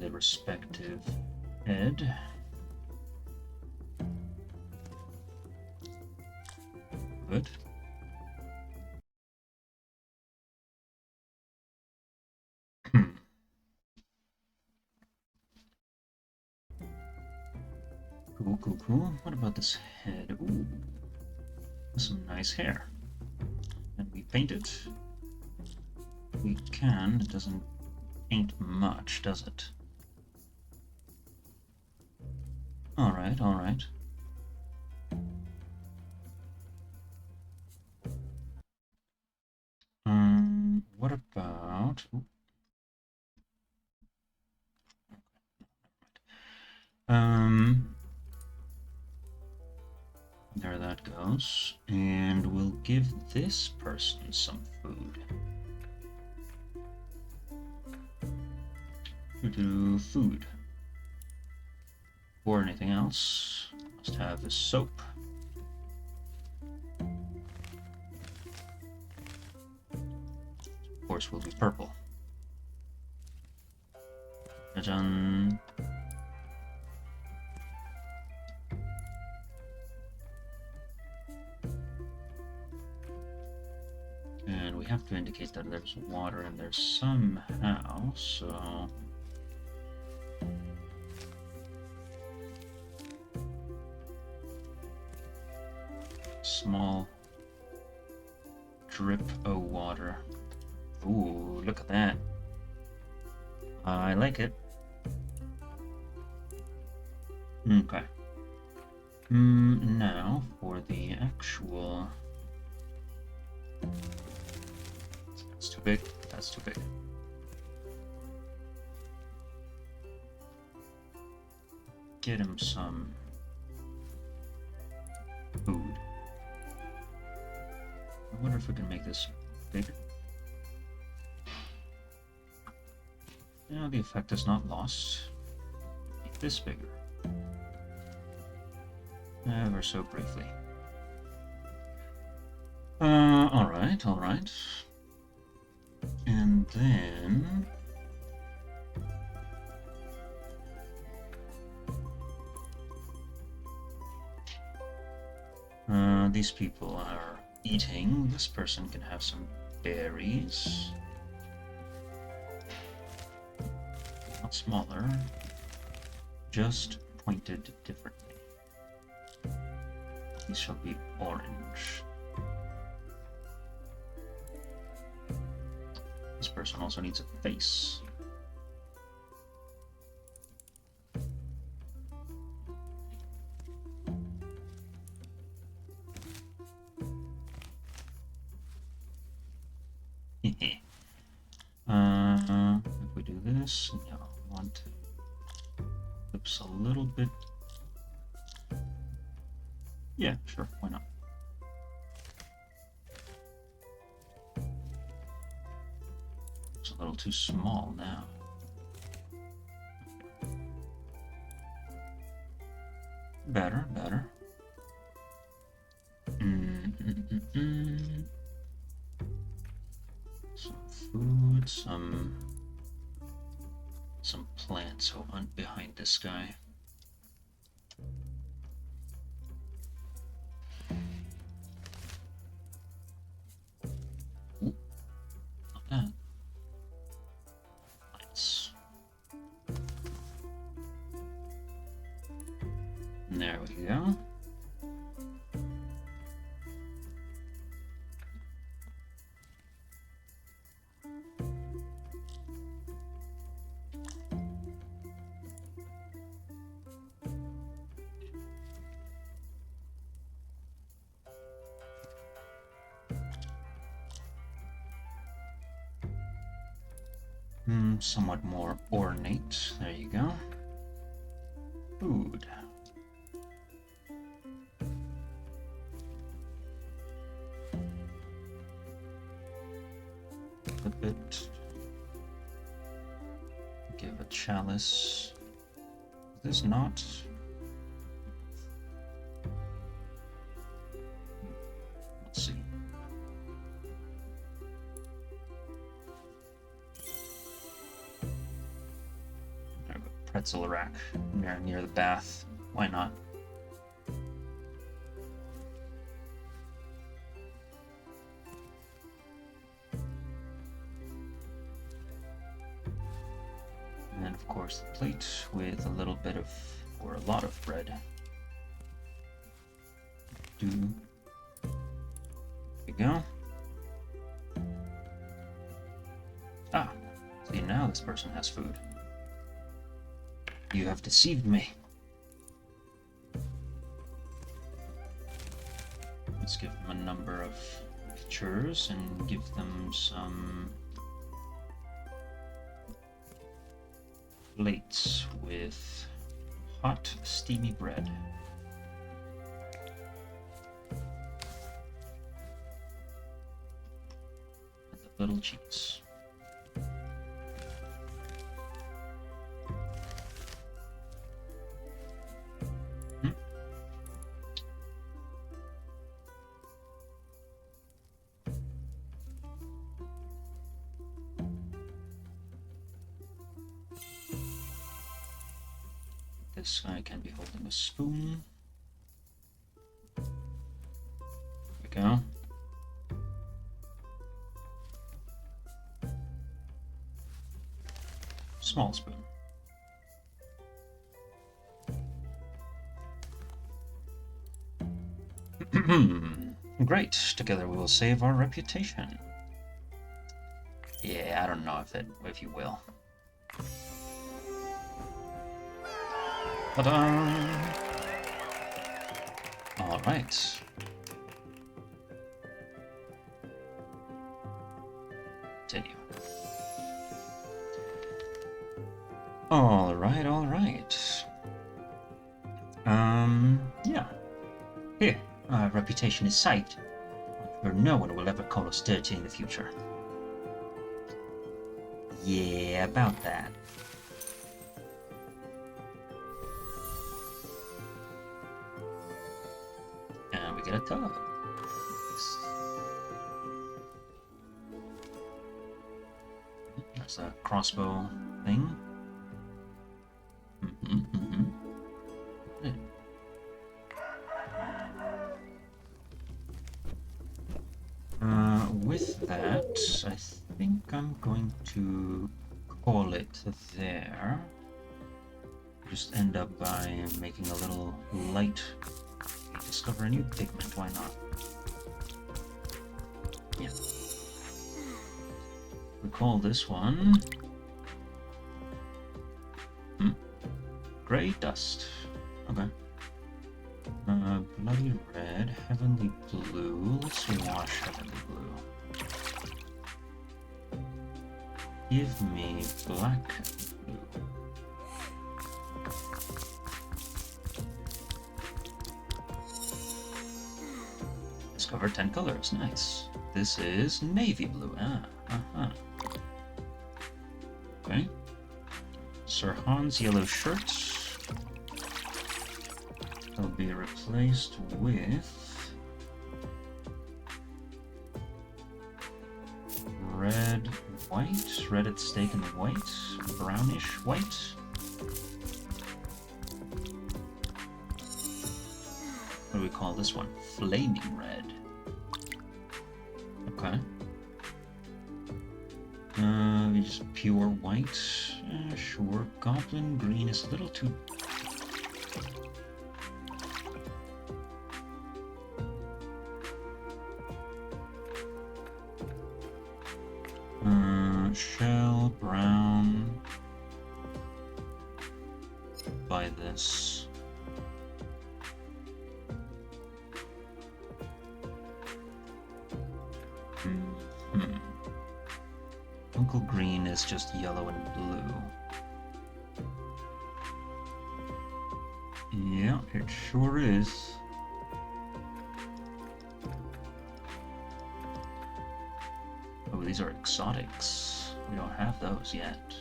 the respective head. Good. Cool. What about this head? Ooh, some nice hair. And we paint it. We can. It doesn't paint much, does it? All right. What about? Ooh. There that goes. And we'll give this person some food. Food. Or anything else. Must have a soap. Of course, will be purple. Dun. And we have to indicate that there's water in there somehow, so... Small drip of water. Ooh, look at that. I like it. Okay. Now, for the actual... That's too big. That's too big. Get him some food. I wonder if we can make this bigger. Now the effect is not lost. Make this bigger. Ever so briefly. Alright, alright. And then... these people are eating. This person can have some berries. Not smaller, just pointed differently. These shall be orange. This person also needs a face. If we do this, yeah, I want to ellipse a little bit. Yeah, sure, why not? It's a little too small now. Better, better. Some food, some plants behind this guy. Ooh, not bad. Nice. And there we go. Somewhat more ornate. There you go. Food. Flip it. Give a chalice. Is this not? Let's see. Pretzel rack near the bath. Why not? And then, of course, the plate with a little bit of, or a lot of bread. There we go. Ah, see, now this person has food. You have deceived me. Let's give them a number of pictures and give them some plates with hot, steamy bread. And a little cheese. This guy can be holding a spoon. There we go. Small spoon. Great. Together we will save our reputation. Yeah, I don't know if you will. Ta-da! All right. Continue. All right, all right. Yeah. Here, our reputation is saved. I'm sure no one will ever call us dirty in the future. Yeah, about that. ta-ta. There's a crossbow thing. With that, I think I'm going to call it there. Just end up by making a little light. Discover a new pigment, why not? Yeah. We call this one Gray Dust. Okay. Bloody red, heavenly blue. Let's wash heavenly blue. Give me black blue. Discover 10 colors. Nice. This is navy blue. Okay. Sir Hans' yellow shirt will be replaced with red, white, red at stake and white, brownish white. What do we call this one? Flaming red. Okay. Just pure white. Sure. Goblin green is a little too... shell brown. Buy this. Uncle green is just yellow and blue. Yeah, it sure is. Oh, these are exotics. We don't have those yet.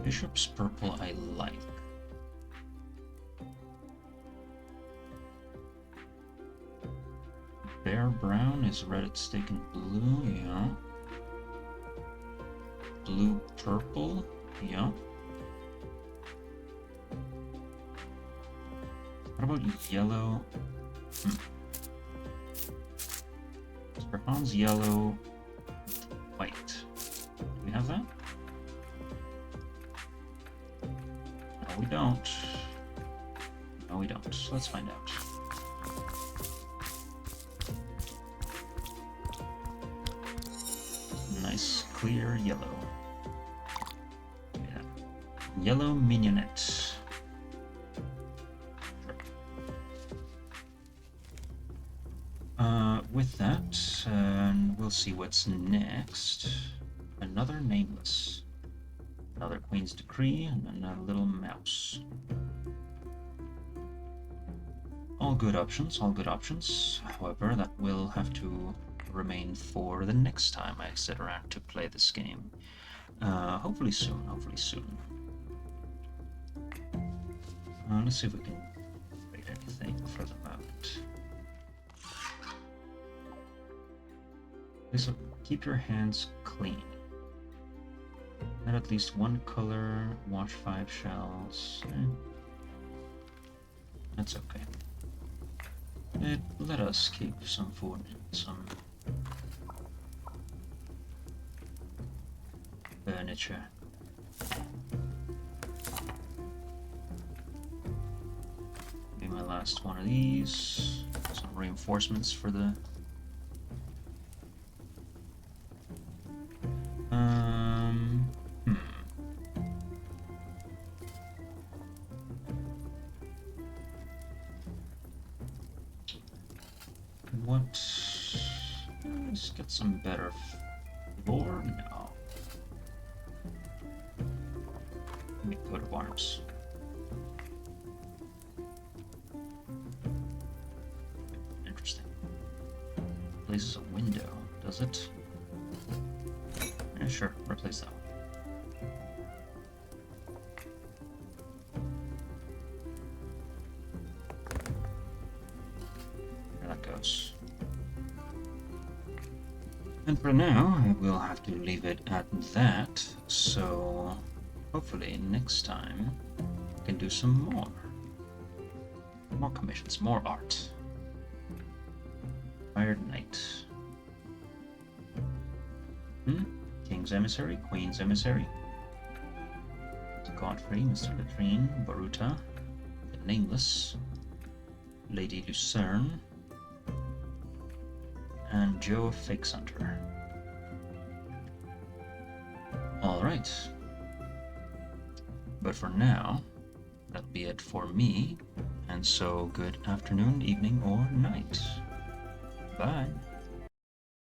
Bishop's purple I like. Bear brown is red at stake and blue, yeah. Blue purple, yeah. What about yellow? Sir Hans yellow, white. Do we have that? No, we don't. No, we don't. So let's find out. Nice, clear yellow. Yeah. Yellow mignonette. With that, we'll see what's next. Another nameless. Another Queen's Decree, and another little mouse. All good options, all good options. However, that will have to remain for the next time I sit around to play this game. Hopefully soon, hopefully soon. Let's see if we can rate anything for the moment. So keep your hands clean. Add at least one color, wash 5 shells. That's okay. Let us keep some food, some furniture. Be my last one of these. Some reinforcements for the Let's get some better floor. No. Let me coat of arms. Interesting. Places a window, does it? Yeah, sure. Replace that one. And for now, I will have to leave it at that. So hopefully next time I can do some more commissions, more art. Fired Knight. King's Emissary, Queen's Emissary. Godfrey, Mr. Latrine, Baruta, the Nameless, Lady Lucerne, and Joe Fakeshunter. Alright. But for now, that'll be it for me, and so good afternoon, evening, or night. Bye.